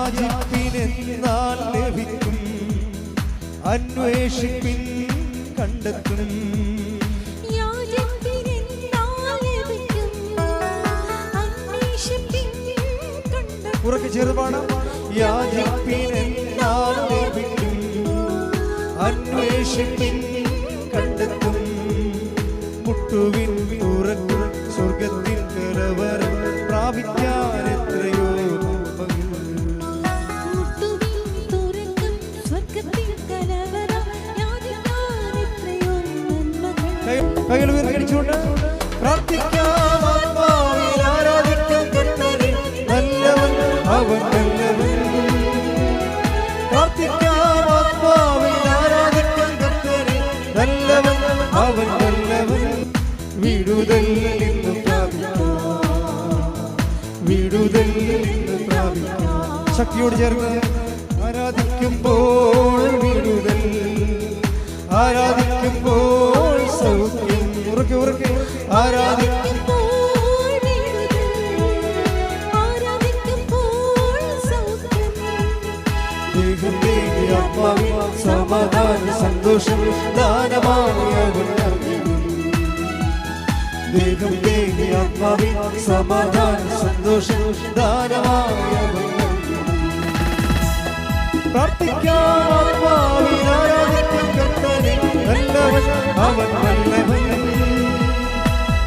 യാചിപ്പിനെന്നാൽ ലഭിക്കും, അന്വേഷിപ്പിൻ കണ്ടെത്തും. ഉറക്കെ ചെറുപാടാം. യാചിപ്പിനെന്നാൽ ലഭിക്കും, അന്വേഷിപ്പിൻ കണ്ടെത്തും. മുട്ടുവിൻ തുറക്കും, സ്വർഗത്തിൽ കലവരം പ്രാപിക്കാൻ എത്രയോ കൈകൾ ഉയർത്തിക്കൊണ്ട് പ്രാർത്ഥിക്കാം. ആത്മാവിൽ ആരാധിക്കാം കർത്താവേ, നല്ലവൻ അവൻ നല്ലവൻ. പ്രാർത്ഥിക്കാം. ആത്മാവിൽ ആരാധിക്കാം കർത്താവേ, നല്ലവൻ അവൻ നല്ലവൻ. വിടുതൽ നിന്ന് പ്രാപിക്കാം, വിടുതൽ നിന്ന് പ്രാപിക്കാം. ശക്തിയോട് ചേർന്ന് ആരാധിക്കുമ്പോൾ വിടുതൽ, ആരാധിക്കുമ്പോൾ സൗഖ്യം. ഉറക്കെ ഉറക്കെ ആരാധിക്കുമ്പോൾ ദൈവത്തെ ആത്മാവിൽ സമാധാന സന്തോഷം ദാനമായി അവൻ നൽകുന്നു. ദൈവത്തെ ആത്മാവിൽ സമാധാന സന്തോഷം ദാനമായി അവൻ നൽകുന്നു. പ്രാർത്ഥിക്കാം. ആത്മാവിൽ ആരാധിക്കാം കർത്താവേ, നല്ലവൻ അവൻ നല്ലവൻ.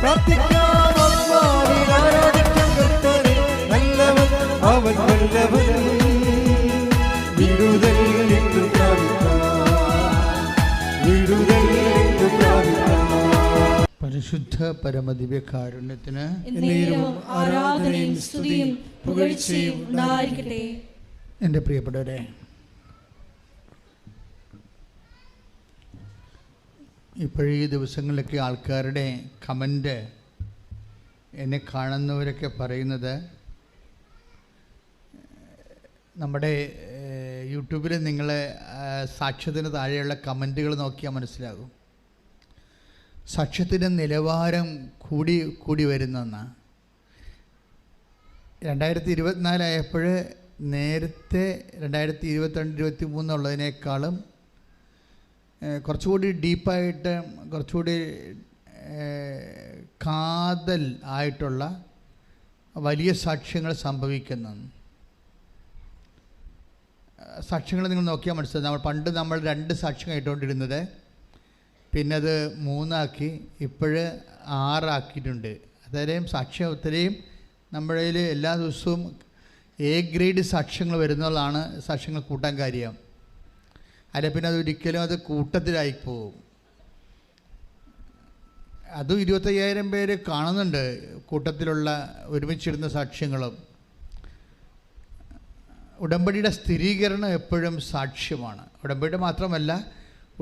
പ്രാർത്ഥിക്കാം. ആത്മാവിൽ ആരാധിക്കാം കർത്താവേ, നല്ലവൻ അവൻ നല്ലവൻ. വിടുതൽ നിന്ന് പ്രാപിക്കാം, വിടുതൽ നിന്ന് പ്രാപിക്കാം. പരിശുദ്ധ പരമദിവ്യകാരുണ്യത്തിന് ആരാധനയും സ്തുതിയും പുകഴ്ചയും ഉണ്ടായിരിക്കട്ടെ. എൻ്റെ പ്രിയപ്പെട്ടവരെ, ഇപ്പോഴീ ദിവസങ്ങളിലൊക്കെ ആൾക്കാരുടെ കമൻ്റ് എന്നെ കാണുന്നവരൊക്കെ പറയുന്നത്, നമ്മുടെ യൂട്യൂബിൽ നിങ്ങൾ സാക്ഷ്യത്തിന് താഴെയുള്ള കമൻറ്റുകൾ നോക്കിയാൽ മനസ്സിലാകും. സാക്ഷ്യത്തിൻ്റെ നിലവാരം കൂടി വരുന്നെന്നാണ്. 2024 ആയപ്പോൾ നേരത്തെ 2022-23 ഉള്ളതിനേക്കാളും കുറച്ചുകൂടി ഡീപ്പായിട്ട്, കുറച്ചുകൂടി കാതൽ ആയിട്ടുള്ള വലിയ സാക്ഷ്യങ്ങൾ സംഭവിക്കുന്നു. സാക്ഷ്യങ്ങൾ നിങ്ങൾ നോക്കിയാൽ മനസ്സിലാവും. പണ്ട് നമ്മൾ 2 സാക്ഷ്യം കേട്ടുകൊണ്ടിരുന്നത്, പിന്നെ അത് 3 ആക്കി, ഇപ്പോഴ് 6 ആക്കിയിട്ടുണ്ട്. അത്രയും സാക്ഷ്യം, ഒത്തിരിയും നമ്മുടെ കയ്യിൽ എല്ലാ ദിവസവും A ഗ്രേഡ് സാക്ഷ്യങ്ങൾ വരുന്നതാണ്. സാക്ഷ്യങ്ങൾ കൂട്ടാൻ കാര്യം അല്ല, പിന്നെ അതൊരിക്കലും അത് കൂട്ടത്തിലായി പോകും. അതും 25,000 പേര് കാണുന്നുണ്ട് കൂട്ടത്തിലുള്ള ഒരുമിച്ചിടുന്ന സാക്ഷ്യങ്ങളും. ഉടമ്പടിയുടെ സ്ഥിരീകരണം എപ്പോഴും സാക്ഷ്യമാണ്. ഉടമ്പടി മാത്രമല്ല,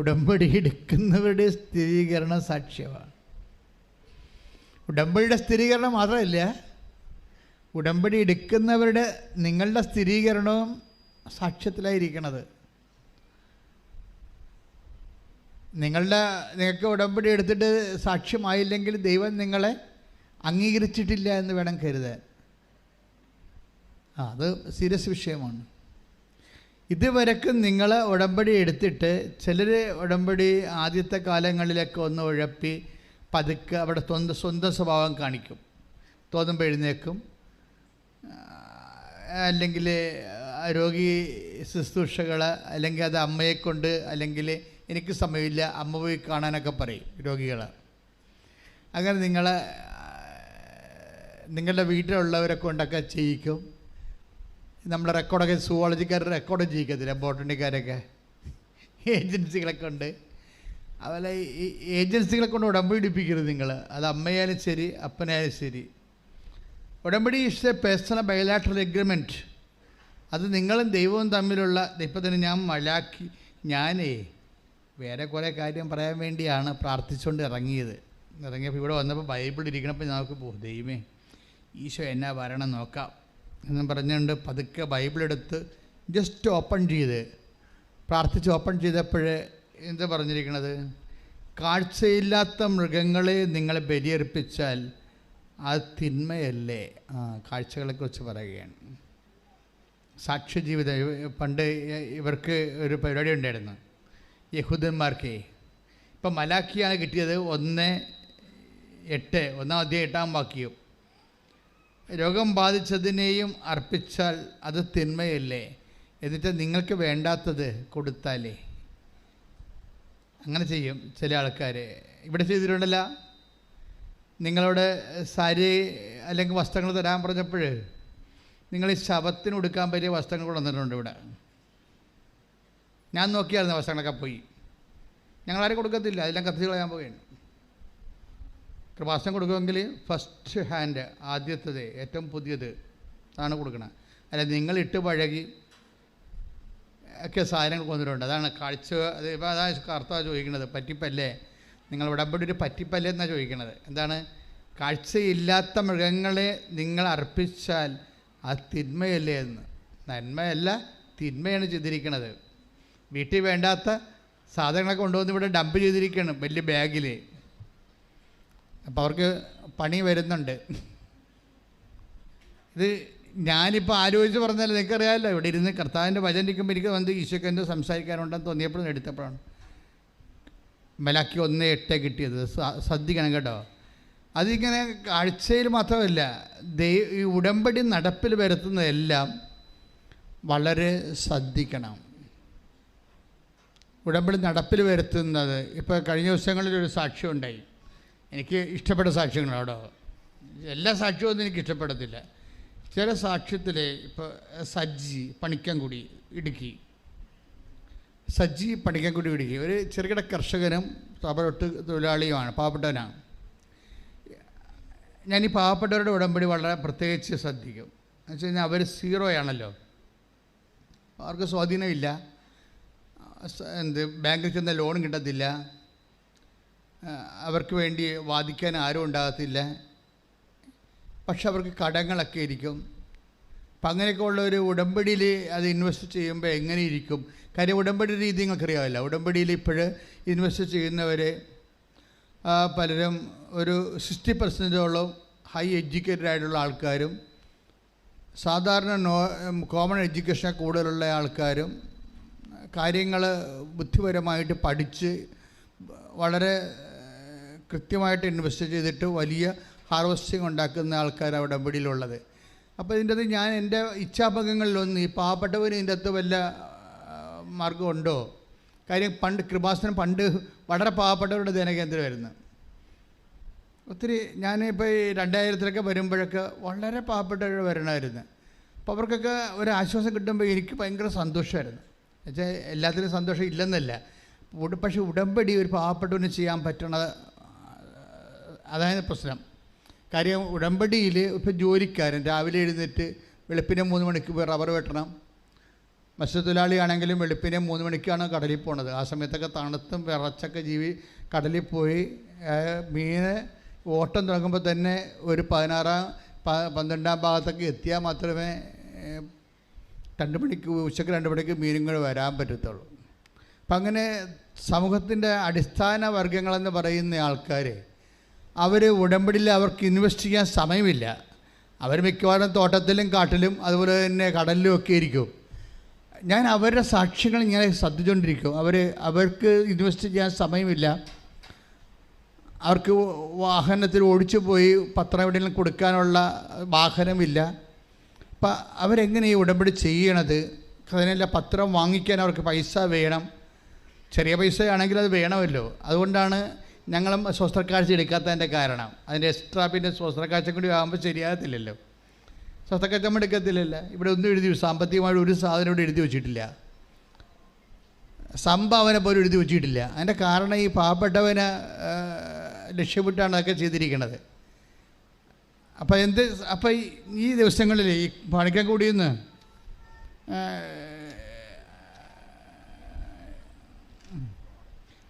ഉടമ്പടി എടുക്കുന്നവരുടെ സ്ഥിരീകരണം സാക്ഷ്യമാണ്. ഉടമ്പടിയുടെ സ്ഥിരീകരണം മാത്രമല്ല, ഉടമ്പടി എടുക്കുന്നവരുടെ നിങ്ങളുടെ സ്ഥിരീകരണവും സാക്ഷ്യത്തിലായിരിക്കണത്. നിങ്ങൾക്ക് ഉടമ്പടി എടുത്തിട്ട് സാക്ഷ്യമായില്ലെങ്കിൽ ദൈവം നിങ്ങളെ അംഗീകരിച്ചിട്ടില്ല എന്ന് വേണം കരുതാൻ. അത് സീരിയസ് വിഷയമാണ്. ഇതുവരെക്ക് നിങ്ങൾ ഉടമ്പടി എടുത്തിട്ട് ചിലർ ഉടമ്പടി ആദ്യത്തെ കാലങ്ങളിലൊക്കെ ഒന്ന് ഉഴപ്പി പതുക്കെ അവിടെ സ്വന്തം സ്വഭാവം കാണിക്കും. തോന്നുമ്പോൾ എഴുന്നേക്കും, അല്ലെങ്കിൽ രോഗി ശുശ്രൂഷകൾ, അല്ലെങ്കിൽ അത് അമ്മയെക്കൊണ്ട്, അല്ലെങ്കിൽ എനിക്ക് സമയമില്ല അമ്മ പോയി കാണാനൊക്കെ പറയും രോഗികൾ. അങ്ങനെ നിങ്ങളുടെ വീട്ടിലുള്ളവരെ കൊണ്ടൊക്കെ ചെയ്യിക്കും. നമ്മുടെ റെക്കോർഡൊക്കെ സുവോളജിക്കാർ റെക്കോർഡ് ചെയ്യിക്കത്തില്ല, ബോട്ടണിക്കാരൊക്കെ ഏജൻസികളൊക്കെ ഉണ്ട്. അതുപോലെ ഈ ഏജൻസികളെ കൊണ്ട് ഉടമ്പടി എടുപ്പിക്കരുത് നിങ്ങൾ. അത് അമ്മയായാലും ശരി അപ്പനായാലും ശരി. ഉടമ്പടി is A personal bilateral agreement. അത് നിങ്ങളും ദൈവവും തമ്മിലുള്ള. ഇപ്പം തന്നെ ഞാനേ വേറെ കുറേ കാര്യം പറയാൻ വേണ്ടിയാണ് പ്രാർത്ഥിച്ചുകൊണ്ട് ഇറങ്ങിയപ്പോൾ ഇവിടെ വന്നപ്പോൾ ബൈബിൾ ഇരിക്കണപ്പോൾ നമുക്ക് ദൈവമേ ഈശോ എന്നാ വരണം നോക്കാം എന്ന് പറഞ്ഞുകൊണ്ട് പതുക്കെ ബൈബിളെടുത്ത് ജസ്റ്റ് ഓപ്പൺ ചെയ്ത് പ്രാർത്ഥിച്ച് ഓപ്പൺ ചെയ്തപ്പോഴേ എന്താ പറഞ്ഞിരിക്കണത്? കാഴ്ചയില്ലാത്ത മൃഗങ്ങളെ നിങ്ങൾ ബലിയർപ്പിച്ചാൽ അത് തിന്മയല്ലേ? കാഴ്ചകളെക്കുറിച്ച് പറയുകയാണ്. സാക്ഷ്യജീവിതം. പണ്ട് ഇവർക്ക് ഒരു പരിപാടി ഉണ്ടായിരുന്നു യഹൂദന്മാർക്ക്. ഇപ്പം മലാക്കിയാണ് കിട്ടിയത് 1:8, 1:8 വാക്യം. രോഗം ബാധിച്ചതിനെയും അർപ്പിച്ചാൽ അത് തിന്മയല്ലേ, എന്നിട്ട് നിങ്ങൾക്ക് വേണ്ടാത്തത് കൊടുത്താലേ. അങ്ങനെ ചെയ്യും ചില ആൾക്കാർ. ഇവിടെ ചെയ്തിട്ടുണ്ടല്ല, നിങ്ങളോട് സാരി അല്ലെങ്കിൽ വസ്ത്രങ്ങൾ തരാൻ പറഞ്ഞപ്പോൾ നിങ്ങൾ ഈ ശവത്തിന് കൊടുക്കാൻ പറ്റിയ വസ്ത്രങ്ങൾ കൊണ്ടുവന്നിട്ടുണ്ട്. ഇവിടെ ഞാൻ നോക്കിയായിരുന്നു, വസ്ത്രങ്ങളൊക്കെ പോയി. ഞങ്ങളാരും കൊടുക്കത്തില്ല, അതെല്ലാം കത്തിച്ച് കളയാൻ പോവുകയാണ്. കൃപാസനം കൊടുക്കുമെങ്കിൽ ഫസ്റ്റ് ഹാൻഡ്, ആദ്യത്തേത്, ഏറ്റവും പുതിയത് ആണ് കൊടുക്കണം. അല്ല നിങ്ങളിട്ട് പഴകി ഒക്കെ സാധനങ്ങൾ കൊണ്ടിട്ടുണ്ട്. അതാണ് കാഴ്ച. അത് ഇപ്പോൾ അതാണ് കർത്താവ് ചോദിക്കുന്നത്, പറ്റിപ്പല്ലേ നിങ്ങൾ ഉടമ്പടി ഒരു പറ്റിപ്പല്ലേ എന്നാണ് ചോദിക്കുന്നത്. എന്താണ്? കാഴ്ചയില്ലാത്ത മൃഗങ്ങളെ നിങ്ങൾ അർപ്പിച്ചാൽ അത് തിന്മയല്ലേ എന്ന്. നന്മയല്ല, തിന്മയാണ് ചെയ്തിരിക്കുന്നത്. വീട്ടിൽ വേണ്ടാത്ത സാധനങ്ങളൊക്കെ കൊണ്ടുവന്ന് ഇവിടെ ഡംപ് ചെയ്തിരിക്കുകയാണ് വലിയ ബാഗിൽ. അപ്പോൾ അവർക്ക് പണി വരുന്നുണ്ട്. ഇത് ഞാനിപ്പോൾ ആലോചിച്ച് പറഞ്ഞാൽ നിങ്ങൾക്കറിയാമല്ലോ, ഇവിടെ ഇരുന്ന് കർത്താവിൻ്റെ വചനം ഇരിക്കുമ്പോൾ എനിക്ക് വന്ന് ഈശോയ്ക്ക് എന്തോ സംസാരിക്കാനുണ്ടെന്ന് തോന്നിയപ്പോഴും എടുത്തപ്പോഴാണ് മലാക്കി 1:8 കിട്ടിയത്. ശ്രദ്ധിക്കണം കേട്ടോ. അതിങ്ങനെ കാഴ്ചയിൽ മാത്രമല്ല, ഈ ഉടമ്പടി നടപ്പിൽ വരുത്തുന്നതെല്ലാം വളരെ ശ്രദ്ധിക്കണം. ഉടമ്പടി നടപ്പിൽ വരുത്തുന്നത്, ഇപ്പോൾ കഴിഞ്ഞ ദിവസങ്ങളിലൊരു സാക്ഷ്യം ഉണ്ടായി. എനിക്ക് ഇഷ്ടപ്പെട്ട സാക്ഷ്യങ്ങളാണോ? എല്ലാ സാക്ഷ്യമൊന്നും എനിക്ക് ഇഷ്ടപ്പെടത്തില്ല. ചില സാക്ഷ്യത്തിൽ ഇപ്പോൾ സജ്ജി പണിക്കൻകുടി ഇടുക്കി, ഒരു ചെറുകിട കർഷകനും റബ്ബറൊട്ട് തൊഴിലാളിയുമാണ്, പാവപ്പെട്ടവനാണ്. ഞാൻ ഈ പാവപ്പെട്ടവരുടെ ഉടമ്പടി വളരെ പ്രത്യേകിച്ച് ശ്രദ്ധിക്കും. എന്ന് വെച്ച് കഴിഞ്ഞാൽ അവർ 0 ആണല്ലോ, അവർക്ക് സ്വാധീനമില്ല. ബാങ്കിൽ ചെന്ന ലോൺ കിട്ടത്തില്ല, അവർക്ക് വേണ്ടി വാദിക്കാൻ ആരും ഉണ്ടാകത്തില്ല. പക്ഷെ അവർക്ക് കടങ്ങളൊക്കെ ഇരിക്കും. അപ്പം അങ്ങനെയൊക്കെ ഉള്ള ഒരു ഉടമ്പടിയിൽ അത് ഇൻവെസ്റ്റ് ചെയ്യുമ്പോൾ എങ്ങനെ ഇരിക്കും? കാര്യം ഉടമ്പടി രീതി നിങ്ങൾക്കറിയാമല്ലോ. ഉടമ്പടിയിൽ ഇപ്പോഴ് ഇൻവെസ്റ്റ് ചെയ്യുന്നവർ പലരും ഒരു 60% ഹൈ എഡ്യൂക്കേറ്റഡ് ആയിട്ടുള്ള ആൾക്കാരും സാധാരണ കോമൺ എഡ്യൂക്കേഷൻ കൂടുതലുള്ള ആൾക്കാരും കാര്യങ്ങൾ ബുദ്ധിപരമായിട്ട് പഠിച്ച് വളരെ കൃത്യമായിട്ട് ഇൻവെസ്റ്റ് ചെയ്തിട്ട് വലിയ ഹാർവസ്റ്റിംഗ് ഉണ്ടാക്കുന്ന ആൾക്കാരാണ് ഉടമ്പടിയിലുള്ളത്. അപ്പോൾ ഇതിൻ്റെ അകത്ത് ഞാൻ എൻ്റെ ഇച്ഛാഭംഗങ്ങളിലൊന്നും ഈ പാവപ്പെട്ടവന് ഇതിൻ്റെ അകത്ത് വല്ല മാർഗമുണ്ടോ? കാര്യം പണ്ട് കൃപാസനം വളരെ പാവപ്പെട്ടവരുടെ ധ്യാനകേന്ദ്രമായിരുന്നു. ഒത്തിരി ഞാനിപ്പോൾ ഈ 2000-ലൊക്കെ വരുമ്പോഴൊക്കെ വളരെ പാവപ്പെട്ടവർ വരണമായിരുന്നു. അപ്പോൾ അവർക്കൊക്കെ ഒരു ആശ്വാസം കിട്ടുമ്പോൾ എനിക്ക് ഭയങ്കര സന്തോഷമായിരുന്നു. എന്നുവെച്ചാൽ എല്ലാത്തിനും സന്തോഷം ഇല്ലെന്നല്ല, പക്ഷേ ഉടമ്പടി ഒരു പാവപ്പെട്ടവന് ചെയ്യാൻ പറ്റണത് അതായത് പ്രശ്നം. കാര്യം ഉടമ്പടിയിൽ ഇപ്പോൾ ജോലിക്കാരൻ രാവിലെ എഴുന്നേറ്റ് വെളുപ്പിനെ 3 മണിക്ക് പോയി റബ്ബർ വെട്ടണം. മത്സ്യത്തൊഴിലാളിയാണെങ്കിലും വെളുപ്പിനെ 3 മണിക്കാണ് കടലിൽ പോണത്. ആ സമയത്തൊക്കെ തണുത്തും വിറച്ചൊക്കെ കടലിൽ പോയി മീന് ഓട്ടം തുടങ്ങുമ്പോൾ തന്നെ ഒരു 12-ാം ഭാഗത്തൊക്കെ എത്തിയാൽ മാത്രമേ 2 മണിക്ക് ഉച്ചയ്ക്ക് 2 മണിക്ക് മീനുകൾ വരാൻ പറ്റത്തുള്ളൂ. അപ്പം അങ്ങനെ സമൂഹത്തിൻ്റെ അടിസ്ഥാന വർഗങ്ങളെന്ന് പറയുന്ന ആൾക്കാർ അവർ ഉടമ്പടിയിൽ അവർക്ക് ഇൻവെസ്റ്റ് ചെയ്യാൻ സമയമില്ല. അവർ മിക്കവാറും തോട്ടത്തിലും കാട്ടിലും അതുപോലെ തന്നെ കടലിലും ഒക്കെ ഇരിക്കും. ഞാൻ അവരുടെ സാക്ഷ്യങ്ങൾ ഇങ്ങനെ ശ്രദ്ധിച്ചുകൊണ്ടിരിക്കും. അവർക്ക് ഇൻവെസ്റ്റ് ചെയ്യാൻ സമയമില്ല, അവർക്ക് വാഹനത്തിൽ ഓടിച്ചു പോയി പത്രം എവിടെയെങ്കിലും കൊടുക്കാനുള്ള വാഹനമില്ല. അപ്പം അവരെങ്ങനെ ഈ ഉടമ്പടി ചെയ്യണത്? അതിനെല്ലാം പത്രം വാങ്ങിക്കാൻ അവർക്ക് പൈസ വേണം. ചെറിയ പൈസയാണെങ്കിൽ അത് വേണമല്ലോ. അതുകൊണ്ടാണ് ഞങ്ങളും സ്വസ്ത്രക്കാഴ്ച എടുക്കാത്തതിൻ്റെ കാരണം. അതിൻ്റെ എക്സ്ട്രാ പിന്നെ സ്വസ്ത്രക്കാഴ്ച കൂടി ആകുമ്പോൾ ശരിയാകത്തില്ലല്ലോ. സ്വസ്ത്രക്കാഴ്ച നമ്മൾ എടുക്കത്തില്ലല്ലോ. ഇവിടെ ഒന്നും സാമ്പത്തികമായിട്ട് ഒരു സാധനം ഇവിടെ എഴുതി വെച്ചിട്ടില്ല, സംഭാവന പോലും എഴുതി വെച്ചിട്ടില്ല. അതിൻ്റെ കാരണം ഈ പാവപ്പെട്ടവന് ലക്ഷ്യമിട്ടാണ് അതൊക്കെ ചെയ്തിരിക്കുന്നത്. അപ്പോൾ ഈ ദിവസങ്ങളിൽ ഈ പണിക്കൻകുടിയിൽ നിന്ന്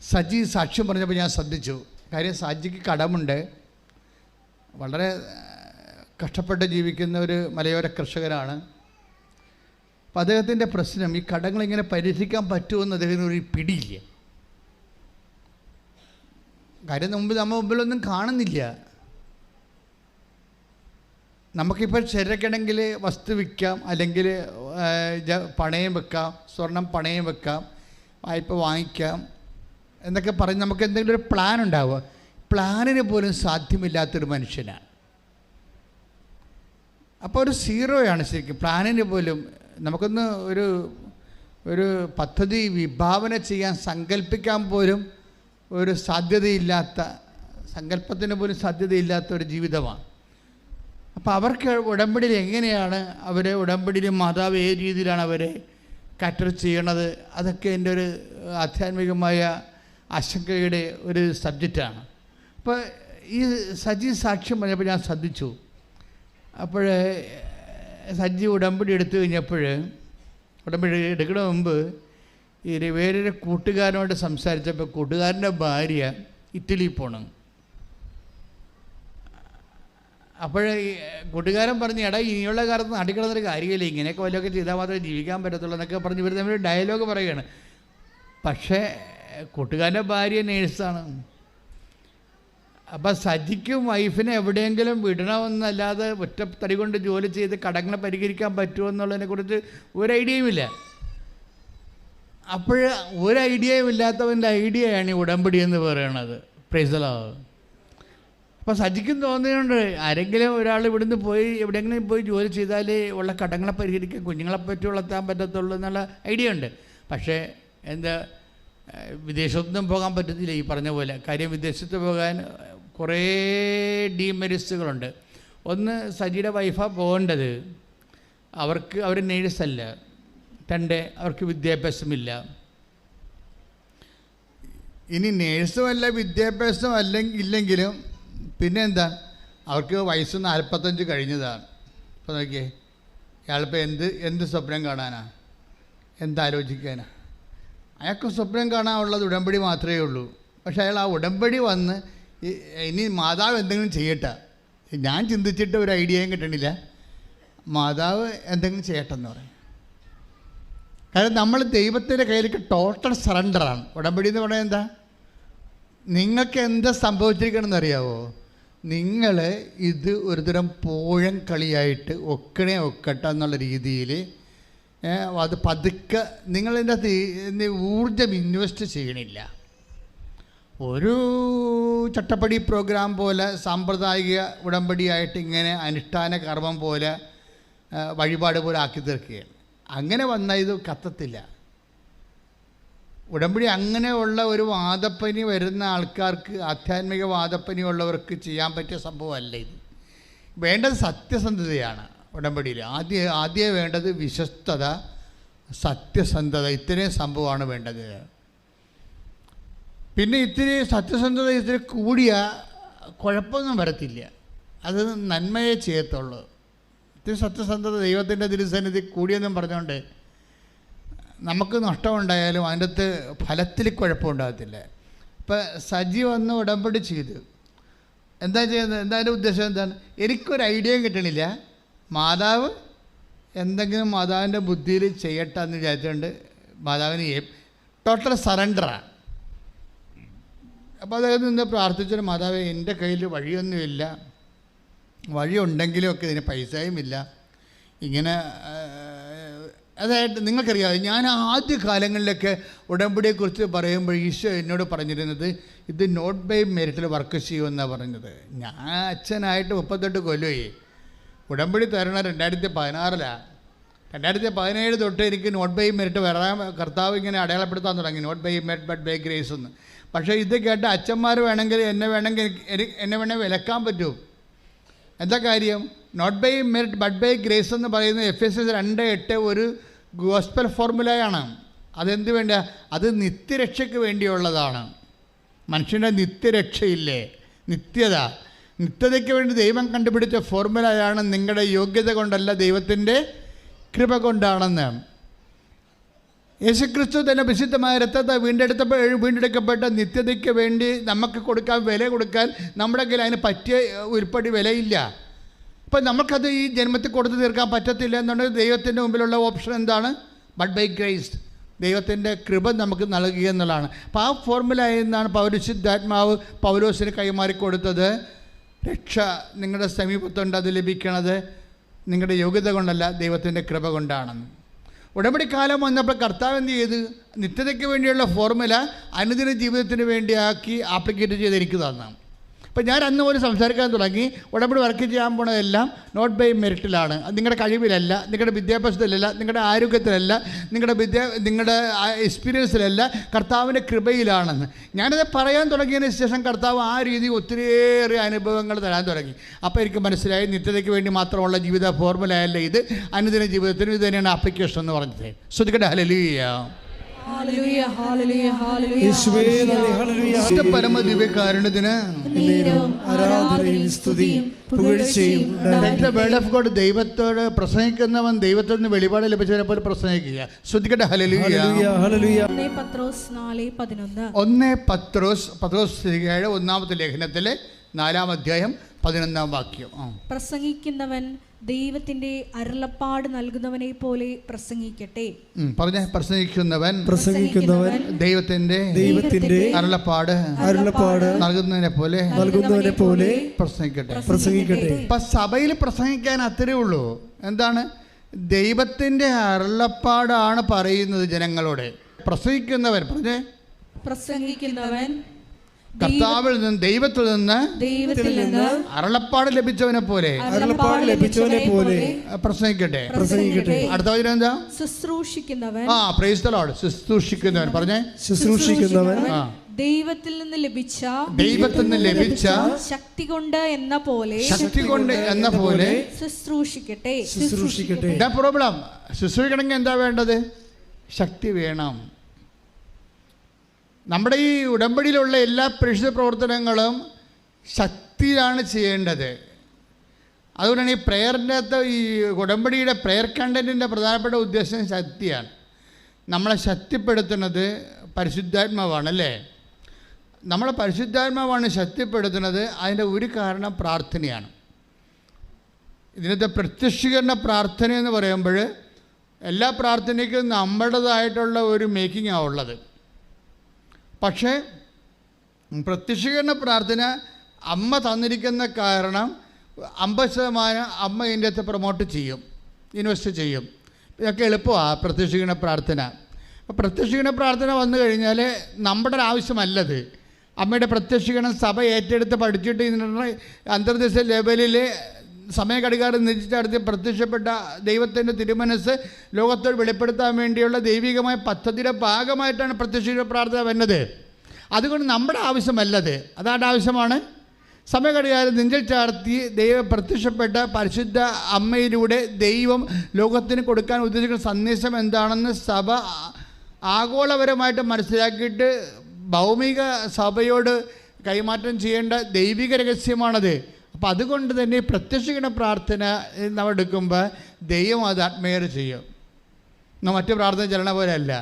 സജി സാക്ഷ്യം പറഞ്ഞപ്പോൾ ഞാൻ ശ്രദ്ധിച്ചു. കാര്യം സജിക്ക് കടമുണ്ട്, വളരെ കഷ്ടപ്പെട്ട് ജീവിക്കുന്ന ഒരു മലയോര കർഷകനാണ്. അപ്പം അദ്ദേഹത്തിൻ്റെ പ്രശ്നം ഈ കടങ്ങളിങ്ങനെ പരിഹരിക്കാൻ പറ്റുമെന്ന് അദ്ദേഹത്തിന് ഒരു പിടിയില്ല. കാര്യം മുമ്പിലൊന്നും കാണുന്നില്ല. നമുക്കിപ്പോൾ ചിലർക്കിടങ്കിൽ വസ്തു വിൽക്കാം, അല്ലെങ്കിൽ പണയം വെക്കാം, സ്വർണം പണയം വെക്കാം, വായ്പ വാങ്ങിക്കാം എന്നൊക്കെ പറഞ്ഞ് നമുക്ക് എന്തെങ്കിലും ഒരു പ്ലാൻ ഉണ്ടാവുക. പ്ലാനിന് പോലും സാധ്യമില്ലാത്തൊരു മനുഷ്യനാണ്. അപ്പോൾ ഒരു സീറോയാണ് ശരിക്കും. പ്ലാനിന് പോലും നമുക്കൊന്ന് ഒരു പദ്ധതി വിഭാവന ചെയ്യാൻ സങ്കല്പിക്കാൻ പോലും ഒരു സാധ്യതയില്ലാത്ത, സങ്കല്പത്തിന് പോലും സാധ്യതയില്ലാത്ത ഒരു ജീവിതമാണ്. അപ്പോൾ അവർക്ക് ഉടമ്പടിയിൽ എങ്ങനെയാണ് ഉടമ്പടിയിൽ മാതാവ് ഏത് രീതിയിലാണ് അവരെ കാറ്റർ ചെയ്യണത്, അതൊക്കെ എൻ്റെ ഒരു ആധ്യാത്മികമായ ആശങ്കയുടെ ഒരു സബ്ജക്റ്റാണ്. അപ്പോൾ ഈ സജി സാക്ഷ്യം പറഞ്ഞപ്പോൾ ഞാൻ ശ്രദ്ധിച്ചു. അപ്പോൾ സജി ഉടമ്പടി എടുത്തു കഴിഞ്ഞപ്പോൾ, ഉടമ്പടി എടുക്കണ മുമ്പ് വേറൊരു കൂട്ടുകാരനോട് സംസാരിച്ചപ്പോൾ കൂട്ടുകാരൻ്റെ ഭാര്യ ഇറ്റലിയിൽ പോകണം. അപ്പോൾ കൂട്ടുകാരൻ പറഞ്ഞു, എടാ ഇനിയുള്ള കാലത്ത് നാട്ടിൽ കിടന്നൊരു കാര്യമില്ല, ഇങ്ങനെയൊക്കെ വല്ലതൊക്കെ ചെയ്താൽ മാത്രമേ ജീവിക്കാൻ പറ്റത്തുള്ളൂ എന്നൊക്കെ പറഞ്ഞ് ഇവർ തമ്മിൽ ഡയലോഗ് പറയുകയാണ്. പക്ഷേ കൂട്ടുകാരൻ്റെ ഭാര്യ നേഴ്സാണ്. അപ്പം സജിക്കും വൈഫിനെ എവിടെയെങ്കിലും വിടണമെന്നല്ലാതെ ഒറ്റത്തടി കൊണ്ട് ജോലി ചെയ്ത് കടങ്ങളെ പരിഹരിക്കാൻ പറ്റുമോ എന്നുള്ളതിനെക്കുറിച്ച് ഒരു ഐഡിയയുമില്ല. അപ്പോൾ ഒരു ഐഡിയയും ഇല്ലാത്തവൻ്റെ ഐഡിയയാണ് ഈ ഉടമ്പടി എന്ന് പറയണത്. Price the Lord. അപ്പോൾ സജിക്കും തോന്നിയുണ്ട്, ആരെങ്കിലും ഒരാൾ ഇവിടുന്ന് പോയി എവിടെയെങ്കിലും പോയി ജോലി ചെയ്താലേ ഉള്ള കടങ്ങളെ പരിഹരിക്കാൻ, കുഞ്ഞുങ്ങളെ പറ്റി വളർത്താൻ പറ്റത്തുള്ളൂ എന്നുള്ള ഐഡിയ ഉണ്ട്. പക്ഷേ വിദേശത്തൊന്നും പോകാൻ പറ്റത്തില്ല ഈ പറഞ്ഞ പോലെ. കാര്യം വിദേശത്ത് പോകാൻ കുറേ ഡീമെരിറ്റ്സുകളുണ്ട്. ഒന്ന്, സജിയുടെ വൈഫാണ് പോകേണ്ടത്, അവർ നേഴ്സല്ല. രണ്ട്, അവർക്ക് വിദ്യാഭ്യാസമില്ല. ഇനി നേഴ്സുമല്ല വിദ്യാഭ്യാസം ഇല്ലെങ്കിലും പിന്നെ എന്താ, അവർക്ക് വയസ്സ് 45 കഴിഞ്ഞതാണ്. ഇപ്പോൾ നോക്കിയേ, ഇയാളിപ്പോൾ എന്ത് സ്വപ്നം കാണാനാണ്, എന്താലോചിക്കാനാണ്? അയാൾക്ക് സ്വപ്നം കാണാനുള്ളത് ഉടമ്പടി മാത്രമേ ഉള്ളൂ. പക്ഷേ അയാൾ ആ ഉടമ്പടി വന്ന് ഇനി മാതാവ് എന്തെങ്കിലും ചെയ്യട്ടെ, ഞാൻ ചിന്തിച്ചിട്ട് ഒരു ഐഡിയയും കിട്ടണില്ല, മാതാവ് എന്തെങ്കിലും ചെയ്യട്ടെന്ന് പറയും. കാരണം നമ്മൾ ദൈവത്തിൻ്റെ കയ്യിലേക്ക് ടോട്ടൽ സറണ്ടറാണ്. ഉടമ്പടി എന്ന് പറയുന്നത് എന്താ? നിങ്ങൾക്ക് എന്താ സംഭവിച്ചിരിക്കണമെന്ന് അറിയാവോ? നിങ്ങൾ ഇത് ഒരുതരം പോഴൻ കളിയായിട്ട് ഒക്കട്ടെ എന്നുള്ള രീതിയിൽ അത് പതുക്കെ നിങ്ങളിതിൻ്റെ അകത്ത് ഊർജം ഇൻവെസ്റ്റ് ചെയ്യണില്ല. ഒരു ചട്ടപ്പടി പ്രോഗ്രാം പോലെ സാമ്പ്രദായിക ഉടമ്പടിയായിട്ട് ഇങ്ങനെ അനുഷ്ഠാന കർമ്മം പോലെ വഴിപാട് പോലെ ആക്കി തീർക്കുകയാണ്. അങ്ങനെ വന്നാൽ ഇത് കത്തത്തില്ല. ഉടമ്പടി അങ്ങനെയുള്ള ഒരു വാദപ്പനി വരുന്ന ആൾക്കാർക്ക്, ആധ്യാത്മിക വാദപ്പനി ഉള്ളവർക്ക് ചെയ്യാൻ പറ്റിയ സംഭവമല്ല ഇത്. വേണ്ടത് സത്യസന്ധതയാണ്. ഉടമ്പടിയിൽ ആദ്യം വേണ്ടത് വിശ്വസ്തത, സത്യസന്ധത, ഇത്രയും സംഭവമാണ് വേണ്ടത്. പിന്നെ ഇത്തിരി സത്യസന്ധത ഇത്തിരി കൂടിയ കുഴപ്പമൊന്നും വരത്തില്ല, അത് നന്മയെ ചെയ്യത്തുള്ളൂ. ഇത്തിരി സത്യസന്ധത ദൈവത്തിൻ്റെ തിരുസന്നിധി കൂടിയെന്നും പറഞ്ഞുകൊണ്ട് നമുക്ക് നഷ്ടമുണ്ടായാലും അതിൻ്റെ അകത്ത് ഫലത്തിൽ കുഴപ്പമുണ്ടാകത്തില്ല. ഇപ്പം സജി വന്ന് ഉടമ്പടി ചെയ്തു. എന്താ ചെയ്യുന്നത്? എന്താ അതിൻ്റെ ഉദ്ദേശം എന്താണ്? എനിക്കൊരു ഐഡിയയും കിട്ടണില്ല, മാതാവ് എന്തെങ്കിലും മാതാവിൻ്റെ ബുദ്ധിയിൽ ചെയ്യട്ടെ എന്ന് വിചാരിച്ചുകൊണ്ട് മാതാവിന് ടോട്ടൽ സറണ്ടറാണ്. അപ്പോൾ അതായത് നിന്ന് പ്രാർത്ഥിച്ചിട്ട്, മാതാവേ എൻ്റെ കയ്യിൽ വഴിയൊന്നുമില്ല, വഴിയുണ്ടെങ്കിലും ഒക്കെ ഇതിന് പൈസയും ഇല്ല, ഇങ്ങനെ അതായത് നിങ്ങൾക്കറിയാം, ഞാൻ ആദ്യ കാലങ്ങളിലൊക്കെ ഉടമ്പടിയെക്കുറിച്ച് പറയുമ്പോൾ ഈശോ എന്നോട് പറഞ്ഞിരുന്നത് ഇത് നോട്ട് ബൈ മെറിറ്റിൽ വർക്ക് ചെയ്യുമെന്നാണ് പറഞ്ഞത്. ഞാൻ അച്ഛനായിട്ട് 38 കൊല്ലമായി. ഉടമ്പടി തരണ 2016. 2017 തൊട്ട് എനിക്ക് നോട്ട് ബൈ മെറിറ്റ് വരാൻ കർത്താവ് ഇങ്ങനെ അടയാളപ്പെടുത്താൻ തുടങ്ങി, not by merit but by grace എന്ന്. പക്ഷേ ഇത് കേട്ട് അച്ഛന്മാർ വേണമെങ്കിൽ എന്നെ വേണമെങ്കിൽ വിലക്കാൻ പറ്റും. എന്താ കാര്യം? Not by merit but by grace എന്ന് പറയുന്നത് Ephesians 2:8 ഒരു ഗോസ്പൽ ഫോർമുലയാണ്. അതെന്ത് വേണ്ട? അത് നിത്യരക്ഷയ്ക്ക് വേണ്ടിയുള്ളതാണ്. മനുഷ്യൻ്റെ നിത്യരക്ഷയില്ലേ, നിത്യതയ്ക്ക് വേണ്ടി ദൈവം കണ്ടുപിടിച്ച ഫോർമുലയാണ്. നിങ്ങളുടെ യോഗ്യത കൊണ്ടല്ല, ദൈവത്തിൻ്റെ കൃപ കൊണ്ടാണെന്ന്. യേശുക്രിസ്തു തന്നെ വിശുദ്ധമായ രക്തത്തെ വീണ്ടെടുക്കപ്പെട്ട നിത്യതയ്ക്ക് വേണ്ടി നമുക്ക് വില കൊടുക്കാൻ നമ്മുടെ കയ്യിൽ അതിന് പറ്റിയ ഉരുപ്പടി വിലയില്ല. അപ്പം നമുക്കത് ഈ ജന്മത്തിൽ കൊടുത്തു തീർക്കാൻ പറ്റത്തില്ല എന്നുണ്ടെങ്കിൽ ദൈവത്തിൻ്റെ മുമ്പിലുള്ള ഓപ്ഷൻ എന്താണ്? ബട്ട് ബൈ ഗ്രേസ്, ദൈവത്തിൻ്റെ കൃപ നമുക്ക് നൽകുക എന്നുള്ളതാണ്. അപ്പോൾ ആ ഫോർമുലയിൽ നിന്നാണ് പരിശുദ്ധാത്മാവ് പൗലോസിന് കൈമാറി കൊടുത്തത്. രക്ഷ നിങ്ങളുടെ സമീപത്തുണ്ട്. അത് ലഭിക്കണത് നിങ്ങളുടെ യോഗ്യത കൊണ്ടല്ല, ദൈവത്തിൻ്റെ കൃപ കൊണ്ടാണെന്ന്. ഉടമ്പടി കാലം വന്നപ്പോൾ കർത്താവ് എന്ത് ചെയ്ത് നിത്യതയ്ക്ക് വേണ്ടിയുള്ള ഫോർമുല അനുദിന ജീവിതത്തിന് വേണ്ടിയാക്കി ആപ്ലിക്കേറ്റ് ചെയ്തിരിക്കുന്നതാണ്. അപ്പോൾ ഞാൻ അന്ന് പോലും സംസാരിക്കാൻ തുടങ്ങി, ഉടമ്പടി വർക്ക് ചെയ്യാൻ പോണതെല്ലാം നോട്ട് ബൈ മെറിറ്റിലാണ്. അത് നിങ്ങളുടെ കഴിവിലല്ല, നിങ്ങളുടെ വിദ്യാഭ്യാസത്തിലല്ല, നിങ്ങളുടെ ആരോഗ്യത്തിലല്ല, നിങ്ങളുടെ എക്സ്പീരിയൻസിലല്ല, കർത്താവിൻ്റെ കൃപയിലാണെന്ന്. ഞാനത് പറയാൻ തുടങ്ങിയതിന് ശേഷം കർത്താവ് ആ രീതി ഒത്തിരിയേറെ അനുഭവങ്ങൾ തരാൻ തുടങ്ങി. അപ്പോൾ എനിക്ക് മനസ്സിലായി നിത്യതയ്ക്ക് വേണ്ടി മാത്രമുള്ള ജീവിത ഫോർമുലയല്ല ഇത്, അനുദിന ജീവിതത്തിനും ഇത് തന്നെയാണ് ആപ്ലിക്കേഷൻ എന്ന് പറഞ്ഞത്. ശ്രദ്ധിക്കട്ടെ. ഹല്ലേലൂയ. പരമദിവ്യകാരുണ്യത്തിന് ദൈവത്തോട് പ്രസംഗിക്കുന്നവൻ ദൈവത്തിൽ നിന്ന് വെളിപാട് ലഭിച്ചവരെ പോലെ പ്രസംഗിക്കുക. ശ്രദ്ധിക്കട്ടെ. ഹല്ലേലൂയ. 1 പത്രോസ് 1 ലേഖനത്തിലെ 4-ാം അധ്യായം 11-ാം വാക്യം. പ്രസംഗിക്കുന്നവൻ ദൈവത്തിന്റെ അരുളപ്പാട് നൽകുന്നവനെ പോലെ പ്രസംഗിക്കട്ടെ. പറഞ്ഞേ. പ്രസംഗിക്കുന്നവൻ ദൈവത്തിന്റെ അരുളപ്പാട് നൽകുന്നതിനെ പോലെ പ്രസംഗിക്കട്ടെ. അപ്പൊ സഭയിൽ പ്രസംഗിക്കാൻ അത്രേ ഉള്ളൂ. എന്താണ്? ദൈവത്തിന്റെ അരുളപ്പാടാണ് പറയുന്നത് ജനങ്ങളോട്. പ്രസംഗിക്കുന്നവൻ കർത്താവിൽ നിന്ന് ദൈവത്തിൽ നിന്ന് അരുളപ്പാട് ലഭിച്ചവനെ പോലെ പ്രസംഗിക്കട്ടെ. അടുത്ത വചനം എന്താ? ശുശ്രൂഷിക്കുന്നവൻ. Praise the Lord. ശുശ്രൂഷിക്കുന്നവൻ. പറഞ്ഞേ. ശുശ്രൂഷിക്കുന്നവൻ ദൈവത്തിൽ നിന്ന് ലഭിച്ച ശക്തി കൊണ്ട് എന്ന പോലെ ശുശ്രൂഷിക്കട്ടെ. എന്താ പ്രോബ്ലം? ശുശ്രൂഷിക്കണമെങ്കിൽ എന്താ വേണ്ടത്? ശക്തി വേണം. നമ്മുടെ ഈ ഉടമ്പടിയിലുള്ള എല്ലാ പരിശുദ്ധ പ്രവർത്തനങ്ങളും ശക്തിയിലാണ് ചെയ്യേണ്ടത്. അതുകൊണ്ടാണ് ഈ പ്രേയറിൻ്റെ അകത്ത് ഈ ഉടമ്പടിയുടെ പ്രേയർ കണ്ടൻറ്റിൻ്റെ പ്രധാനപ്പെട്ട ഉദ്ദേശം ശക്തിയാണ്. നമ്മളെ ശക്തിപ്പെടുത്തുന്നത് പരിശുദ്ധാത്മാവാണ്, അല്ലേ? നമ്മളെ പരിശുദ്ധാത്മാവാണ് ശക്തിപ്പെടുത്തുന്നത്. അതിൻ്റെ ഒരു കാരണം പ്രാർത്ഥനയാണ്. ഇതിനകത്ത് പ്രത്യക്ഷീകരണ പ്രാർത്ഥന എന്ന് പറയുമ്പോൾ എല്ലാ പ്രാർത്ഥനയ്ക്കും നമ്മുടേതായിട്ടുള്ള ഒരു മേക്കിങ്ങാണ് ഉള്ളത്. പക്ഷേ പ്രത്യക്ഷീകരണ പ്രാർത്ഥന അമ്മ തന്നിരിക്കുന്ന കാരണം 50% അമ്മ ഇതിൻ്റെ അകത്ത് പ്രൊമോട്ട് ചെയ്യും, ഇൻവെസ്റ്റ് ചെയ്യും. ഇതൊക്കെ എളുപ്പമാണ് പ്രത്യക്ഷീകരണ പ്രാർത്ഥന. അപ്പോൾ പ്രത്യക്ഷീകരണ പ്രാർത്ഥന വന്നു കഴിഞ്ഞാൽ നമ്മുടെ ഒരു ആവശ്യമല്ലത്. അമ്മയുടെ പ്രത്യക്ഷീകരണം സഭ ഏറ്റെടുത്ത് പഠിച്ചിട്ട് ഇതിനുള്ള അന്തർദേശീയ ലെവലിൽ സമയഘടികാരം നിശ്ചയിച്ചടുത്ത് പ്രത്യക്ഷപ്പെട്ട ദൈവത്തിൻ്റെ തിരുമനസ് ലോകത്തോട് വെളിപ്പെടുത്താൻ വേണ്ടിയുള്ള ദൈവികമായ പദ്ധതിയുടെ ഭാഗമായിട്ടാണ് പ്രത്യക്ഷീകരണ പ്രാർത്ഥന വരുന്നത്. അതുകൊണ്ട് നമ്മുടെ ആവശ്യമല്ലത്, അതാണ്ട് ആവശ്യമാണ്. സമയഘടികാരം നെഞ്ചിൽ ചാർത്തി പ്രത്യക്ഷപ്പെട്ട പരിശുദ്ധ അമ്മയിലൂടെ ദൈവം ലോകത്തിന് കൊടുക്കാൻ ഉദ്ദേശിക്കുന്ന സന്ദേശം എന്താണെന്ന് സഭ ആഗോളപരമായിട്ട് മനസ്സിലാക്കിയിട്ട് ഭൗമിക സഭയോട് കൈമാറ്റം ചെയ്യേണ്ട ദൈവിക രഹസ്യമാണത്. അപ്പോൾ അതുകൊണ്ട് തന്നെ ഈ പ്രത്യക്ഷീകരണ പ്രാർത്ഥന നമ്മൾ എടുക്കുമ്പോൾ ദൈവം അത് അഡ്മയർ ചെയ്യും. മറ്റു പ്രാർത്ഥന ചെല്ലണ പോലെ അല്ല.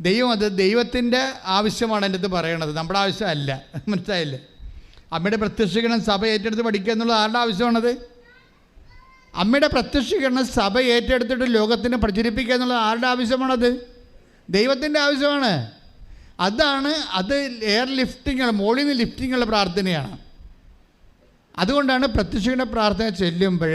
ദൈവം അത് ദൈവത്തിൻ്റെ ആവശ്യമാണ് എൻ്റെ അടുത്ത് പറയണത്, നമ്മുടെ ആവശ്യമല്ല. മനസ്സിലായില്ലേ? അമ്മയുടെ പ്രത്യക്ഷീകരണം സഭ ഏറ്റെടുത്ത് പഠിക്കുക എന്നുള്ളത് ആരുടെ ആവശ്യമാണത്? അമ്മയുടെ പ്രത്യക്ഷീകരണം സഭ ഏറ്റെടുത്തിട്ട് ലോകത്തിന് പ്രചരിപ്പിക്കുക എന്നുള്ളത് ആരുടെ ആവശ്യമാണത്? ദൈവത്തിൻ്റെ ആവശ്യമാണ്. അത് എയർ ലിഫ്റ്റിങ്ങുള്ള, മോളിൽ നിന്ന് ലിഫ്റ്റിങ്ങുള്ള പ്രാർത്ഥനയാണ്. അതുകൊണ്ടാണ് പ്രത്യക്ഷീകരണ പ്രാർത്ഥന ചെല്ലുമ്പോൾ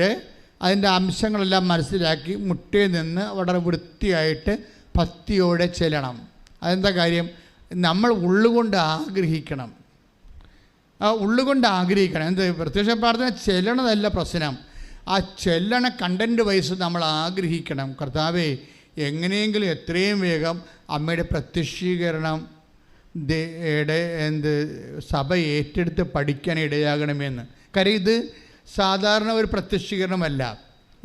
അതിൻ്റെ അംശങ്ങളെല്ലാം മനസ്സിലാക്കി മുട്ടിൽ നിന്ന് വളരെ വൃത്തിയായിട്ട് ഭക്തിയോടെ ചെല്ലണം. അതെന്താ കാര്യം? നമ്മൾ ഉള്ളുകൊണ്ട് ആഗ്രഹിക്കണം. ഉള്ളുകൊണ്ട് ആഗ്രഹിക്കണം. എന്ത്? പ്രത്യക്ഷ പ്രാർത്ഥന ചെല്ലണതല്ല പ്രശ്നം, ആ ചെല്ലണ കണ്ടൻറ്റ് വൈസ് നമ്മൾ ആഗ്രഹിക്കണം. കർത്താവേ, എങ്ങനെയെങ്കിലും എത്രയും വേഗം അമ്മയുടെ പ്രത്യക്ഷീകരണം സഭ ഏറ്റെടുത്ത് പഠിക്കാൻ ഇടയാകണമെന്ന്. കാര്യം ഇത് സാധാരണ ഒരു പ്രത്യക്ഷീകരണമല്ല.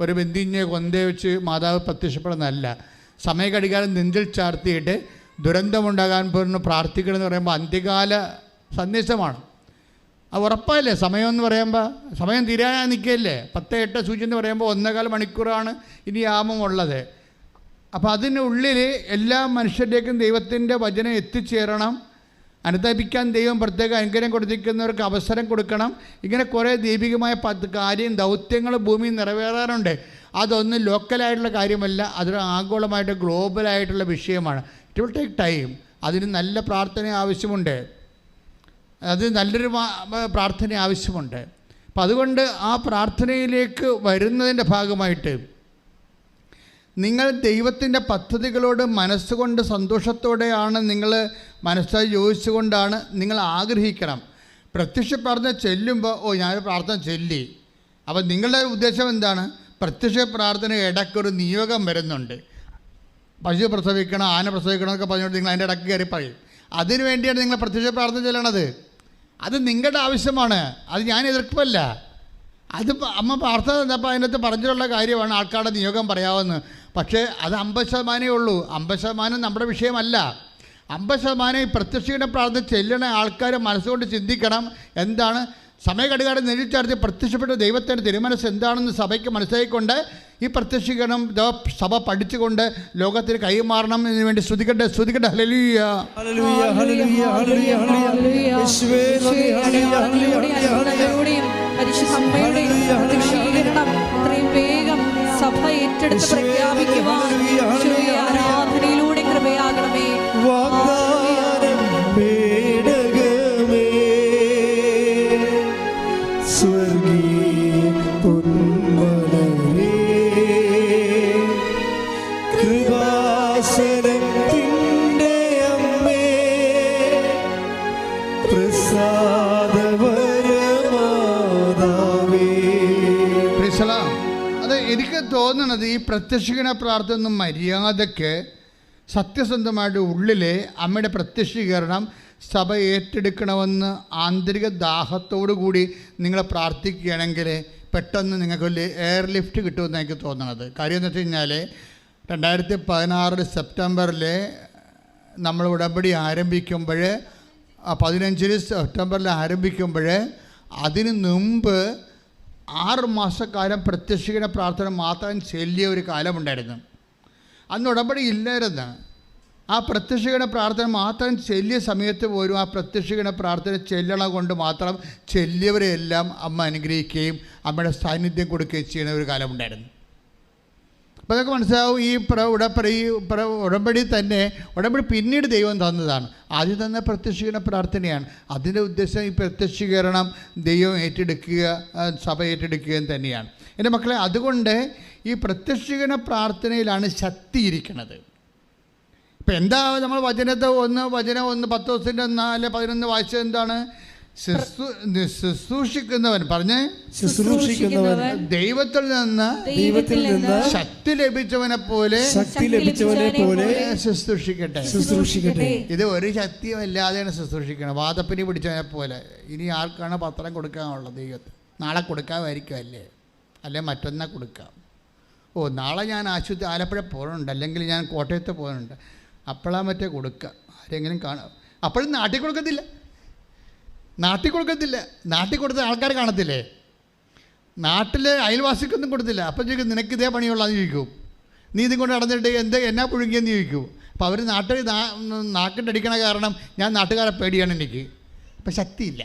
ഒരു ബന്ധിഞ്ഞ് കൊന്തേ വെച്ച് മാതാവ് പ്രത്യക്ഷപ്പെടുന്നതല്ല. സമയഘടികാരം നെഞ്ചിൽ ചാർത്തിയിട്ട് ദുരന്തമുണ്ടാകാൻ പോലും പ്രാർത്ഥിക്കണം എന്ന് പറയുമ്പോൾ അന്ത്യകാല സന്ദേശമാണ്. അത് ഉറപ്പല്ലേ? സമയം എന്ന് പറയുമ്പോൾ സമയം തീരാൻ നിൽക്കുകയല്ലേ. 10:08 സൂചി എന്ന് പറയുമ്പോൾ 1.25 മണിക്കൂറാണ് ഇനി യാമമുള്ളത്. അപ്പോൾ അതിനുള്ളിൽ എല്ലാ മനുഷ്യരിലേക്കും ദൈവത്തിൻ്റെ വചനം എത്തിച്ചേരണം. അനുദപിക്കാൻ ദൈവം പ്രത്യേക അനുഗ്രഹം കൊടുത്തിരിക്കുന്നവർക്ക് അവസരം കൊടുക്കണം. ഇങ്ങനെ കുറേ ദൈവികമായ ദൗത്യങ്ങൾ ഭൂമിയിൽ നിറവേറാറുണ്ട്. അതൊന്നും ലോക്കലായിട്ടുള്ള കാര്യമല്ല, അതൊരു ആഗോളമായിട്ട് ഗ്ലോബലായിട്ടുള്ള വിഷയമാണ്. It will take time. അതിന് നല്ല പ്രാർത്ഥന ആവശ്യമുണ്ട്. അത് നല്ലൊരു പ്രാർത്ഥന ആവശ്യമുണ്ട്. അപ്പം അതുകൊണ്ട് ആ പ്രാർത്ഥനയിലേക്ക് വരുന്നതിൻ്റെ ഭാഗമായിട്ട് നിങ്ങൾ ദൈവത്തിൻ്റെ പദ്ധതികളോട് മനസ്സുകൊണ്ട് സന്തോഷത്തോടെയാണ് നിങ്ങൾ മനസ്സായി യോജിച്ചുകൊണ്ടാണ് നിങ്ങൾ ആഗ്രഹിക്കണം. പ്രത്യക്ഷ പ്രാർത്ഥന ചെല്ലുമ്പോൾ ഞാനൊരു പ്രാർത്ഥന ചൊല്ലി, അപ്പം നിങ്ങളുടെ ഉദ്ദേശം എന്താണ്? പ്രത്യക്ഷ പ്രാർത്ഥന ഇടയ്ക്കൊരു നിയോഗം വരുന്നുണ്ട്. പശു പ്രസവിക്കണം, ആന പ്രസവിക്കണം എന്നൊക്കെ പറഞ്ഞുകൊണ്ട് നിങ്ങൾ അതിൻ്റെ ഇടയ്ക്ക് കയറി പറയും. അതിനു വേണ്ടിയാണ് നിങ്ങൾ പ്രത്യക്ഷ പ്രാർത്ഥന ചെല്ലണത്. അത് നിങ്ങളുടെ ആവശ്യമാണ്, അത് ഞാൻ എതിർപ്പല്ല. അത് അമ്മ പ്രാർത്ഥന തന്നപ്പോൾ അതിനകത്ത് പറഞ്ഞിട്ടുള്ള കാര്യമാണ് ആൾക്കാരുടെ നിയോഗം പറയാമെന്ന്. പക്ഷേ അത് 50% ഉള്ളൂ. 50% നമ്മുടെ വിഷയമല്ല. 50% ഈ പ്രത്യക്ഷീകരണ പ്രാർത്ഥന ചെല്ലണ ആൾക്കാർ മനസ്സുകൊണ്ട് ചിന്തിക്കണം. എന്താണ് സമയഘടികാരം നിരീക്ഷാർത്ഥി പ്രത്യക്ഷപ്പെട്ട ദൈവത്തിൻ്റെ തിരുമനസ് എന്താണെന്ന് സഭയ്ക്ക് മനസ്സിലാക്കിക്കൊണ്ട് ഈ പ്രത്യക്ഷീകരണം സഭ പഠിച്ചുകൊണ്ട് ലോകത്തിന് കൈമാറണം എന്ന് വേണ്ടി സ്തുതിക്കട്ടെ. ഹല്ലേലൂയ ഹല്ലേലൂയ ഹല്ലേലൂയ ഹല്ലേലൂയ ഹല്ലേലൂയ യേശുവേ നന്ദി ഹല്ലേലൂയ ഹല്ലേലൂയ ഇത്രയും വേഗം സഭ ഏറ്റെടുത്ത് പ്രഖ്യാപിക്കുവാൻ ആരാധനയിലൂടെ കൃപയാകണമേ. വാഗ്ദാനം പേടകമേ സ്വർഗീയ പൊന്മലരേ കൃപാസനത്തിൻ്റെ അമ്മേ പ്രസാദവരമാതാവേ. അത് എനിക്ക് തോന്നുന്നത് ഈ പ്രത്യക്ഷീകരണ പ്രാർത്ഥന മര്യാദയ്ക്ക് സത്യസന്ധമായിട്ട് ഉള്ളിലെ അമ്മയുടെ പ്രത്യക്ഷീകരണം സഭ ഏറ്റെടുക്കണമെന്ന് ആന്തരിക ദാഹത്തോടു കൂടി നിങ്ങൾ പ്രാർത്ഥിക്കുകയാണെങ്കിൽ പെട്ടെന്ന് നിങ്ങൾക്ക് എയർ ലിഫ്റ്റ് കിട്ടുമെന്ന് എനിക്ക് തോന്നുന്നത്. കാര്യം എന്ന് വെച്ച് കഴിഞ്ഞാൽ 2016 സെപ്റ്റംബറിൽ നമ്മൾ ഉടമ്പടി ആരംഭിക്കുമ്പോൾ 15 സെപ്റ്റംബറിൽ ആരംഭിക്കുമ്പോൾ അതിന് മുമ്പ് 6 മാസക്കാലം പ്രത്യക്ഷീകരണ പ്രാർത്ഥന മാത്രം ചൊല്ലിയ ഒരു കാലമുണ്ടായിരുന്നു. അന്ന് ഉടമ്പടി ഇല്ലായിരുന്നു. ആ പ്രത്യക്ഷീകരണ പ്രാർത്ഥന മാത്രം ചൊല്ലിയ സമയത്ത് പോലും ആ പ്രത്യക്ഷീകരണ പ്രാർത്ഥന ചെല്ലണ കൊണ്ട് മാത്രം ചെല്ലിയവരെയെല്ലാം അമ്മ അനുഗ്രഹിക്കുകയും അമ്മയുടെ സാന്നിധ്യം കൊടുക്കുകയും ചെയ്യുന്ന ഒരു കാലമുണ്ടായിരുന്നു. അപ്പോൾ അതൊക്കെ മനസ്സിലാവും. ഈ ഉടമ്പടി തന്നെ ഉടമ്പടി പിന്നീട് ദൈവം തന്നതാണ്. ആദ്യം തന്നെ പ്രത്യക്ഷീകരണ പ്രാർത്ഥനയാണ്. അതിൻ്റെ ഉദ്ദേശം ഈ പ്രത്യക്ഷീകരണം ദൈവം ഏറ്റെടുക്കുക, സഭ ഏറ്റെടുക്കുകയും തന്നെയാണ്. എൻ്റെ മക്കളെ, അതുകൊണ്ട് ഈ പ്രത്യക്ഷീകരണ പ്രാർത്ഥനയിലാണ് ശക്തി ഇരിക്കുന്നത്. ഇപ്പം എന്താ നമ്മൾ വചനം 10 ദിവസത്തിൻ്റെ 4-11 വായിച്ചത് എന്താണ്? ശുശ്രൂഷിക്കുന്നവൻ പറഞ്ഞ് ശുശ്രൂഷിക്കുന്നവൻ ദൈവത്തിൽ നിന്ന് ശക്തി ലഭിച്ചവനെ പോലെ ശുശ്രൂഷിക്കട്ടെ. ഇത് ഒരു ശക്തിയും ഇല്ലാതെയാണ് ശുശ്രൂഷിക്കണം. വാദപ്പിനി പിടിച്ചവനെ പോലെ. ഇനി ആർക്കാണ് പത്രം കൊടുക്കാനുള്ളത്? ദൈവത്തിൽ നാളെ കൊടുക്കാമായിരിക്കും, അല്ലേ മറ്റന്നാൾ കൊടുക്കാം. നാളെ ഞാൻ ആലപ്പുഴ പോകുന്നുണ്ട്, അല്ലെങ്കിൽ ഞാൻ കോട്ടയത്ത് പോകുന്നുണ്ട്, അപ്പോഴാണ് മറ്റേ കൊടുക്കുക. ആരെങ്കിലും കാണാം. അപ്പോഴും നാട്ടിൽ കൊടുക്കത്തില്ല. നാട്ടിൽ കൊടുത്ത ആൾക്കാർ കാണത്തില്ലേ? നാട്ടിലെ അയൽവാസിക്കൊന്നും കൊടുത്തില്ല. അപ്പം ചോദിക്കും, നിനക്ക് ഇതേ പണിയുള്ളതെന്ന് ചോദിക്കും. നീ ഇതും കൊണ്ട് നടന്നിട്ട് എന്നാ പുഴുങ്ങിയെന്ന് ചോദിക്കും. അപ്പോൾ അവർ നാക്കിട്ടടിക്കണ കാരണം ഞാൻ നാട്ടുകാരെ പേടിയാണ് എനിക്ക്. അപ്പം ശക്തിയില്ല.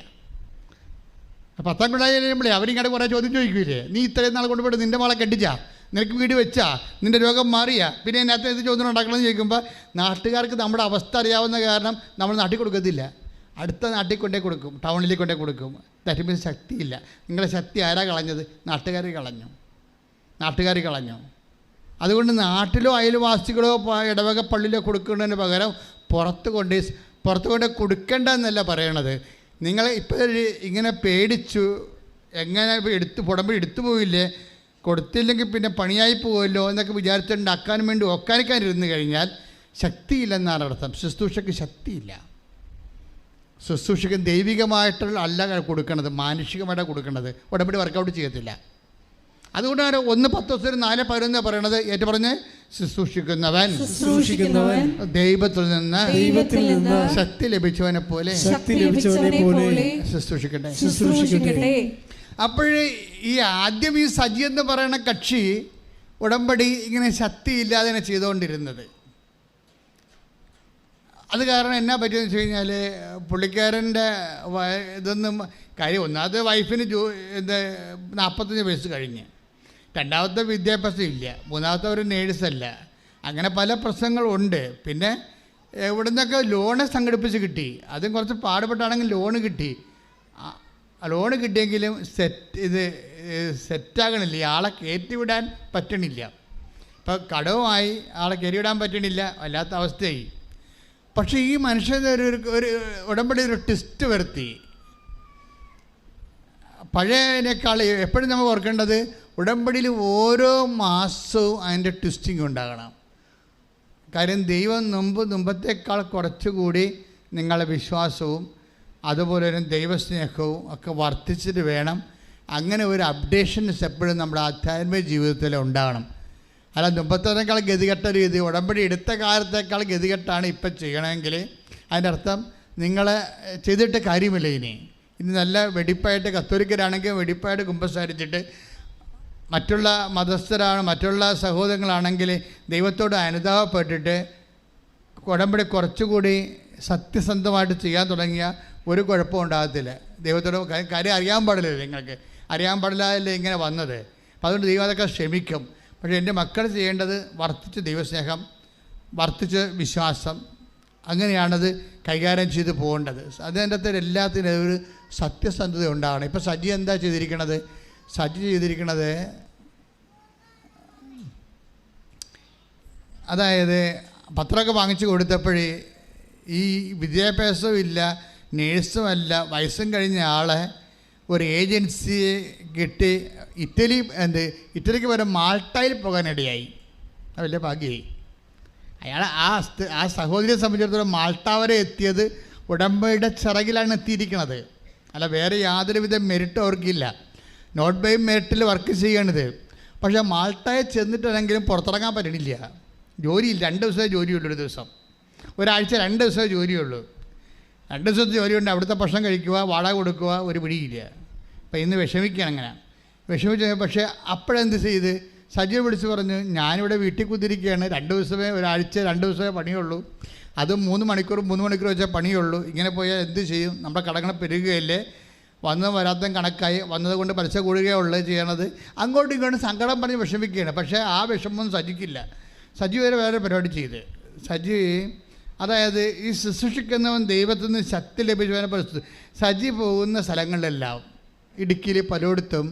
10ാം ക്ലാസ് കഴിയുമ്പോഴേ അവരിങ്ങോട്ട് കുറേ ചോദ്യം ചോദിക്കൂലേ, നീ ഇത്രയും നാൾ കൊണ്ടുപോയിട്ട് നിൻ്റെ മോളെ കെട്ടിച്ചാ, നിനക്ക് വീട് വെച്ചാ, നിൻ്റെ രോഗം മാറിയാ, പിന്നെ അതിനകത്ത് ഇത് ചോദ്യം ഉണ്ടാക്കണമെന്ന് ചോദിക്കുമ്പോൾ നാട്ടുകാർക്ക് നമ്മുടെ അവസ്ഥ അറിയാവുന്ന കാരണം നമ്മൾ നാട്ടിൽ കൊടുക്കത്തില്ല. അടുത്ത നാട്ടിൽ കൊണ്ടേ കൊടുക്കും, ടൗണിലേക്ക് കൊണ്ടേ കൊടുക്കും. ദാറ്റ് മീൻസ് ശക്തിയില്ല. നിങ്ങളുടെ ശക്തി ആരാ കളഞ്ഞത്? നാട്ടുകാർ കളഞ്ഞു. അതുകൊണ്ട് നാട്ടിലോ അയൽവാസികളോ ഇടവക പള്ളിയിലോ കൊടുക്കുന്നതിന് പകരം പുറത്ത് കൊണ്ട് കൊടുക്കേണ്ടെന്നല്ല പറയണത്. നിങ്ങൾ ഇപ്പോൾ ഇങ്ങനെ പേടിച്ചു, എങ്ങനെ പുടമ്പ് എടുത്തു പോയില്ലേ, കൊടുത്തില്ലെങ്കിൽ പിന്നെ പണിയായി പോകുമല്ലോ എന്നൊക്കെ വിചാരിച്ചുണ്ടാക്കാൻ വേണ്ടി ഒക്കാനിക്കാനിരുന്ന് കഴിഞ്ഞാൽ ശക്തിയില്ലെന്നാണ് അർത്ഥം. ശുശ്രൂഷയ്ക്ക് ശക്തിയില്ല. ശുശ്രൂഷയ്ക്ക് ദൈവികമായിട്ടുള്ള അല്ല കൊടുക്കണത്, മാനുഷികമായിട്ടാണ് കൊടുക്കുന്നത്. ഉടമ്പടി വർക്കൗട്ട് ചെയ്യത്തില്ല. അതുകൊണ്ടാണ് 1-10 4-11 പറയണത്. ഏറ്റു പറഞ്ഞ് ശുശ്രൂഷിക്കുന്നവൻ ദൈവത്തിൽ നിന്ന് ശക്തി ലഭിച്ചവനെ പോലെ ശുശ്രൂഷിക്കട്ടെ. അപ്പോഴേ ഈ ആദ്യം ഈ സജി എന്ന് പറയുന്ന കക്ഷി ഉടമ്പടി ഇങ്ങനെ ശക്തിയില്ലാതെ ചെയ്തുകൊണ്ടിരുന്നത്. അത് കാരണം എന്നാ പറ്റിയെന്ന് വെച്ച് കഴിഞ്ഞാൽ പുള്ളിക്കാരൻ്റെ ഇതൊന്നും കാര്യം, ഒന്നാമത് വൈഫിന് 45 വയസ്സ് കഴിഞ്ഞ്, രണ്ടാമത്തെ വിദ്യാഭ്യാസം ഇല്ല, മൂന്നാമത്തെ ഒരു നേഴ്സല്ല, അങ്ങനെ പല പ്രശ്നങ്ങളുണ്ട്. പിന്നെ എവിടെ നിന്നൊക്കെ ലോണ് സംഘടിപ്പിച്ച് കിട്ടി. അതും കുറച്ച് പാടുപെട്ടാണെങ്കിൽ ലോണ് കിട്ടി. ലോണ് കിട്ടിയെങ്കിലും സെറ്റാകണില്ല, ആളെ കയറ്റിവിടാൻ പറ്റണില്ല. ഇപ്പോൾ കടവുമായി ആളെ കയറിവിടാൻ പറ്റണില്ല, വല്ലാത്ത അവസ്ഥയായി. പക്ഷേ ഈ മനുഷ്യൻ ഒരു ഉടമ്പടി ഒരു ട്വിസ്റ്റ് വരുത്തി. പഴയതിനേക്കാൾ എപ്പോഴും നമ്മൾ ഓർക്കേണ്ടത് ഉടമ്പടിയിൽ ഓരോ മാസവും അതിൻ്റെ ട്വിസ്റ്റിംഗ് ഉണ്ടാകണം. കാര്യം ദൈവം മുമ്പത്തേക്കാൾ കുറച്ചുകൂടി നിങ്ങളുടെ വിശ്വാസവും അതുപോലെ തന്നെ ദൈവസ്നേഹവും ഒക്കെ വർദ്ധിച്ചിട്ട് വേണം. അങ്ങനെ ഒരു അപ്ഡേഷൻസ് എപ്പോഴും നമ്മുടെ ആധ്യാത്മിക ജീവിതത്തിൽ ഉണ്ടാകണം. അല്ല മുമ്പത്തേക്കാൾ ഗതികെട്ട രീതി, ഉടമ്പടി എടുത്ത കാലത്തേക്കാൾ ഗതികെട്ടാണ് ഇപ്പം ചെയ്യണമെങ്കിൽ അതിൻ്റെ അർത്ഥം നിങ്ങൾ ചെയ്തിട്ട് കാര്യമില്ല. ഇനി നല്ല വെടിപ്പായിട്ട് കത്തോലിക്കരാണെങ്കിൽ വെടിപ്പായിട്ട് കുമ്പസാരിച്ചിട്ട്, മറ്റുള്ള മതസ്ഥരാണ് മറ്റുള്ള സഹോദരങ്ങളാണെങ്കിൽ ദൈവത്തോട് അനുതാപപ്പെട്ടിട്ട് ഉടമ്പടി കുറച്ചുകൂടി സത്യസന്ധമായിട്ട് ചെയ്യാൻ തുടങ്ങിയ ഒരു കുഴപ്പവും ഉണ്ടാകത്തില്ല. ദൈവത്തോട് കാര്യം അറിയാൻ പാടില്ല, നിങ്ങൾക്ക് അറിയാൻ പാടില്ലല്ലേ ഇങ്ങനെ വന്നത്. അപ്പം അതുകൊണ്ട് ദൈവം അതൊക്കെ ക്ഷമിക്കും. പക്ഷേ എൻ്റെ മക്കൾ ചെയ്യേണ്ടത് വർദ്ധിച്ച് ദൈവസ്നേഹം, വർദ്ധിച്ച് വിശ്വാസം, അങ്ങനെയാണത് കൈകാര്യം ചെയ്ത് പോകേണ്ടത്. അതിൻ്റെ അകത്ത് എല്ലാത്തിനും ഒരു സത്യസന്ധത ഉണ്ടാകണം. ഇപ്പോൾ സജി എന്താ ചെയ്തിരിക്കണത്? സജി ചെയ്തിരിക്കണത് അതായത് പത്രമൊക്കെ വാങ്ങിച്ചു കൊടുത്തപ്പോഴേ ഈ വിദ്യാഭ്യാസവും ഇല്ല, നേഴ്സുമല്ല, വയസ്സും കഴിഞ്ഞ ആളെ ഒരു ഏജൻസിയെ കിട്ടി ഇറ്റലിക്ക് വരെ മാൾട്ടയിൽ പോകാനിടയായി. അത് വലിയ ഭാഗ്യമായി. അയാൾ ആ സഹോദരിയെ സംബന്ധിച്ചിടത്തോളം മാൾട്ട വരെ എത്തിയത് ഉടമ്പടിയുടെ ചിറകിലാണ് എത്തിയിരിക്കുന്നത്. അല്ല വേറെ യാതൊരുവിധ മെറിറ്റും അവർക്കില്ല. നോട്ട് ബൈ മെറിറ്റിൽ വർക്ക് ചെയ്യണത്. പക്ഷേ മാൾട്ടയെ ചെന്നിട്ടാണെങ്കിലും പുറത്തിറങ്ങാൻ പറ്റണില്ല. ജോലിയില്ല, 2 ദിവസമേ ജോലിയുള്ളൂ. ഒരു ദിവസം, ഒരാഴ്ച 2 ദിവസമേ ജോലിയുള്ളൂ. 2 ദിവസത്തെ ജോലിയുണ്ട്. അവിടുത്തെ ഭക്ഷണം കഴിക്കുക, വാടക കൊടുക്കുക, ഒരു പിടിയില്ല. അപ്പം ഇന്ന് വിഷമിക്കുകയാണ്. അങ്ങനെ വിഷമിച്ച്. പക്ഷേ അപ്പോഴെന്ത് ചെയ്ത് സജീവ് വിളിച്ച് പറഞ്ഞു, ഞാനിവിടെ വീട്ടിൽ കുത്തിരിക്കുകയാണ്, 2 ദിവസമേ, ഒരാഴ്ച 2 ദിവസമേ പണിയുള്ളൂ, അതും 3 മണിക്കൂർ വെച്ചാൽ പണിയുള്ളൂ. ഇങ്ങനെ പോയാൽ എന്ത് ചെയ്യും? നമ്മുടെ കടങ്ങൾ പെരുകുകയല്ലേ, വന്നതും വരാത്തതും കണക്കായി, വന്നതുകൊണ്ട് പലിശ കൂടുകയുള്ളത് ചെയ്യണത്. അങ്ങോട്ടും ഇങ്ങോട്ടും സങ്കടം പറഞ്ഞ് വിഷമിക്കുകയാണ്. പക്ഷേ ആ വിഷമമൊന്നും സജിക്കില്ല. സജി വേറെ പരിപാടി ചെയ്ത്. സജി അതായത് ഈ ശുശ്രൂഷിക്കുന്നവൻ ദൈവത്തിൽ നിന്ന് ശക്തി ലഭിച്ചവനെ പരിസ്ഥിതി. സജി പോകുന്ന സ്ഥലങ്ങളിലെല്ലാം ഇടുക്കിയിൽ പലയിടത്തും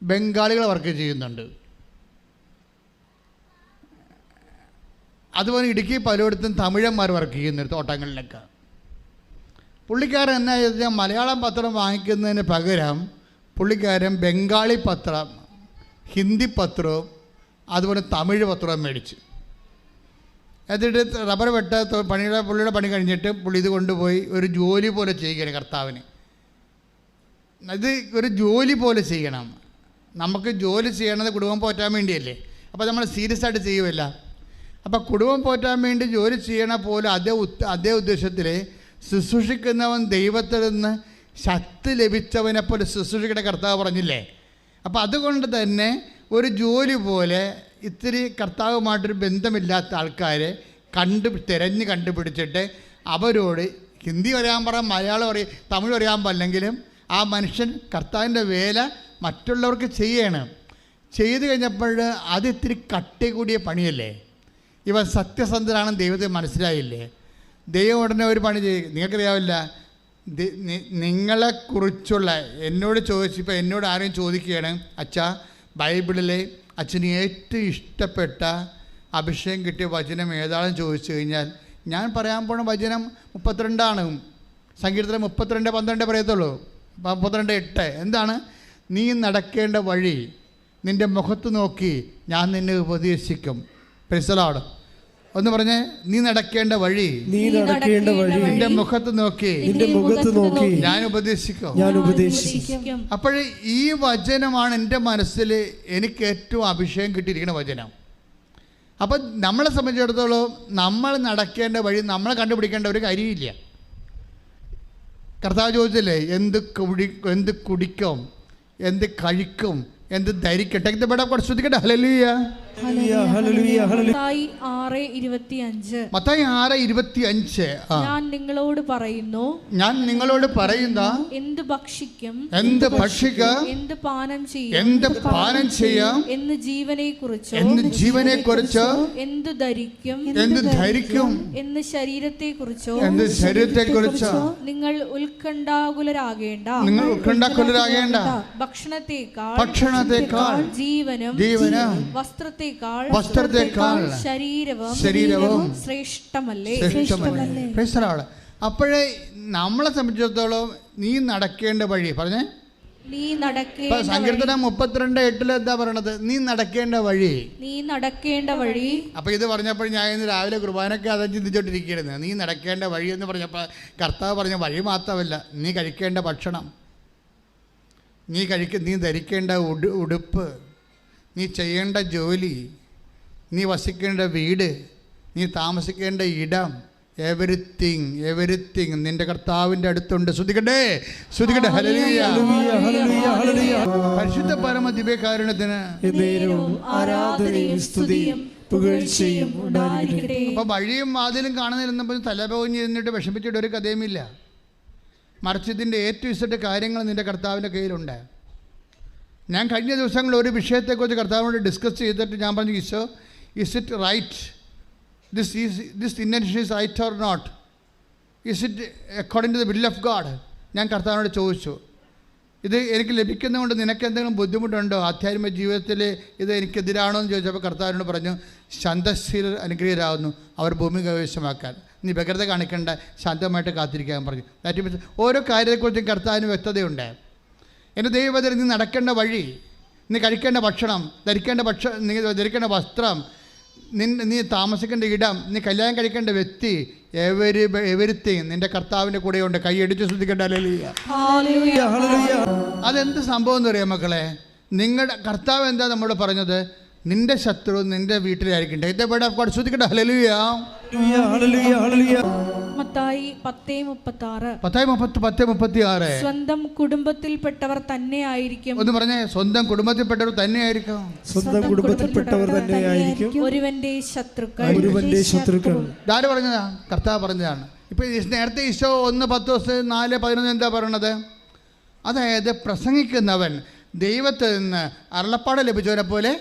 ബംഗാളികൾ വർക്ക് ചെയ്യുന്നുണ്ട്. അതുപോലെ ഇടുക്കി പലയിടത്തും തമിഴന്മാർ വർക്ക് ചെയ്യുന്നുണ്ട് തോട്ടങ്ങളിലൊക്കെ. പുള്ളിക്കാരൻ എന്നാ ചോദിച്ചാൽ മലയാളം പത്രം വാങ്ങിക്കുന്നതിന് പകരം പുള്ളിക്കാരൻ ബംഗാളി പത്രം, ഹിന്ദി പത്രവും അതുപോലെ തമിഴ് പത്രവും മേടിച്ച്, എന്നിട്ട് റബ്ബർ പുള്ളിയുടെ പണി കഴിഞ്ഞിട്ട് പുള്ളി ഇത് കൊണ്ടുപോയി ഒരു ജോലി പോലെ ചെയ്യുകയാണ് കർത്താവിന്. ഇത് ഒരു ജോലി പോലെ ചെയ്യണം. നമുക്ക് ജോലി ചെയ്യണത് കുടുംബം പോറ്റാൻ വേണ്ടിയല്ലേ. അപ്പോൾ നമ്മൾ സീരിയസ് ആയിട്ട് ചെയ്യുമല്ല. അപ്പോൾ കുടുംബം പോറ്റാൻ വേണ്ടി ജോലി ചെയ്യണ പോലെ അതേ ഉദ്ദേശത്തിൽ ശുശ്രൂഷിക്കുന്നവൻ ദൈവത്തിൽ നിന്ന് ശക്തി ലഭിച്ചവനെപ്പോലെ ശുശ്രൂഷിക്കേണ്ട കർത്താവ് പറഞ്ഞില്ലേ. അപ്പോൾ അതുകൊണ്ട് തന്നെ ഒരു ജോലി പോലെ ഇത്തിരി കർത്താവുമായിട്ടൊരു ബന്ധമില്ലാത്ത ആൾക്കാരെ തിരഞ്ഞ് കണ്ടുപിടിച്ചിട്ട് അവരോട് ഹിന്ദി അറിയാൻ പറയാം, മലയാളം അറിയാം, തമിഴ് അറിയാൻ പാടില്ലെങ്കിലും ആ മനുഷ്യൻ കർത്താവിൻ്റെ വേല മറ്റുള്ളവർക്ക് ചെയ്യണം. ചെയ്തു കഴിഞ്ഞപ്പോൾ അത് ഇത്തിരി കട്ടി കൂടിയ പണിയല്ലേ. ഇവൻ സത്യസന്ധനാണെന്ന് ദൈവത്തെ മനസ്സിലായില്ലേ. ദൈവം ഉടനെ ഒരു പണി ചെയ്യും. നിങ്ങൾക്കറിയാവില്ല, നിങ്ങളെക്കുറിച്ചുള്ള എന്നോട് ചോദിച്ചപ്പോൾ എന്നോട് ആരും ചോദിക്കുകയാണ്, അച്ഛാ ബൈബിളിലെ അച്ഛന് ഏറ്റവും ഇഷ്ടപ്പെട്ട അഭിഷേകം കിട്ടിയ വചനം ഏതാണെന്ന് ചോദിച്ചു കഴിഞ്ഞാൽ ഞാൻ പറയാൻ പോണ വചനം 32 സങ്കീർത്തനം 32:12 പറയത്തുള്ളൂ. 32:8 എന്താണ്? നീ നടക്കേണ്ട വഴി നിൻ്റെ മുഖത്ത് നോക്കി ഞാൻ നിന്നെ ഉപദേശിക്കും. Price the Lord. ഒന്ന് പറഞ്ഞേ, നീ നടക്കേണ്ട വഴി നിന്റെ മുഖത്ത് നോക്കി ഞാൻ ഉപദേശിക്കും. അപ്പോൾ ഈ വചനമാണ് എൻ്റെ മനസ്സിൽ എനിക്ക് ഏറ്റവും അഭിഷേകം കിട്ടിയിരിക്കുന്ന വചനം. അപ്പം നമ്മളെ സംബന്ധിച്ചിടത്തോളം നമ്മൾ നടക്കേണ്ട വഴി നമ്മളെ കണ്ടുപിടിക്കേണ്ട ഒരു കാര്യമില്ല. കർത്താവ് ചോദിച്ചില്ലേ, എന്ത് കുടിക്കും, എന്ത് കഴിക്കും, എന്ത് ധരിക്കും. ശ്രദ്ധിക്കട്ടെ. ഹല്ലേലൂയ. ഹല്ലേലൂയ ഹല്ലേലൂയ. മത്തായി 6:25 മത്തായി 6:25. ഞാൻ നിങ്ങളോട് പറയുന്നു, ഞാൻ നിങ്ങളോട് പറയുന്ന എന്ത് ഭക്ഷിക്കും, എന്ത് ഭക്ഷിക്കാം, എന്ത് പാനം ചെയ്യും, എന്ത് പാനം ചെയ്യാം, എന്ന് ജീവനെ കുറിച്ചോ, എന്ന് ജീവനെ കുറിച്ചോ, എന്ത് ധരിക്കും, എന്ത് ധരിക്കും, എന്ന് ശരീരത്തെ കുറിച്ചോ, എന്ത് ശരീരത്തെ കുറിച്ചോ നിങ്ങൾ ഉത്കണ്ഠാകുലരാകേണ്ട. നിങ്ങൾ ഉത്കണ്ഠാകുലരാകേണ്ട. ഭക്ഷണത്തെക്കാൾ ജീവനും വസ്ത്രത്തെക്കാൾ ശരീരവും ശ്രേഷ്ഠമല്ലേ. ശ്രേഷ്ഠമല്ലേ. അപ്പോഴേ നമ്മളെ സംബന്ധിച്ചിടത്തോളം നീ നടക്കേണ്ട വഴി പറഞ്ഞേ, നീ നടക്കേണ്ട സങ്കീർത്തനം 32:8 എന്താ പറയണത്? നീ നടക്കേണ്ട വഴി. അപ്പൊ ഇത് പറഞ്ഞപ്പോൾ ഞാൻ ഇന്ന് രാവിലെ കുർബാനൊക്കെ അതാ ചിന്തിച്ചോണ്ടിരിക്കുന്നത്. നീ നടക്കേണ്ട വഴി എന്ന് പറഞ്ഞപ്പോൾ കർത്താവ് പറഞ്ഞ വഴി മാത്രമല്ല, നീ കഴിക്കേണ്ട ഭക്ഷണം, നീ ധരിക്കേണ്ട ഉടുപ്പ്, നീ ചെയ്യേണ്ട ജോലി, നീ വസിക്കേണ്ട വീട്, നീ താമസിക്കേണ്ട ഇടം, എവരിത്തിങ് നിന്റെ കർത്താവിൻ്റെ അടുത്തുണ്ട്. ശ്രുതിക്കട്ടെ. ഹല്ലേലൂയ. പരിശുദ്ധ പരമ ദിവ്യകാരുണ്യത്തിന് ആരാധനയും സ്തുതിയും പുകഴ്ചയും ഉണ്ടായിരിക്കട്ടെ. അപ്പൊ വഴിയും വാതിലും കാണുന്നില്ലെന്നപ്പോൾ തലപോഞ്ഞ് എന്നിട്ട് വിഷമിച്ചിട്ട് ഒരു കഥയുമില്ല. മറിച്ച് ഇതിൻ്റെ ഏറ്റവും കാര്യങ്ങൾ നിന്റെ കർത്താവിൻ്റെ കയ്യിലുണ്ട്. ഞാൻ കഴിഞ്ഞ ദിവസങ്ങളിൽ ഒരു വിഷയത്തെക്കുറിച്ച് കർത്താവിനോട് ഡിസ്കസ് ചെയ്തിട്ട് ഞാൻ പറഞ്ഞു, Eesho, is it right, this intention is right or not, is it according to the will of God? ഞാൻ കർത്താവിനോട് ചോദിച്ചു, ഇത് എനിക്ക് ലഭിക്കുന്നതുകൊണ്ട് നിനക്ക് എന്തെങ്കിലും ബുദ്ധിമുട്ടുണ്ടോ? ആധ്യാത്മിക ജീവിതത്തിൽ ഇത് എനിക്കെതിരാണോ എന്ന് ചോദിച്ചപ്പോൾ കർത്താവിനോട് പറഞ്ഞു, ശാന്തശീലർ അനുഗ്രഹീതരാകുന്നു, അവർ ഭൂമി കൈവശമാക്കാൻ. നീ വ്യഗ്രത കാണിക്കേണ്ട, ശാന്തമായിട്ട് കാത്തിരിക്കാൻ പറഞ്ഞു. ദാറ്റ് മീൻസ് ഓരോ കാര്യത്തെക്കുറിച്ചും കർത്താവിന് വ്യക്തതയുണ്ട്. എൻ്റെ ദൈവത്തിൽ നീ നടക്കേണ്ട വഴി, നീ കഴിക്കേണ്ട ഭക്ഷണം, നീ ധരിക്കേണ്ട വസ്ത്രം, നീ താമസിക്കേണ്ട ഇടം, നീ കല്യാണം കഴിക്കേണ്ട വ്യക്തി, എവരിത്തിങ് നിന്റെ കർത്താവിൻ്റെ കൂടെയുണ്ട്. കൈയടിച്ച് ശ്രദ്ധിക്കേണ്ട. അതെന്ത് സംഭവം എന്ന് പറയാം മക്കളെ? നിങ്ങളുടെ കർത്താവ് എന്താ നമ്മോട് പറഞ്ഞത്? നിന്റെ ശത്രു നിന്റെ വീട്ടിലായിരിക്കട്ടെ. ശ്രദ്ധിക്കട്ടെ. ഹല്ലേലൂയ. മത്തായി 10:36. സ്വന്തം കുടുംബത്തിൽപ്പെട്ടവർ തന്നെ ആയിരിക്കും. ഒന്ന് പറഞ്ഞേ, സ്വന്തം കുടുംബത്തിൽപ്പെട്ടവർ തന്നെയായിരിക്കും. ഒരുവന്റെ ശത്രുക്കൾ. ആര് പറഞ്ഞതാ? കർത്താവ് പറഞ്ഞതാണ്. ഇപ്പൊ നേരത്തെ ഈശോ 1:10-4:11 എന്താ പറയണത്? അതായത് പ്രസംഗിക്കുന്നവൻ ദൈവത്തിൽ നിന്ന് അരുളപ്പാട് ലഭിച്ചവനെ പോലെ.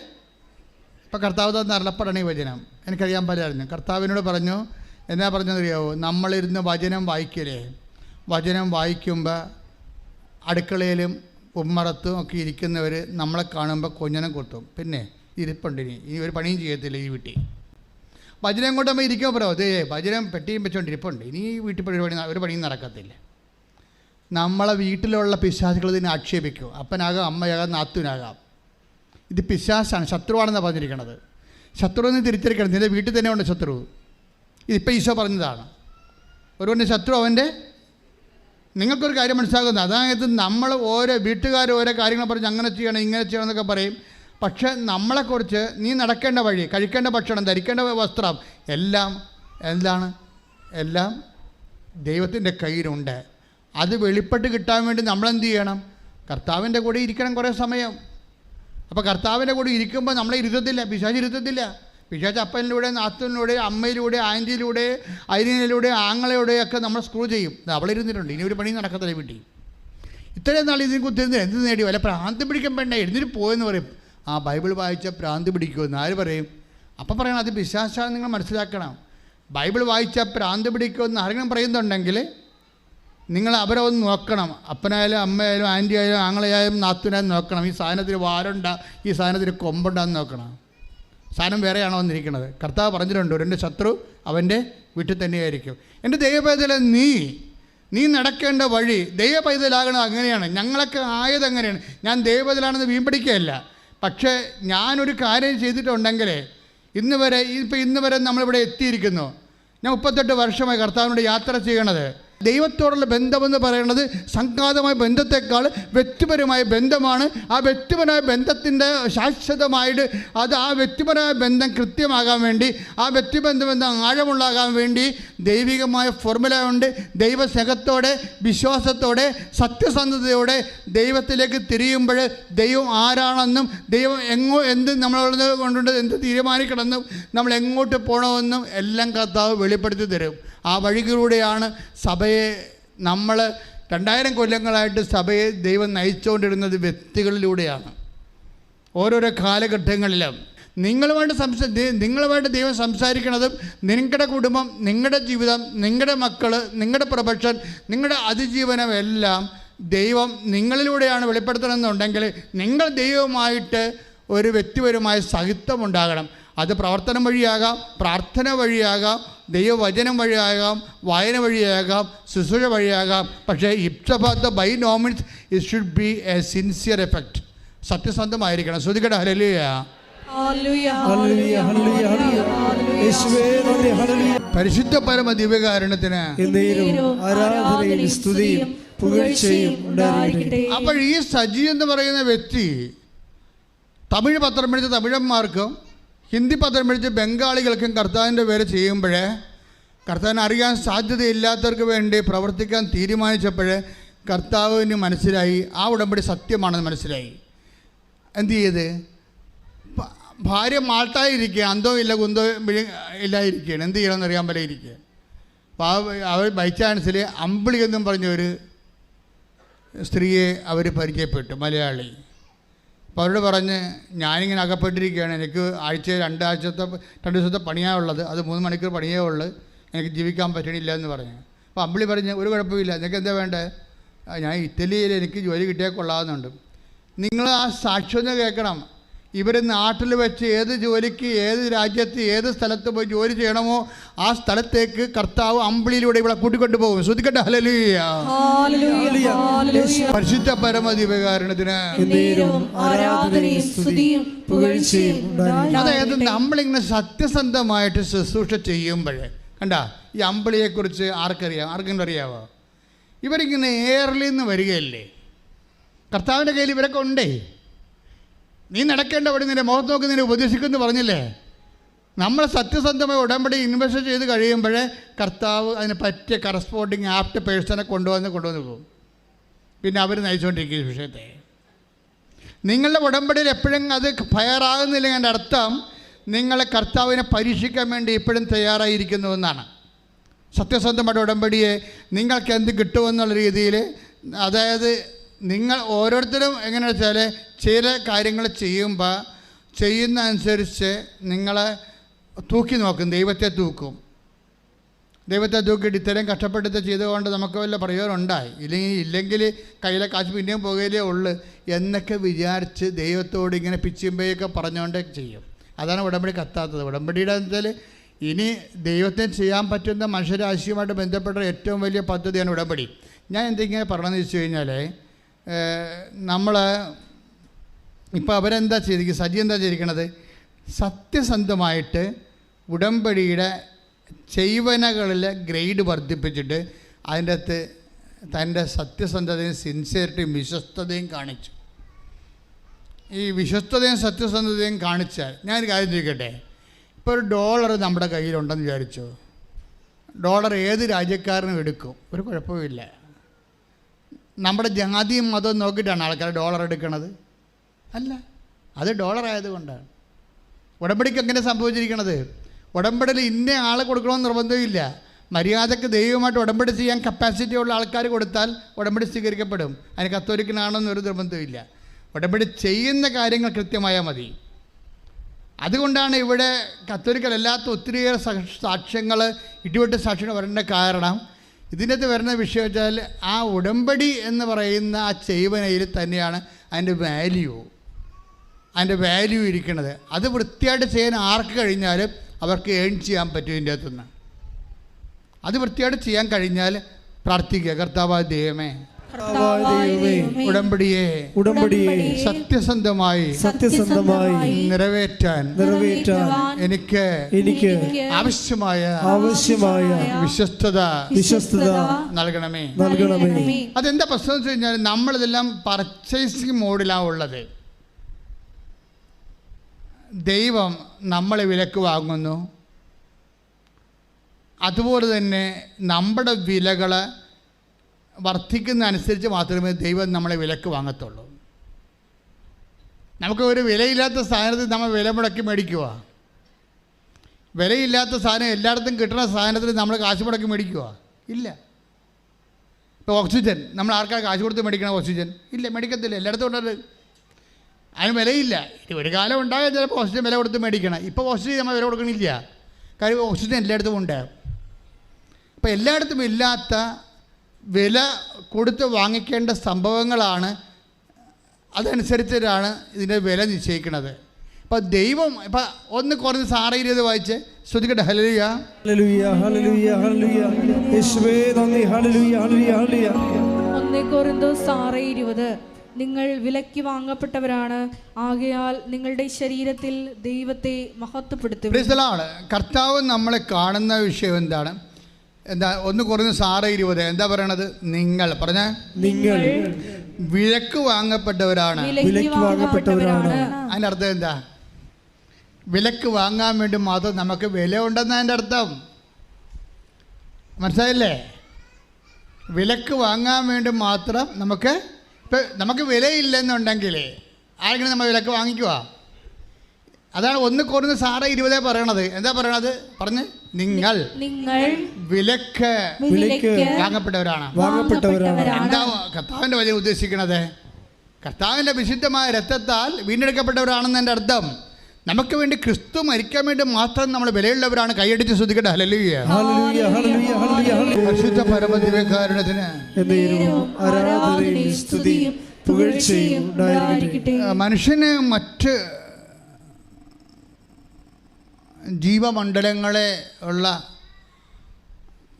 ഇപ്പം കർത്താവ് തന്ന അരുളപ്പാടാണ് ഈ വചനം. എനിക്കറിയാൻ പലറിഞ്ഞു. കർത്താവിനോട് പറഞ്ഞു, എന്നാ പറഞ്ഞതറിയാവോ? നമ്മളിരുന്ന് വചനം വായിക്കലേ, വചനം വായിക്കുമ്പോൾ അടുക്കളയിലും ഉമ്മറത്തും ഒക്കെ ഇരിക്കുന്നവർ നമ്മളെ കാണുമ്പോൾ കൊഞ്ഞനം കൊത്തും. പിന്നെ ഇരിപ്പുണ്ട്, ഇനി ഒരു പണിയും ചെയ്യത്തില്ല ഈ വീട്ടിൽ. വചനം കൊണ്ട് നമ്മൾ ഇരിക്കുമ്പോൾ പറയോ, അതേ വചനം പെട്ടിയും വെച്ചുകൊണ്ട് ഇരിപ്പുണ്ട്, ഇനി ഈ വീട്ടിൽ ഒരു പണിയും നടക്കത്തില്ല. നമ്മളെ വീട്ടിലുള്ള പിശാചുകൾ ഇതിനെ ആക്ഷേപിക്കും. അപ്പനാകാം, അമ്മയാകാം, നാത്തൂനാകാം. ഇത് പിശാചാണ്, ശത്രുവാണെന്നാണ് പറഞ്ഞിരിക്കണത്. ശത്രുവിനെ തിരിച്ചറിയിക്കണം. നിന്റെ വീട്ടിൽ തന്നെ ഉണ്ട് ശത്രു. ഇതിപ്പോൾ ഈശോ പറഞ്ഞതാണ്. ഒരുവൻ്റെ ശത്രു അവൻ്റെ. നിങ്ങൾക്കൊരു കാര്യം മനസ്സിലാക്കുന്നത്, അതായത് നമ്മൾ ഓരോ വീട്ടുകാർ ഓരോ കാര്യങ്ങൾ പറഞ്ഞ് അങ്ങനെ ചെയ്യണം ഇങ്ങനെ ചെയ്യണം എന്നൊക്കെ പറയും. പക്ഷേ നമ്മളെക്കുറിച്ച് നീ നടക്കേണ്ട വഴി, കഴിക്കേണ്ട ഭക്ഷണം, ധരിക്കേണ്ട വസ്ത്രം എല്ലാം ദൈവത്തിൻ്റെ കയ്യിലുണ്ട്. അത് വെളിപ്പെട്ട് കിട്ടാൻ വേണ്ടി നമ്മളെന്ത് ചെയ്യണം? കർത്താവിൻ്റെ കൂടെ ഇരിക്കണം കുറേ സമയം. അപ്പോൾ കർത്താവിൻ്റെ കൂടെ ഇരിക്കുമ്പോൾ നമ്മളെ ഇരുത്തത്തില്ല, പിശാച് ഇരുത്തത്തില്ല. പിശാച് അപ്പനിലൂടെ, നാത്തൂനിലൂടെ, അമ്മയിലൂടെ, ആൻറ്റിയിലൂടെ, അരിനിലൂടെ, ആങ്ങളയിലൂടെയൊക്കെ നമ്മൾ സ്ക്രൂ ചെയ്യും. അവളിരുന്നിട്ടുണ്ട്, ഇനി ഒരു പണി നടക്കത്തില്ല വീട്ടിൽ. ഇത്രയും നാൾ ഇതിനെ കുത്തിരുന്ന് എന്ത് നേടി? വല്ല ഭ്രാന്ത് പിടിക്കാൻ വേണ്ട, എഴുന്നേറ്റ് പോയെന്ന് പറയും. ആ ബൈബിൾ വായിച്ച ഭ്രാന്ത് പിടിക്കുമെന്ന് ആര് പറയും? അപ്പം പറയണം അത് പിശാചാണെന്ന് നിങ്ങൾ മനസ്സിലാക്കണം. ബൈബിൾ വായിച്ച ഭ്രാന്ത് പിടിക്കുമെന്ന് ആരെങ്കിലും പറയുന്നുണ്ടെങ്കിൽ നിങ്ങൾ അവരെ ഒന്ന് നോക്കണം. അപ്പനായാലും അമ്മയായാലും ആൻറ്റി ആയാലും ആങ്ങളയായാലും നാത്തൂനായാലും നോക്കണം. ഈ സാധനത്തിന് വാരുണ്ടാ, ഈ സാധനത്തിന് കൊമ്പുണ്ടാന്ന് നോക്കണം. സാധനം വേറെയാണോ വന്നിരിക്കുന്നത്? കർത്താവ് പറഞ്ഞിട്ടുണ്ട്, എൻ്റെ ശത്രു അവൻ്റെ വീട്ടിൽ തന്നെയായിരിക്കും. എൻ്റെ ദൈവപൈതലെ നീ നടക്കേണ്ട വഴി ദൈവപൈതലാകണം. അങ്ങനെയാണ് ഞങ്ങളൊക്കെ ആയത്. അങ്ങനെയാണ്. ഞാൻ ദൈവപൈതലാണെന്ന് വീമ്പടിക്കുകയല്ല. പക്ഷേ ഞാനൊരു കാര്യം ചെയ്തിട്ടുണ്ടെങ്കിൽ ഇന്ന് വരെ നമ്മളിവിടെ എത്തിയിരിക്കുന്നു. ഞാൻ 38 വർഷമായി കർത്താവിനോട് യാത്ര ചെയ്യണത്. ദൈവത്തോടുള്ള ബന്ധമെന്ന് പറയുന്നത് സംഘാതമായ ബന്ധത്തെക്കാൾ വ്യക്തിപരമായ ബന്ധമാണ്. ആ വ്യക്തിപരമായ ബന്ധത്തിൻ്റെ ശാശ്വതമായിട്ട് ആ വ്യക്തിപരമായ ബന്ധം കൃത്യമാകാൻ വേണ്ടി, ആ വ്യക്തിബന്ധം ആഴമുള്ളാകാൻ വേണ്ടി ദൈവികമായ ഫോർമുല ഉണ്ട്. ദൈവസ്നേഹത്തോടെ, വിശ്വാസത്തോടെ, സത്യസന്ധതയോടെ ദൈവത്തിലേക്ക് തിരിയുമ്പോൾ ദൈവം ആരാണെന്നും ദൈവം എന്ത് നമ്മളെ കൊണ്ടുണ്ട് എന്ത് തീരുമാനിക്കണമെന്നും നമ്മൾ എങ്ങോട്ട് പോകണമെന്നും എല്ലാം കർത്താവ് വെളിപ്പെടുത്തി തരും. ആ വഴികളിലൂടെയാണ് സഭയെ നമ്മൾ 2000 കൊല്ലങ്ങളായിട്ട് സഭയെ ദൈവം നയിച്ചുകൊണ്ടിരുന്നത്. വ്യക്തികളിലൂടെയാണ്. ഓരോരോ കാലഘട്ടങ്ങളിലും നിങ്ങളുമായിട്ട് ദൈവം സംസാരിക്കുന്നതും നിങ്ങളുടെ കുടുംബം, നിങ്ങളുടെ ജീവിതം, നിങ്ങളുടെ മക്കൾ, നിങ്ങളുടെ പ്രൊഫഷൻ, നിങ്ങളുടെ അതിജീവനം എല്ലാം ദൈവം നിങ്ങളിലൂടെയാണ് വെളിപ്പെടുത്തണമെന്നുണ്ടെങ്കിൽ നിങ്ങൾ ദൈവവുമായിട്ട് ഒരു വ്യക്തിപരമായ സഹിത്വമുണ്ടാകണം. അത് പ്രവർത്തനം വഴിയാകാം, പ്രാർത്ഥന വഴിയാകാം, ദൈവവചനം വഴിയാകാം, വായന വഴിയാകാം, ശുശ്രൂഷ വഴിയാകാം. പക്ഷേ ഇപ്സബാത്ത് by no means it should be a sincere effect. സത്യസന്ധമായിരിക്കണം. ശ്രുതികട ഹല്ലേലൂയ. പരിശുദ്ധ പരമ ദിവ്യകാരുണ്യത്തിന് അപ്പോൾ ഈ സജി എന്ന് പറയുന്ന വ്യക്തി തമിഴ് പത്രം പഠിച്ച തമിഴന്മാർക്കും ഹിന്ദി പത്രം പഠിച്ച ബംഗാളികൾക്കും കർത്താവിൻ്റെ പേര് ചെയ്യുമ്പോൾ കർത്താവിനെ അറിയാൻ സാധ്യതയില്ലാത്തവർക്ക് വേണ്ടി പ്രവർത്തിക്കാൻ തീരുമാനിച്ചപ്പോൾ കർത്താവിന് മനസ്സിലായി ആ ഉടമ്പടി സത്യമാണെന്ന് മനസ്സിലായി. എന്ത് ചെയ്ത് ഭാര്യ മാൾട്ടായിരിക്കുക, അന്തോ ഇല്ല കുന്തോ ഇല്ലായിരിക്കുകയാണ്. എന്ത് ചെയ്യണമെന്ന് അറിയാൻ പോലെ ഇരിക്കുക. അപ്പോൾ അവർ ബൈ ചാൻസിൽ അമ്പിളി എന്നും പറഞ്ഞൊരു സ്ത്രീയെ അവർ പരിചയപ്പെട്ടു, മലയാളി. അപ്പോൾ അവരോട് പറഞ്ഞ് ഞാനിങ്ങനെ അകപ്പെട്ടിരിക്കുകയാണ്, എനിക്ക് ആഴ്ചയിൽ 2 ദിവസത്തെ പണിയാണുള്ളത്, അത് 3 മണിക്കൂർ പണിയേ ഉള്ളൂ, എനിക്ക് ജീവിക്കാൻ പറ്റണില്ല എന്ന് പറഞ്ഞു. അപ്പോൾ അമ്പിളി പറഞ്ഞ് ഒരു കുഴപ്പമില്ല, നിങ്ങൾക്ക് എന്താ വേണ്ടത്? ഞാൻ ഇറ്റലിയിൽ എനിക്ക് ജോലി കിട്ടിയാൽ കൊള്ളാവുന്നുണ്ട്. നിങ്ങൾ ആ സാക്ഷ്യം കേൾക്കണം. ഇവർ നാട്ടിൽ വെച്ച് ഏത് ജോലിക്ക്, ഏത് രാജ്യത്ത്, ഏത് സ്ഥലത്ത് പോയി ജോലി ചെയ്യണമോ ആ സ്ഥലത്തേക്ക് കർത്താവ് അമ്പിളിയിലൂടെ ഇവിടെ കൂട്ടിക്കൊണ്ടു പോകും. ശ്രുതിക്കട്ടെ ഹല്ലേലൂയ. പരിശുദ്ധ പരമ ദിവ്യകാരുണ്യത്തിന് അതായത് നമ്മളിങ്ങനെ സത്യസന്ധമായിട്ട് ശുശ്രൂഷ ചെയ്യുമ്പോൾ കണ്ട ഈ അമ്പിളിയെക്കുറിച്ച് ആർക്കെങ്കിലും അറിയാവോ? ഇവരിങ്ങനെ എയറിൽ നിന്ന് വരികയല്ലേ, കർത്താവിൻ്റെ കയ്യിൽ ഇവരൊക്കെ ഉണ്ടേ. നീ നടക്കേണ്ട വഴി നിന്റെ മുഖത്ത് നോക്കി നിന്നെ ഉപദേശിക്കുമെന്ന് പറഞ്ഞില്ലേ? നമ്മൾ സത്യസന്ധമായി ഉടമ്പടി ഇൻവെസ്റ്റ് ചെയ്ത് കഴിയുമ്പോൾ കർത്താവ് അതിന് പറ്റിയ കറസ്പോണ്ടിങ് ആപ്റ്റ് പേഴ്സണെ കൊണ്ടുവന്ന് പോകും. പിന്നെ അവർ നയിച്ചുകൊണ്ടിരിക്കുന്ന വിഷയത്തെ നിങ്ങളുടെ ഉടമ്പടിയിൽ എപ്പോഴും അത് ഫയറാകുന്നില്ലെങ്കിൽ അതിൻ്റെ അർത്ഥം നിങ്ങളെ കർത്താവിനെ പരീക്ഷിക്കാൻ വേണ്ടി ഇപ്പോഴും തയ്യാറായിരിക്കുന്നു എന്നാണ്. സത്യസന്ധമായിട്ട് ഉടമ്പടിയെ നിങ്ങൾക്ക് എന്ത് കിട്ടുമെന്നുള്ള രീതിയിൽ, അതായത് നിങ്ങൾ ഓരോരുത്തരും എങ്ങനെയാണെന്ന് വെച്ചാൽ ചില കാര്യങ്ങൾ ചെയ്യുന്ന അനുസരിച്ച് നിങ്ങളെ തൂക്കി നോക്കും, ദൈവത്തെ തൂക്കും. ദൈവത്തെ തൂക്കിയിട്ട് ഇത്രയും കഷ്ടപ്പെട്ട് ചെയ്തുകൊണ്ട് നമുക്ക് വല്ല പ്രയോജനം ഉണ്ടായി, ഇല്ലെങ്കിൽ കയ്യിലെ കാശ് പിന്നെയും പോകുകയിലേ ഉള്ളു എന്നൊക്കെ വിചാരിച്ച് ദൈവത്തോട് ഇങ്ങനെ പിച്ചിമ്പയൊക്കെ പറഞ്ഞുകൊണ്ടേ ചെയ്യും. അതാണ് ഉടമ്പടി കത്താത്തത്. ഉടമ്പടിയുടെ വെച്ചാൽ ഇനി ദൈവത്തിന് ചെയ്യാൻ പറ്റുന്ന മനുഷ്യരാശിയുമായിട്ട് ബന്ധപ്പെട്ട ഏറ്റവും വലിയ പദ്ധതിയാണ് ഉടമ്പടി. ഞാൻ എന്തെങ്കിലും പറയണമെന്ന് വെച്ച് കഴിഞ്ഞാൽ നമ്മൾ ഇപ്പോൾ അവരെന്താ ചെയ്തിരിക്കുന്നത്, സജി എന്താ ചെയ്തിരിക്കണത്? സത്യസന്ധമായിട്ട് ഉടമ്പടിയുടെ ചെയ്വനകളിലെ ഗ്രേഡ് വർദ്ധിപ്പിച്ചിട്ട് അതിൻ്റെ അകത്ത് തൻ്റെ സത്യസന്ധതയും സിൻസിയറിറ്റിയും വിശ്വസ്തതയും കാണിച്ചു. ഈ വിശ്വസ്തതയും സത്യസന്ധതയും കാണിച്ചാൽ ഞാനൊരു കാര്യം ചോദിക്കട്ടെ, ഇപ്പോൾ ഒരു $1 നമ്മുടെ കയ്യിലുണ്ടെന്ന് വിചാരിച്ചു. $1 ഏത് രാജ്യക്കാരനും എടുക്കും, ഒരു കുഴപ്പമില്ല. നമ്മുടെ ജാതിയും മതവും നോക്കിയിട്ടാണ് ആൾക്കാർ $1 എടുക്കണത്? അല്ല, അത് $1 ആയതുകൊണ്ടാണ്. ഉടമ്പടിക്ക് എങ്ങനെ സംഭവിച്ചിരിക്കണത്? ഉടമ്പടിയിൽ ഇന്ന ആളെ കൊടുക്കണമെന്ന് നിർബന്ധമില്ല. മര്യാദക്ക് ദൈവമായിട്ട് ഉടമ്പടി ചെയ്യാൻ കപ്പാസിറ്റി ഉള്ള ആൾക്കാർ കൊടുത്താൽ ഉടമ്പടി സ്വീകരിക്കപ്പെടും. അതിന് കത്തോലിക്കനാണെന്നൊരു നിർബന്ധമില്ല. ഉടമ്പടി ചെയ്യുന്ന കാര്യങ്ങൾ കൃത്യമായാൽ മതി. അതുകൊണ്ടാണ് ഇവിടെ കത്തോലിക്കലല്ലാത്ത ഒത്തിരിയേറെ സാക്ഷ്യങ്ങൾ, ഇടിവെട്ട് സാക്ഷ്യങ്ങൾ വരേണ്ട കാരണം. ഇതിൻ്റെ അകത്ത് വരുന്ന വിഷയം വെച്ചാൽ ആ ഉടമ്പടി എന്ന് പറയുന്ന ആ ചെയ്വനയിൽ തന്നെയാണ് അതിൻ്റെ വാല്യൂ ഇരിക്കുന്നത്. അത് വൃത്തിയായിട്ട് ചെയ്യാൻ ആർക്ക് കഴിഞ്ഞാലും അവർക്ക് ഏൺ ചെയ്യാൻ പറ്റും. ഇതിൻ്റെ അകത്തുനിന്ന് അത് വൃത്തിയായിട്ട് ചെയ്യാൻ കഴിഞ്ഞാൽ പ്രാർത്ഥിക്കുക, കർത്താവായ ദൈവമേ കർത്താവായ ദൈവമേ, ഉടമ്പടിയെ സത്യസന്ധമായി നിറവേറ്റാൻ എനിക്ക് ആവശ്യമായ വിശ്വസ്തത നൽകണമേ. അതെന്താ പ്രശ്നം വെച്ച് കഴിഞ്ഞാൽ നമ്മളിതെല്ലാം പർച്ചേസിങ് മോഡിലാണ് ഉള്ളത്. ദൈവം നമ്മളെ വിലക്ക് വാങ്ങുന്നു, അതുപോലെ തന്നെ നമ്മുടെ വിലകൾ വർദ്ധിക്കുന്ന അനുസരിച്ച് മാത്രമേ ദൈവം നമ്മളെ വിലക്ക് വാങ്ങത്തുള്ളൂ. നമുക്ക് ഒരു വിലയില്ലാത്ത സാധനത്തിൽ നമ്മൾ വില മുടക്കി മേടിക്കുക, വിലയില്ലാത്ത സാധനം എല്ലായിടത്തും കിട്ടുന്ന സാധനത്തിൽ നമ്മൾ കാശ് മുടക്കി മേടിക്കുക ഇല്ല. ഇപ്പോൾ ഓക്സിജൻ നമ്മൾ ആർക്കാണ് കാശ് കൊടുത്ത് മേടിക്കണം? ഓക്സിജൻ ഇല്ല, മേടിക്കത്തില്ല, എല്ലായിടത്തും ഉണ്ടത്. അതിന് വിലയില്ല. ഇനി ഒരു കാലം ഉണ്ടായാൽ ചിലപ്പോൾ ഓക്സിജൻ വില കൊടുത്ത് മേടിക്കണം. ഇപ്പോൾ ഓക്സിജൻ നമ്മൾ വില കൊടുക്കണില്ല, കാര്യം ഓക്സിജൻ എല്ലായിടത്തും ഉണ്ട്. അപ്പോൾ എല്ലായിടത്തും ഇല്ലാത്ത വില കൊടുത്ത് വാങ്ങിക്കേണ്ട സംഭവങ്ങളാണ്, അതനുസരിച്ചിട്ടാണ് ഇതിൻ്റെ വില നിശ്ചയിക്കുന്നത്. അപ്പോൾ ദൈവം ഇപ്പം ഒന്ന് കുറഞ്ഞ് 6:20 വായിച്ച് ശ്രദ്ധിക്കട്ടെ. ഹല്ലേലൂയ, ഹല്ലേലൂയ, ഹല്ലേലൂയ, ഹല്ലേലൂയ. യേശുവേ നന്ദി. ഹല്ലേലൂയ, ഹല്ലേലൂയ, ഹല്ലേലൂയ. 1 കൊരിന്തോസ് 6:20 നിങ്ങൾ വിലയ്ക്ക് വാങ്ങപ്പെട്ടവരാണ്, ആകയാൽ നിങ്ങളുടെ ശരീരത്തിൽ ദൈവത്തെ മഹത്വപ്പെടുത്തും. കർത്താവ് നമ്മളെ കാണുന്ന വിഷയം എന്താണ്? 1 കൊരിന്തോസ് 6:20 എന്താ പറയണത്? നിങ്ങൾ വിലക്ക് വാങ്ങപ്പെട്ടവരാണ്. അതിൻ്റെ അർത്ഥം എന്താ? വിലക്ക് വാങ്ങാൻ വേണ്ടി മാത്രം നമുക്ക് വില ഉണ്ടെന്ന് അതിൻ്റെ അർത്ഥം മനസ്സിലായില്ലേ? വിലക്ക് വാങ്ങാൻ വേണ്ടി മാത്രം നമുക്ക് വിലയില്ലെന്നുണ്ടെങ്കിൽ ആരെങ്കിലും നമ്മൾ വിലക്ക് വാങ്ങിക്കുക? അതാണ് 1 കൊരിന്തോസ് 6:20 പറയണത്. എന്താ പറയണത്? പറഞ്ഞ് നിങ്ങൾ വിലക്ക് വാങ്ങപ്പെട്ടവരാണ്. എന്താ കർത്താവിൻ്റെ വഴി ഉദ്ദേശിക്കണത്? കർത്താവിൻ്റെ വിശുദ്ധമായ രക്തത്താൽ വീണ്ടെടുക്കപ്പെട്ടവരാണെന്ന് എൻ്റെ അർത്ഥം. നമുക്ക് വേണ്ടി ക്രിസ്തു മരിക്കാൻ വേണ്ടി മാത്രം നമ്മൾ വിലയുള്ളവരാണ്. കൈയടിച്ച് ശ്രദ്ധിക്കട്ടെ. ഹല്ലേലൂയ, പരിശുദ്ധ പരമദിവ്യകാരുണ്യത്തിന് മനുഷ്യന് മറ്റ് ജീവമണ്ഡലങ്ങളെ ഉള്ള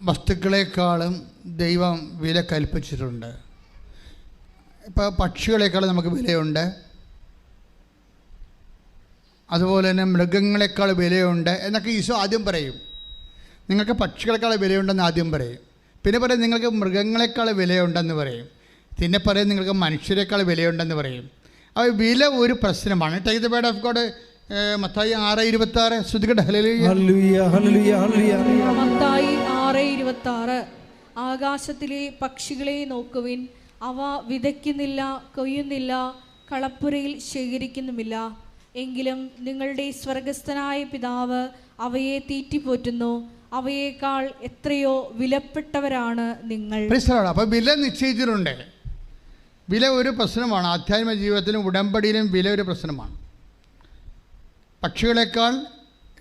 വസ്തുക്കളെക്കാളും ദൈവം വില കൽപ്പിച്ചിട്ടുണ്ട്. ഇപ്പോൾ പക്ഷികളെക്കാളും നമുക്ക് വിലയുണ്ട്, അതുപോലെ തന്നെ മൃഗങ്ങളെക്കാൾ വിലയുണ്ട് എന്നൊക്കെ ഈശോ ആദ്യം പറയും. നിങ്ങൾക്ക് പക്ഷികളെക്കാൾ വിലയുണ്ടെന്ന് ആദ്യം പറയും. പിന്നെ പറയും നിങ്ങൾക്ക് മൃഗങ്ങളെക്കാൾ വിലയുണ്ടെന്ന് പറയും. പിന്നെ പറയും നിങ്ങൾക്ക് മനുഷ്യരെക്കാൾ വിലയുണ്ടെന്ന് പറയും. അപ്പോൾ വില ഒരു പ്രശ്നമാണ്. Take the word of God. Mathai 6:26 ശ്രദ്ധിക്കട്ടെ. ഹല്ലേലൂയ, ഹല്ലേലൂയ, ഹല്ലേലൂയ. മത്തായി 6:26 ആകാശത്തിലെ പക്ഷികളെ നോക്കുവിൻ, അവ വിതയ്ക്കുന്നില്ല, കൊയ്യുന്നില്ല, കളപ്പുരയിൽ ശേഖരിക്കുന്നുമില്ല, എങ്കിലും നിങ്ങളുടെ സ്വർഗസ്ഥനായ പിതാവ് അവയെ തീറ്റിപ്പോറ്റുന്നു. അവയേക്കാൾ എത്രയോ വിലപ്പെട്ടവരാണ് നിങ്ങൾ. അപ്പോൾ വില നിശ്ചയിച്ചിട്ടുണ്ട്. വില ഒരു പ്രശ്നമാണ്. ആധ്യാത്മിക ജീവിതത്തിലും ഉടമ്പടിയിലും വില ഒരു പ്രശ്നമാണ്. പക്ഷികളെക്കാൾ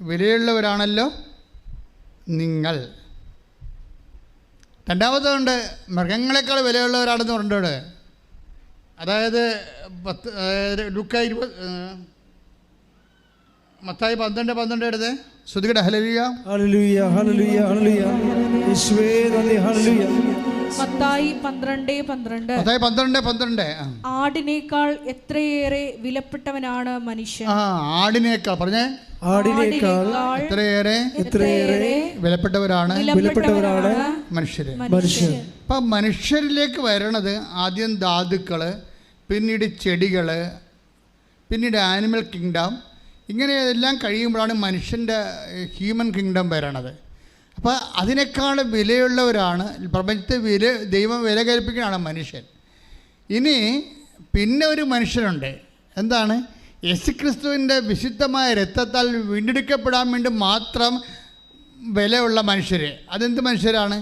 വിലയുള്ളവരാണല്ലോ നിങ്ങൾ. രണ്ടാമതുകൊണ്ട് മൃഗങ്ങളെക്കാൾ വിലയുള്ളവരാണെന്ന് പറഞ്ഞിട്ടുണ്ട്. അതായത് മത്തായി 12:12 എടുത്ത് ശ്രദ്ധിക്കട്ടെ. ഹല്ലേലൂയ, ഹല്ലേലൂയ, ഹല്ലേലൂയ, ഹല്ലേലൂയ. യേശുവേ നന്ദി. ഹല്ലേലൂയ. മത്തായി 12:12 ആടിനേക്കാൾ എത്രയേറെ വിലപ്പെട്ടവനാണ് മനുഷ്യൻ. ആടിനേക്കാൾ പറഞ്ഞേ, ആടിനേക്കാൾ എത്രയേറെ വിലപ്പെട്ടവരാണ് മനുഷ്യര്. അപ്പം മനുഷ്യരിലേക്ക് വരണത് ആദ്യം ധാതുക്കൾ, പിന്നീട് ചെടികൾ, പിന്നീട് ആനിമൽ കിങ്ഡം. ഇങ്ങനെ എല്ലാം കഴിയുമ്പോഴാണ് മനുഷ്യൻ്റെ ഹ്യൂമൻ കിങ്ഡം വരണത്. അപ്പോൾ അതിനേക്കാൾ വിലയുള്ളവരാണ് പ്രപഞ്ചത്തെ. ദൈവം വില കൽപ്പിക്കുന്നതാണ് മനുഷ്യൻ. ഇനി പിന്നെ ഒരു മനുഷ്യനുണ്ട്. എന്താണ്? യേശുക്രിസ്തുവിൻ്റെ വിശുദ്ധമായ രക്തത്താൽ വീണ്ടെടുക്കപ്പെടാൻ വേണ്ടി മാത്രം വിലയുള്ള മനുഷ്യർ. അതെന്ത് മനുഷ്യരാണ്?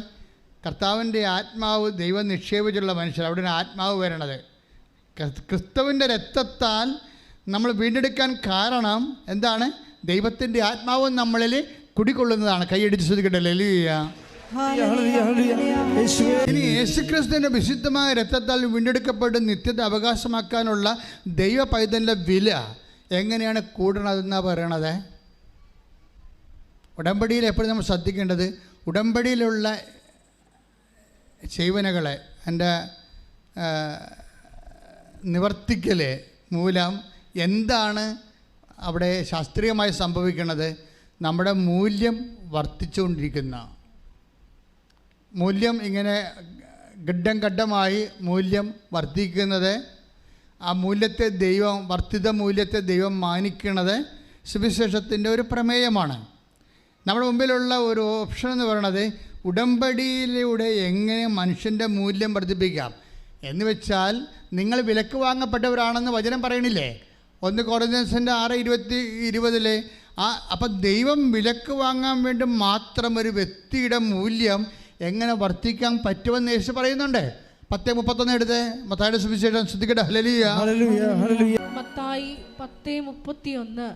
കർത്താവിൻ്റെ ആത്മാവ് ദൈവം നിക്ഷേപിച്ചുള്ള മനുഷ്യർ. അവിടെയാണ് ആത്മാവ് വരണത്. ക്രിസ്തുവിൻ്റെ രക്തത്താൽ നമ്മൾ വീണ്ടെടുക്കാൻ കാരണം എന്താണ്? ദൈവത്തിൻ്റെ ആത്മാവ് നമ്മളിൽ കുടികൊള്ളുന്നതാണ്. കൈയടിച്ച് ശ്രദ്ധിക്കട്ടെ. ഹല്ലേലൂയ. ഇനി യേശുക്രിസ്തുവിൻ്റെ വിശുദ്ധമായ രക്തത്താൽ വീണ്ടെടുക്കപ്പെട്ട് നിത്യത അവകാശമാക്കാനുള്ള ദൈവ പൈതലിൻ്റെ വില എങ്ങനെയാണ് കൂടണതെന്നാണ് പറയണത്. ഉടമ്പടിയിൽ എപ്പോഴും നമ്മൾ ശ്രദ്ധിക്കേണ്ടത്, ഉടമ്പടിയിലുള്ള സേവനകളെ, എൻ്റെ നിവർത്തിക്കൽ മൂലം എന്താണ് അവിടെ ശാസ്ത്രീയമായി സംഭവിക്കുന്നത്? നമ്മുടെ മൂല്യം വർദ്ധിച്ചുകൊണ്ടിരിക്കുന്ന മൂല്യം ഇങ്ങനെ ഘട്ടം ഘട്ടമായി മൂല്യം വർദ്ധിക്കുന്നത്, ആ മൂല്യത്തെ ദൈവം, വർദ്ധിത മൂല്യത്തെ ദൈവം മാനിക്കുന്നത് സുവിശേഷത്തിൻ്റെ ഒരു പ്രമേയമാണ്. നമ്മുടെ മുമ്പിലുള്ള ഒരു ഓപ്ഷൻ എന്ന് പറയുന്നത് ഉടമ്പടിയിലൂടെ എങ്ങനെ മനുഷ്യൻ്റെ മൂല്യം വർദ്ധിപ്പിക്കാം എന്ന് വെച്ചാൽ, നിങ്ങൾ വിലക്ക് വാങ്ങപ്പെട്ടവരാണെന്ന് വചനം പറയണില്ലേ? 1 കൊരിന്ത്യൻസിൻ്റെ 6:20 അപ്പം ദൈവം വിലക്ക് വാങ്ങാൻ വേണ്ടി മാത്രം ഒരു വ്യക്തിയുടെ മൂല്യം എങ്ങനെ വർദ്ധിക്കാൻ പറ്റുമെന്ന് യേശു പറയുന്നുണ്ട്. 10:31 എടുത്ത് മത്തായിയുടെ സുവിശേഷം ശ്രദ്ധിക്കട്ടെ. ഹല്ലേലൂയ, ഹല്ലേലൂയ, ഹല്ലേലൂയ. മത്തായി 10:31.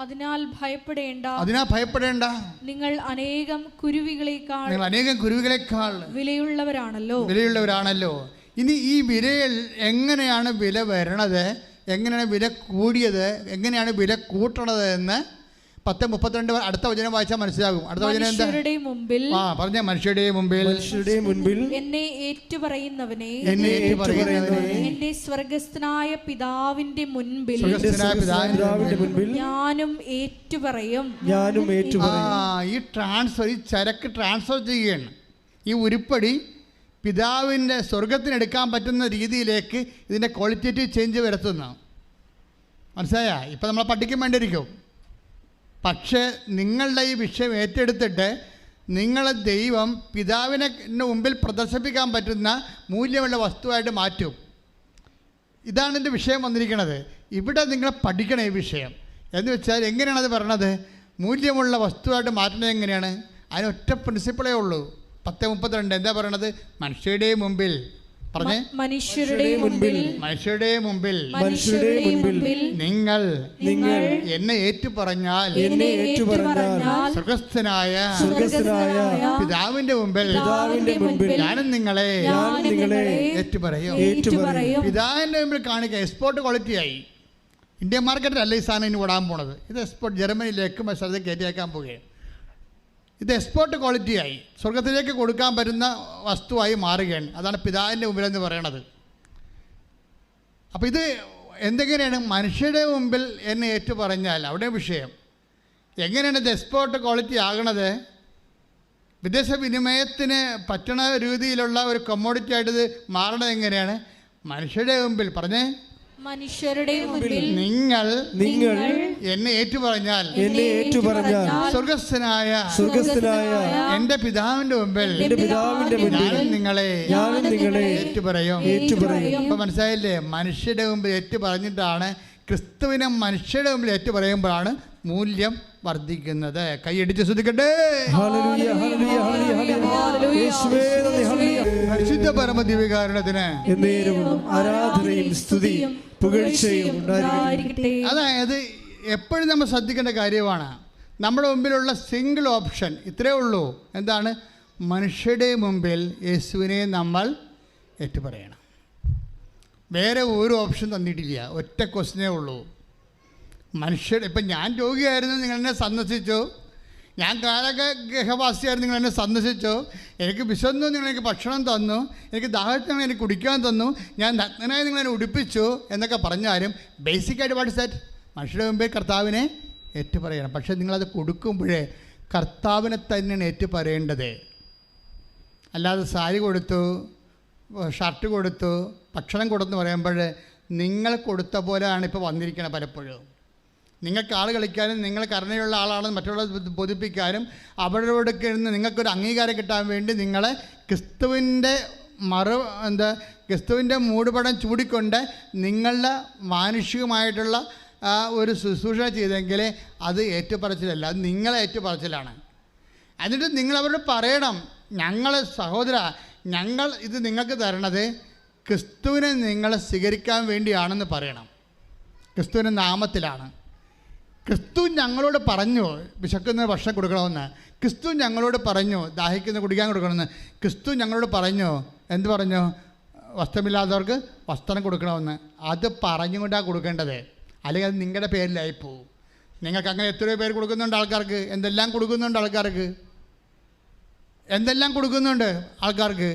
അതിനാൽ ഭയപ്പെടേണ്ട, നിങ്ങൾ അനേകം കുരുവികളെക്കാൾ വിലയുള്ളവരാണല്ലോ. ഇനി ഈ വിലയിൽ എങ്ങനെയാണ് വില വരണത്, എങ്ങനെയാണ് വില കൂടിയത്, എങ്ങനെയാണ് വില കൂട്ടണത് എന്ന് 10:32 അടുത്ത വചനം വായിച്ചാൽ മനസ്സിലാകും. അടുത്ത വചനം എന്താ? പറഞ്ഞ മനുഷ്യരുടെ മുമ്പിൽ എന്നെ ഏറ്റുപറയുന്നവനെ എന്റെ സ്വർഗ്ഗസ്ഥനായ പിതാവിന്റെ മുൻപിൽ ഞാനും ഏറ്റുപറയും. ഈ ട്രാൻസ്ഫർ, ഈ ചരക്ക് ട്രാൻസ്ഫർ ചെയ്യുകയാണ്. ഈ ഉരുപ്പടി പിതാവിൻ്റെ സ്വർഗത്തിനെടുക്കാൻ പറ്റുന്ന രീതിയിലേക്ക് ഇതിൻ്റെ ക്വാളിറ്റേറ്റീവ് ചേഞ്ച് വരുത്തുന്നു. മനസ്സിലായ? ഇപ്പം നമ്മളെ പഠിക്കാൻ വേണ്ടിയിരിക്കും. പക്ഷേ നിങ്ങളുടെ ഈ വിഷയം ഏറ്റെടുത്തിട്ട് നിങ്ങളെ ദൈവം പിതാവിനെ മുമ്പിൽ പ്രദർശിപ്പിക്കാൻ പറ്റുന്ന മൂല്യമുള്ള വസ്തുവായിട്ട് മാറ്റും. ഇതാണ് എൻ്റെ വിഷയം വന്നിരിക്കുന്നത്. ഇവിടെ നിങ്ങൾ പഠിക്കണം ഈ വിഷയം. എന്ന് വെച്ചാൽ എങ്ങനെയാണത് പറയണത്? മൂല്യമുള്ള വസ്തുവായിട്ട് മാറ്റുന്നത് എങ്ങനെയാണ്? അതിനൊറ്റ പ്രിൻസിപ്പിളേ ഉള്ളൂ. 10:32 എന്താ പറയണത്? മനുഷ്യരുടെ മുമ്പിൽ പറഞ്ഞേ, മനുഷ്യരുടെ മുമ്പിൽ നിങ്ങൾ എന്നെ ഏറ്റുപറഞ്ഞാൽ സ്വർഗ്ഗസ്ഥനായ പിതാവിന്റെ മുമ്പിൽ ഞാനും നിങ്ങളെ ഏറ്റുപറയും. പിതാവിന്റെ മുമ്പിൽ കാണിക്കുക. എക്സ്പോർട്ട് ക്വാളിറ്റിയായി. ഇന്ത്യൻ മാർക്കറ്റിലല്ല ഈ സാധനം ഇനി ഓടാൻ പോണത്. ഇത് എക്സ്പോർട്ട് ജർമ്മനിയിലേക്ക് സ്ഥലത്ത് കയറ്റിയേക്കാൻ പോവുകയാണ്. ഇത് എക്സ്പോർട്ട് ക്വാളിറ്റിയായി സ്വർഗത്തിലേക്ക് കൊടുക്കാൻ പറ്റുന്ന വസ്തുവായി മാറുകയാണ്. അതാണ് പിതാവിൻ്റെ മുമ്പിലെന്ന് പറയണത്. അപ്പോൾ ഇത് എന്തെങ്ങനെയാണ്? മനുഷ്യരുടെ മുമ്പിൽ എന്നെ ഏറ്റു പറഞ്ഞാൽ അവിടെ വിഷയം എങ്ങനെയാണ് ഇത് എക്സ്പോർട്ട് ക്വാളിറ്റി ആകണത്? വിദേശ വിനിമയത്തിന് പറ്റണ രീതിയിലുള്ള ഒരു കമ്മോഡിറ്റി ആയിട്ട് ഇത് മാറണത് എങ്ങനെയാണ്? മനുഷ്യരുടെ മുമ്പിൽ പറഞ്ഞേ, മനുഷ്യരുടെ മുമ്പിൽ നിങ്ങൾ എന്നെ ഏറ്റുപറഞ്ഞാൽ സ്വർഗ്ഗസ്ഥനായ എന്റെ പിതാവിന്റെ മുമ്പിൽ ഞാനും നിങ്ങളെ ഏറ്റുപറയും. ഇപ്പൊ മനസ്സിലായില്ലേ? മനുഷ്യരുടെ മുമ്പിൽ ഏറ്റു പറഞ്ഞിട്ടാണ്, ക്രിസ്തുവിനെ മനുഷ്യരുടെ മുമ്പിൽ ഏറ്റു പറയുമ്പോഴാണ് മൂല്യം വർദ്ധിക്കുന്നത്. കൈയടിച്ച് ശ്രദ്ധിക്കട്ടെ. പരിശുദ്ധ പരമദിവ്യകാരുണ്യത്തിന് ആരാധനയും സ്തുതിയും പുകഴ്ചയും ഉണ്ടായിരിക്കട്ടെ. അതായത് എപ്പോഴും നമ്മൾ ശ്രദ്ധിക്കേണ്ട കാര്യമാണ്. നമ്മുടെ മുമ്പിലുള്ള സിംഗിൾ ഓപ്ഷൻ ഇത്രയേ ഉള്ളൂ. എന്താണ്? മനുഷ്യരുടെ മുമ്പിൽ യേശുവിനെ നമ്മൾ ഏറ്റുപറയണം. വേറെ ഒരു ഓപ്ഷൻ തന്നിട്ടില്ല. ഒറ്റ ക്വസ്റ്റ്യനേ ഉള്ളൂ. മനുഷ്യരുടെ, ഇപ്പം ഞാൻ രോഗിയായിരുന്നു, നിങ്ങളെന്നെ സന്ദർശിച്ചു. ഞാൻ കാലഗ്രഹവാസിയായിരുന്നു, നിങ്ങളെന്നെ സന്ദർശിച്ചു. എനിക്ക് വിശന്നു, നിങ്ങളെനിക്ക് ഭക്ഷണം തന്നു. എനിക്ക് ദാഹത്തിന് എനിക്ക് കുടിക്കാൻ തന്നു. ഞാൻ നഗ്നനായി നിങ്ങളെന്നെ ഉടുപ്പിച്ചു എന്നൊക്കെ പറഞ്ഞാലും ബേസിക്കായിട്ട് വാട്ട് ഇസ് ദാറ്റ്? മനുഷ്യരുടെ മുമ്പേ കർത്താവിനെ ഏറ്റുപറയണം. പക്ഷേ നിങ്ങളത് കൊടുക്കുമ്പോഴേ കർത്താവിനെ തന്നെയാണ് ഏറ്റുപറയേണ്ടത്. അല്ലാതെ സാരി കൊടുത്തു, ഷർട്ട് കൊടുത്തു, ഭക്ഷണം കൊടുത്തെന്ന് പറയുമ്പോൾ നിങ്ങൾ കൊടുത്ത പോലെയാണ് ഇപ്പോൾ വന്നിരിക്കുന്നത്. പലപ്പോഴും നിങ്ങൾക്ക് ആൾ കളിക്കാനും നിങ്ങൾ കരുണയുള്ള ആളാണെന്ന് മറ്റുള്ളവരെ ബോധിപ്പിക്കാനും അവരോട് ഇരുന്ന് നിങ്ങൾക്കൊരു അംഗീകാരം കിട്ടാൻ വേണ്ടി നിങ്ങളെ ക്രിസ്തുവിൻ്റെ ക്രിസ്തുവിൻ്റെ മൂടുപടം ചൂടിക്കൊണ്ട് നിങ്ങളുടെ മാനുഷികമായിട്ടുള്ള ഒരു ശുശ്രൂഷ ചെയ്തെങ്കിൽ അത് ഏറ്റുപറച്ചിലല്ല, അത് നിങ്ങളെ ഏറ്റുപറച്ചിലാണ്. എന്നിട്ട് നിങ്ങളവരോട് പറയണം, ഞങ്ങൾ സഹോദര, ഞങ്ങൾ ഇത് നിങ്ങൾക്ക് തരണത് ക്രിസ്തുവിനെ നിങ്ങളെ സ്വീകരിക്കാൻ വേണ്ടിയാണെന്ന് പറയണം. ക്രിസ്തുവിൻ്റെ നാമത്തിലാണ്. ക്രിസ്തു ഞങ്ങളോട് പറഞ്ഞു വിശക്കുന്ന ഭക്ഷണം കൊടുക്കണമെന്ന്. ക്രിസ്തു ഞങ്ങളോട് പറഞ്ഞു ദാഹിക്കുന്ന കുടിക്കാൻ കൊടുക്കണമെന്ന്. ക്രിസ്തു ഞങ്ങളോട് പറഞ്ഞു, എന്ത് പറഞ്ഞു? വസ്ത്രമില്ലാത്തവർക്ക് വസ്ത്രം കൊടുക്കണമെന്ന്. അത് പറഞ്ഞുകൊണ്ടാണ് കൊടുക്കേണ്ടത്. അല്ലെങ്കിൽ അത് നിങ്ങളുടെ പേരിലായിപ്പോവും. നിങ്ങൾക്ക് അങ്ങനെ എത്രയോ പേര് കൊടുക്കുന്നുണ്ട് ആൾക്കാർക്ക്. എന്തെല്ലാം കൊടുക്കുന്നുണ്ട് ആൾക്കാർക്ക്.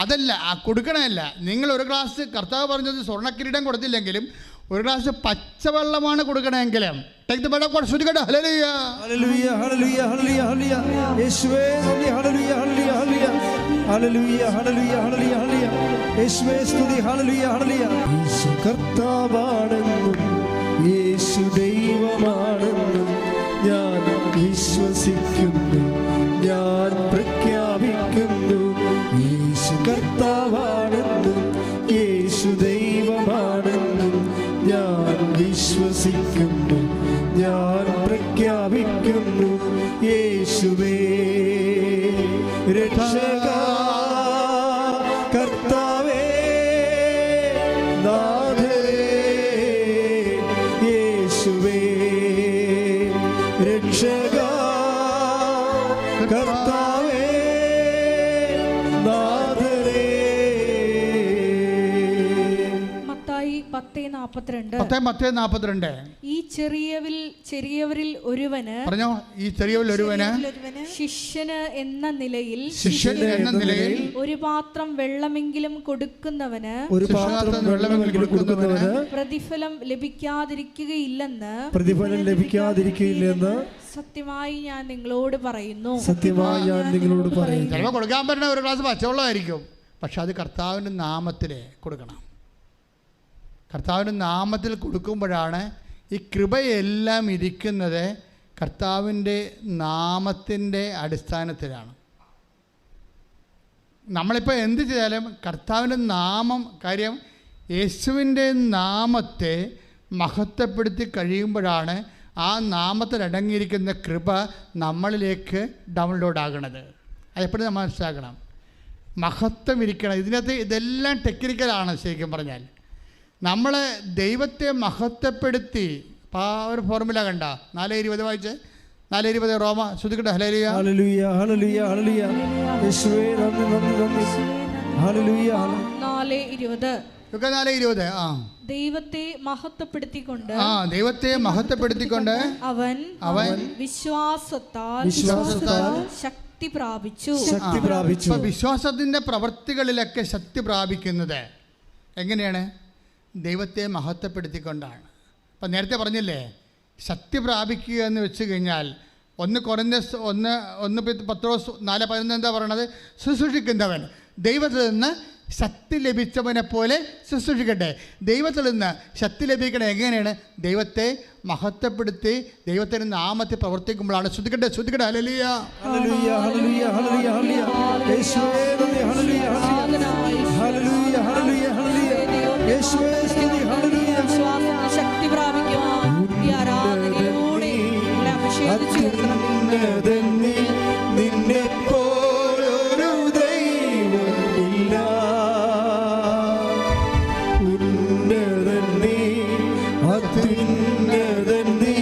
അതല്ല, കൊടുക്കണമല്ല. നിങ്ങൾ ഒരു ഗ്ലാസ്, കർത്താവ് പറഞ്ഞത് സ്വർണ്ണക്കിരീടം കൊടുത്തില്ലെങ്കിലും ഒരു ഗ്ലാസ് പച്ചവെള്ളമാണ് കൊടുക്കണമെങ്കിലും take the blood of God. ശ്രുതികട്ടെ ഹല്ലേലൂയ ഹല്ലേലൂയ ഹല്ലേലൂയ ഹല്ലേലൂയ ഹല്ലേലൂയ. യേശുവേ നന്ദി. ഹല്ലേലൂയ ഹല്ലേലൂയ ഹല്ലേലൂയ ഹല്ലേലൂയ ഹല്ലേലൂയ ഹല്ലേലൂയ. യേശുവേ സ്തുതി. Hallelujah hallelujah. യേശു കർത്താവാണെന്നും യേശു ദൈവമാണെന്നും ഞാൻ വിശ്വസിക്കുന്നു, ഞാൻ പ്രഖ്യാപിക്കുന്നു. യേശു കർത്താവാണെന്നും യേശു ദൈവമാണെന്നും ഞാൻ വിശ്വസിക്കുന്നു, ഞാൻ പ്രഖ്യാപിക്കുന്നു. യേശുവേ രക്ഷകാ, കർത്താവേ, നാഥനേ, യേശുവേ രക്ഷകാ, കർത്താവേ, നാഥനേ. മത്തായി 10:42. 10:42. ഈ ചെറിയവരിൽ ഒരുവന്, പറഞ്ഞോ, ഈ ചെറിയവരിൽ ഒരുവന് ശിഷ്യന് എന്ന നിലയിൽ ഒരു പാത്രം വെള്ളമെങ്കിലും കൊടുക്കുന്നവന് പ്രതിഫലം ലഭിക്കാതിരിക്കുകയില്ലെന്ന് സത്യമായി ഞാൻ നിങ്ങളോട് പറയുന്നു. ചിലപ്പോൾ കൊടുക്കാൻ പറ്റുന്ന ഒരു ഗ്ലാസ് പച്ചവെള്ളമായിരിക്കും, പക്ഷെ അത് കർത്താവിൻ്റെ നാമത്തിൽ കൊടുക്കണം. കർത്താവിൻ്റെ നാമത്തിൽ കൊടുക്കുമ്പോഴാണ് ഈ കൃപയെല്ലാം ഇരിക്കുന്നത് കർത്താവിൻ്റെ നാമത്തിൻ്റെ അടിസ്ഥാനത്തിലാണ്. നമ്മളിപ്പോൾ എന്ത് ചെയ്താലും കർത്താവിൻ്റെ നാമം, കാര്യം യേശുവിൻ്റെ നാമത്തെ മഹത്വപ്പെടുത്തി കഴിയുമ്പോഴാണ് ആ നാമത്തിൽ അടങ്ങിയിരിക്കുന്ന കൃപ നമ്മളിലേക്ക് ഡൗൺലോഡ് ആകണത്. അതെപ്പോഴും നമ്മൾ മനസ്സിലാക്കണം. മഹത്വം ഇരിക്കണം ഇതിനകത്ത്. ഇതെല്ലാം ടെക്നിക്കലാണ് ശരിക്കും പറഞ്ഞാൽ. നമ്മൾ ദൈവത്തെ മഹത്വപ്പെടുത്തി, ആ ഒരു ഫോർമുല കണ്ട 4:20 വായിച്ച്. 4:20 റോമ. ശ്രുതിക്കട്ടെ ഹല്ലേലൂയ ഹല്ലേലൂയ ഹല്ലേലൂയ ഹല്ലേലൂയ. യേശുവേ നന്ദി നന്ദി നന്ദി. ഹല്ലേലൂയ. 4:20. 4:20. ദൈവത്തെ മഹത്വപ്പെടുത്തിക്കൊണ്ട് അവൻ വിശ്വാസത്താൽ ശക്തി പ്രാപിച്ചു. വിശ്വാസത്തിന്റെ പ്രവൃത്തികളിലൊക്കെ ശക്തി പ്രാപിക്കുന്നത് എങ്ങനെയാണ്? ദൈവത്തെ മഹത്വപ്പെടുത്തിക്കൊണ്ടാണ്. അപ്പം നേരത്തെ പറഞ്ഞില്ലേ, ശക്തി പ്രാപിക്കുക എന്ന് വെച്ച് കഴിഞ്ഞാൽ 1 കൊരിന്ത്യർ 1 പത്രോസ് 4:11 എന്താ പറയണത്? ശുശ്രൂഷിക്കുന്നവൻ ദൈവത്തിൽ നിന്ന് ശക്തി ലഭിച്ചവനെ പോലെ ശുശ്രൂഷിക്കട്ടെ. ദൈവത്തിൽ നിന്ന് ശക്തി ലഭിക്കണേ എങ്ങനെയാണ്? ദൈവത്തെ മഹത്വപ്പെടുത്തി ദൈവത്തിൻ്റെ നാമത്തിൽ പ്രവർത്തിക്കുമ്പോഴാണ്. ശ്രുതിക്കട്ടെ ഹല്ലേലൂയ ഹല്ലേലൂയ ഹല്ലേലൂയ ഹല്ലേലൂയ ഹല്ലേലൂയ. യേശുവേ നന്ദി. ഹല്ലേലൂയ ഹല്ലേലൂയ ഹല്ലേലൂയ ഹല്ലേലൂയ. യേശുവേ സ്തുതി. ഹല്ലേലൂയ. ശക്തി പ്രാപിക്കുവാൻ ഈ ആരാധനയിലൂടെ അഭിഷേകിച്ചു ഉന്നതനേ, നിന്നെപ്പോലൊരു ദൈവമില്ല. ഉന്നതനേ, അത്യുന്നതനേ,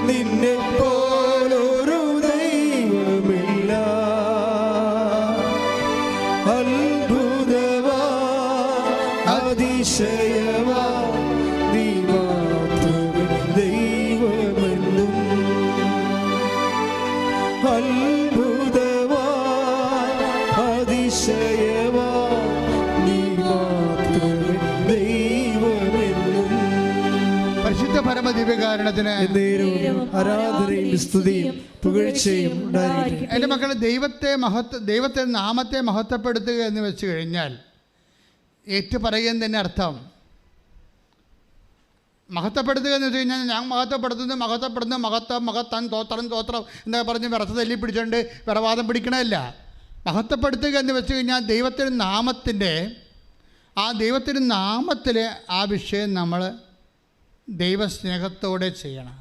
നിന്നെപ്പോലൊരു ദൈവമില്ല. അത്ഭുതവാ, അതിശയവാ, നീ മാത്രമേ ദൈവമെന്നും. അത്ഭുതവാ, അതിശയവാ, നീ മാത്രമേ ദൈവമെന്നും. പരിശുദ്ധ പരമ ദിവ്യകാരുണ്യത്തിന് ആരാധനയും സ്തുതിയും പുകഴ്ചയും ഉണ്ടായിരിക്കട്ടെ. എൻ്റെ മക്കളെ, ദൈവത്തെ നാമത്തെ മഹത്വപ്പെടുത്തുക എന്ന് വെച്ച് കഴിഞ്ഞാൽ ഏറ്റുപറയുക തന്നെ അർത്ഥം. മഹത്വപ്പെടുത്തുക എന്ന് വെച്ച് കഴിഞ്ഞാൽ ഞാൻ മഹത്വപ്പെടുത്തുന്നു മഹത്വം തോത്രം എന്നൊക്കെ പറഞ്ഞ് വിറച്ച് തല്ലി പിടിച്ചുകൊണ്ട് വിറവാദം പിടിക്കണമല്ല. മഹത്വപ്പെടുത്തുക എന്ന് വെച്ച് കഴിഞ്ഞാൽ ദൈവത്തിൻ്റെ നാമത്തിൽ ആ വിഷയം നമ്മൾ ദൈവസ്നേഹത്തോടെ ചെയ്യണം.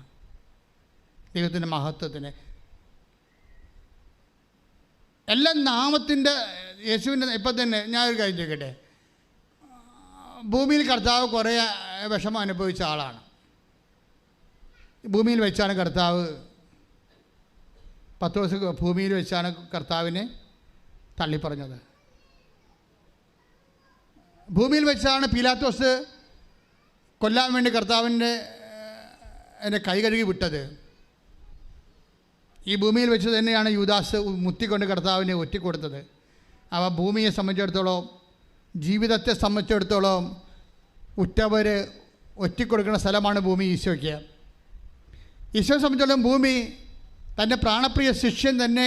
ദൈവത്തിൻ്റെ മഹത്വത്തിന് എല്ലാം നാമത്തിൻ്റെ യേശുവിൻ്റെ. ഇപ്പം തന്നെ ഞാനൊരു കാര്യം ചോദിക്കട്ടെ, ഭൂമിയിൽ കർത്താവ് കുറേ വിഷമം അനുഭവിച്ച ആളാണ്. ഭൂമിയിൽ വെച്ചാണ് കർത്താവ്, 10 ദിവസം ഭൂമിയിൽ വെച്ചാണ് കർത്താവിനെ തള്ളിപ്പറഞ്ഞത്. ഭൂമിയിൽ വെച്ചാണ് പീലാത്തോസ് കൊല്ലാൻ വേണ്ടി കർത്താവിൻ്റെ കൈ കഴുകി വിട്ടത്. ഈ ഭൂമിയിൽ വെച്ച് തന്നെയാണ് യൂദാസ് മുത്തിക്കൊണ്ട് കർത്താവിനെ ഒറ്റിക്കൊടുത്തത്. ഭൂമിയെ സംബന്ധിച്ചിടത്തോളം, ജീവിതത്തെ സംബന്ധിച്ചിടത്തോളം ഉറ്റവർ ഒറ്റിക്കൊടുക്കുന്ന സ്ഥലമാണ് ഭൂമി ഈശോയ്ക്ക്. ഈശോയെ സംബന്ധിച്ചിടത്തോളം ഭൂമി തൻ്റെ പ്രാണപ്രിയ ശിഷ്യൻ തന്നെ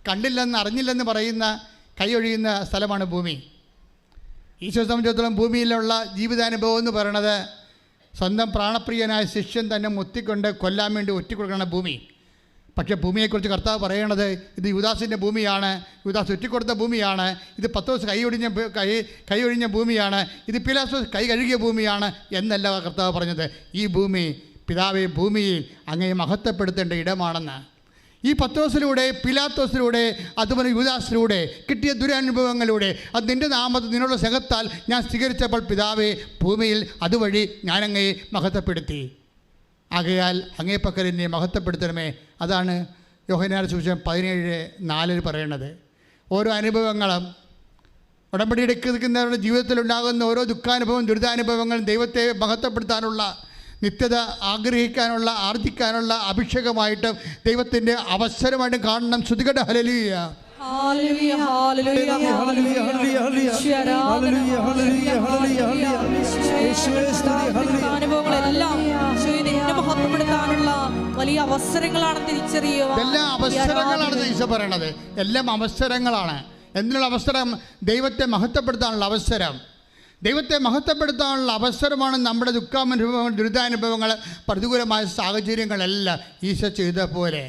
കണ്ടില്ലെന്ന് അറിഞ്ഞില്ലെന്ന് പറയുന്ന കൈയൊഴിയുന്ന സ്ഥലമാണ് ഭൂമി. ഈശോയെ സംബന്ധിച്ചിടത്തോളം ഭൂമിയിലുള്ള ജീവിതാനുഭവം എന്ന് പറയുന്നത് സ്വന്തം പ്രാണപ്രിയനായ ശിഷ്യൻ തന്നെ മുത്തിക്കൊണ്ട് കൊല്ലാൻ വേണ്ടി ഒറ്റിക്കൊടുക്കുന്ന ഭൂമി. പക്ഷേ ഭൂമിയെക്കുറിച്ച് കർത്താവ് പറയണത് ഇത് യൂദാസിൻ്റെ ഭൂമിയാണ്, യൂദാസ് ഒറ്റിക്കൊടുത്ത ഭൂമിയാണ്, ഇത് പത്രോസ് കൈയൊഴിഞ്ഞ ഭൂമിയാണ്, ഇത് പീലാത്തോസ് കൈ കഴുകിയ ഭൂമിയാണ് എന്നല്ല കർത്താവ് പറഞ്ഞത്. ഈ ഭൂമി പിതാവെ ഭൂമിയിൽ അങ്ങേ മഹത്വപ്പെടുത്തേണ്ട ഇടമാണെന്ന്. ഈ പത്രോസിലൂടെ, പീലാത്തോസിലൂടെ, അതുപോലെ യൂദാസിലൂടെ കിട്ടിയ ദുരനുഭവങ്ങളിലൂടെ അത് നിൻ്റെ നാമത്തിൽ നിന്നുള്ള സ്നേഹത്താൽ ഞാൻ സ്വീകരിച്ചപ്പോൾ പിതാവെ ഭൂമിയിൽ അതുവഴി ഞാനങ്ങയെ മഹത്വപ്പെടുത്തി. ആകയാൽ അങ്ങേ പക്കൽ എന്നെ മഹത്വപ്പെടുത്തണമേ. അതാണ് യോഹന്നാന്റെ സുവിശേഷം 17:4 പറയണത്. ഓരോ അനുഭവങ്ങളും ഉടമ്പടി എടുക്കുന്നവരുടെ ജീവിതത്തിലുണ്ടാകുന്ന ഓരോ ദുഃഖാനുഭവം, ദുരിതാനുഭവങ്ങളും ദൈവത്തെ മഹത്വപ്പെടുത്താനുള്ള, നിത്യത ആഗ്രഹിക്കാനുള്ള, ആർജിക്കാനുള്ള അഭിഷേകമായിട്ട് ദൈവത്തിൻ്റെ അവസരമായിട്ട് കാണണം. ശ്രുതികട ഹല്ലേലൂയ. വലിയ അവസരങ്ങളാണ് തിരിച്ചറിയുക. എല്ലാം അവസരങ്ങളാണ് ഈശോ പറയണത്. എല്ലാം അവസരങ്ങളാണ്. എന്തിനുള്ള അവസരം? ദൈവത്തെ മഹത്വപ്പെടുത്താനുള്ള അവസരം. ദൈവത്തെ മഹത്വപ്പെടുത്താനുള്ള അവസരമാണ് നമ്മുടെ ദുഃഖാനുഭവങ്ങൾ, ദുരിതാനുഭവങ്ങൾ, പ്രതികൂലമായ സാഹചര്യങ്ങളെല്ലാം ഈശോ ചെയ്ത പോലെ.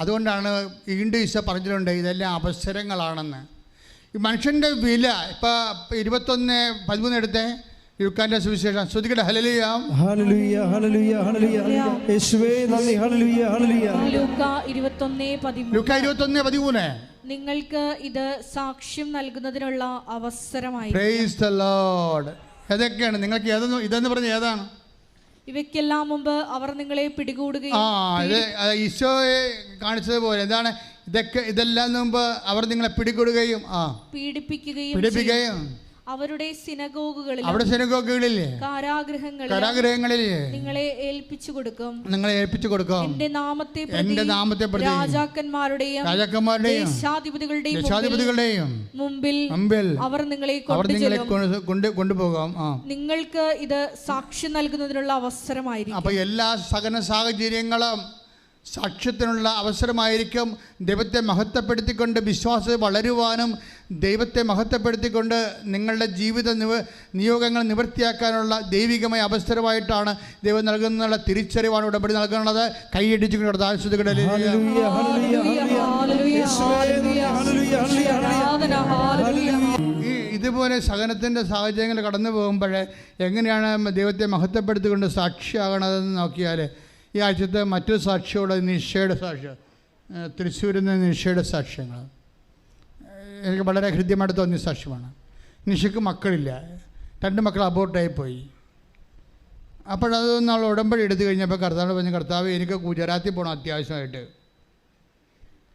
അതുകൊണ്ടാണ് വീണ്ടും ഈശോ പറഞ്ഞിട്ടുണ്ട് ഇതെല്ലാം അവസരങ്ങളാണെന്ന്. ഈ മനുഷ്യൻ്റെ വില ഇപ്പോൾ 21:13 എടുത്തേ, ലുക്കാന്റെ സുവിശേഷം. ശ്രുതികട ഹല്ലേലൂയ. ഹല്ലേലൂയ ഹല്ലേലൂയ ഹല്ലേലൂയ. യേശുവേ നന്ദി. ഹല്ലേലൂയ ഹല്ലേലൂയ. ലൂക്കാ 21:13. നിങ്ങൾക്ക് ഇത് സാക്ഷ്യം നൽകുന്നതിനുള്ള അവസരമായി. Praise the Lord. ഏതൊക്കെയാണ് നിങ്ങൾക്ക്? ഇതെന്ന് പറഞ്ഞ ഏതാണ്? ഇവയ്ക്കെല്ലാം മുമ്പ് അവർ നിങ്ങളെ പിടികൂടുകയും. ഇത് ഈശോയെ കാണിച്ചതുപോലെ എന്താണ് ഇതെല്ലാം മുമ്പ് അവർ നിങ്ങളെ പിടികൂടുകയും പീഡിപ്പിക്കുകയും അവരുടെ സിനഗോഗുകളിൽ, കാരാഗൃഹങ്ങളിൽ നിങ്ങളെ ഏൽപ്പിച്ചു കൊടുക്കും. എന്റെ നാമത്തെ പ്രതി രാജാക്കന്മാരുടെയും ദേശാധിപതികളുടെയും മുമ്പിൽ അവർ നിങ്ങളെ കൊണ്ടുപോകാം. നിങ്ങൾക്ക് ഇത് സാക്ഷ്യം നൽകുന്നതിനുള്ള അവസരമായിരിക്കും. അപ്പൊ എല്ലാ സകല സാഹചര്യങ്ങളും സാക്ഷ്യത്തിനുള്ള അവസരമായിരിക്കും. ദൈവത്തെ മഹത്വപ്പെടുത്തിക്കൊണ്ട് വിശ്വാസത്തിൽ വളരുവാനും ദൈവത്തെ മഹത്വപ്പെടുത്തിക്കൊണ്ട് നിങ്ങളുടെ ജീവിത നിയോഗങ്ങൾ നിവൃത്തിയാക്കാനുള്ള ദൈവികമായ അവസരമായിട്ടാണ് ദൈവം നൽകുന്നുള്ള തിരിച്ചറിവാണ് ഉടമ്പടി നൽകുന്നത്. കൈയടിച്ചുകൊണ്ട് ഇതുപോലെ സഹനത്തിൻ്റെ സാഹചര്യങ്ങൾ കടന്നു പോകുമ്പോൾ എങ്ങനെയാണ് ദൈവത്തെ മഹത്വപ്പെടുത്തിക്കൊണ്ട് സാക്ഷിയാകണതെന്ന് നോക്കിയാൽ, ഈ ആഴ്ചത്തെ മറ്റൊരു സാക്ഷിയോട് നിഷയുടെ സാക്ഷ്യം, തൃശ്ശൂരിൽ നിന്ന് നിഷയുടെ സാക്ഷ്യങ്ങൾ എനിക്ക് വളരെ ഹൃദ്യമായിട്ട് തോന്നിയ സാക്ഷ്യമാണ്. നിഷയ്ക്ക് മക്കളില്ല, 2 മക്കൾ അബോർട്ടായി പോയി. അപ്പോഴതൊന്നും അവൾ ഉടമ്പടി എടുത്തു കഴിഞ്ഞപ്പോൾ കർത്താവ് പറഞ്ഞു, കർത്താവ് എനിക്ക് ഗുജറാത്തിൽ പോകണം അത്യാവശ്യമായിട്ട്.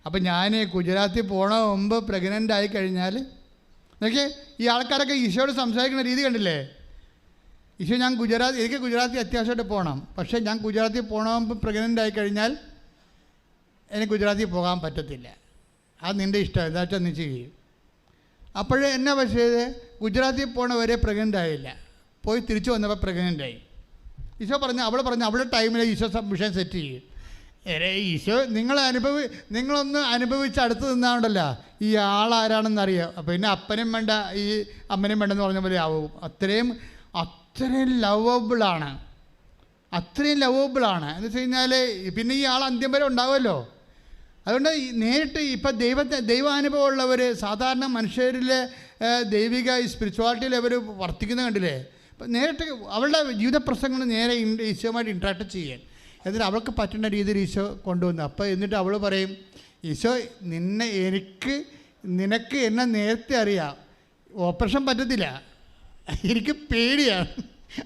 അപ്പം ഞാൻ ഗുജറാത്തിൽ പോകണ മുമ്പ് പ്രഗ്നൻ്റ് ആയി കഴിഞ്ഞാൽ നോക്കിയേ, ഈ ആൾക്കാരൊക്കെ ഈശോയോട് സംസാരിക്കുന്ന രീതി കണ്ടില്ലേ? ഈശോ എനിക്ക് ഗുജറാത്തിൽ അത്യാവശ്യമായിട്ട് പോകണം, പക്ഷേ ഞാൻ ഗുജറാത്തിൽ പോകണമെങ്കിൽ പ്രഗ്നൻ്റ് ആയി കഴിഞ്ഞാൽ എനിക്ക് ഗുജറാത്തിൽ പോകാൻ പറ്റത്തില്ല. അത് നിൻ്റെ ഇഷ്ടം, എന്താ വെച്ചാൽ നീ ചെയ്യും. അപ്പോഴേ എന്നാ പക്ഷേ ഗുജറാത്തിൽ പോകണവരെ പ്രഗ്നൻ്റ് ആയില്ല, പോയി തിരിച്ചു വന്നപ്പോൾ പ്രഗ്നൻ്റ് ആയി. ഈശോ അവൾ പറഞ്ഞു അവളുടെ ടൈമിൽ ഈശോ വിഷയം സെറ്റ് ചെയ്യും. ഈശോ നിങ്ങളൊന്ന് അനുഭവിച്ച് അടുത്ത് നിന്നാണ്ടല്ലോ ഈ ആളാരാണെന്നറിയാം. അപ്പോൾ പിന്നെ അപ്പനും വേണ്ട ഈ അമ്മനും വേണ്ടെന്ന് പറഞ്ഞ പോലെ ആവും. അത്രയും ലവബിളാണ് എന്ന് വെച്ച് കഴിഞ്ഞാൽ പിന്നെ ഈ ആൾ അന്ത്യം വരെ ഉണ്ടാവുമല്ലോ. അതുകൊണ്ട് നേരിട്ട് ഇപ്പം ദൈവാനുഭവമുള്ളവർ, സാധാരണ മനുഷ്യരിലെ ദൈവിക സ്പിരിച്വാലിറ്റിയിൽ അവർ വർത്തിക്കുന്ന കണ്ടില്ലേ? അപ്പം നേരിട്ട് അവളുടെ ജീവിത പ്രശ്നങ്ങൾ നേരെ ഈശോയുമായിട്ട് ഇൻട്രാക്ട് ചെയ്യാൻ, എന്നിട്ട് അവൾക്ക് പറ്റുന്ന രീതിയിൽ ഈശോ കൊണ്ടുവന്നു. അപ്പോൾ എന്നിട്ട് അവൾ പറയും, ഈശോ നിനക്ക് എന്നെ നേരത്തെ അറിയാം, ഓപ്പറേഷൻ പറ്റത്തില്ല, എനിക്ക് പേടിയാണ്.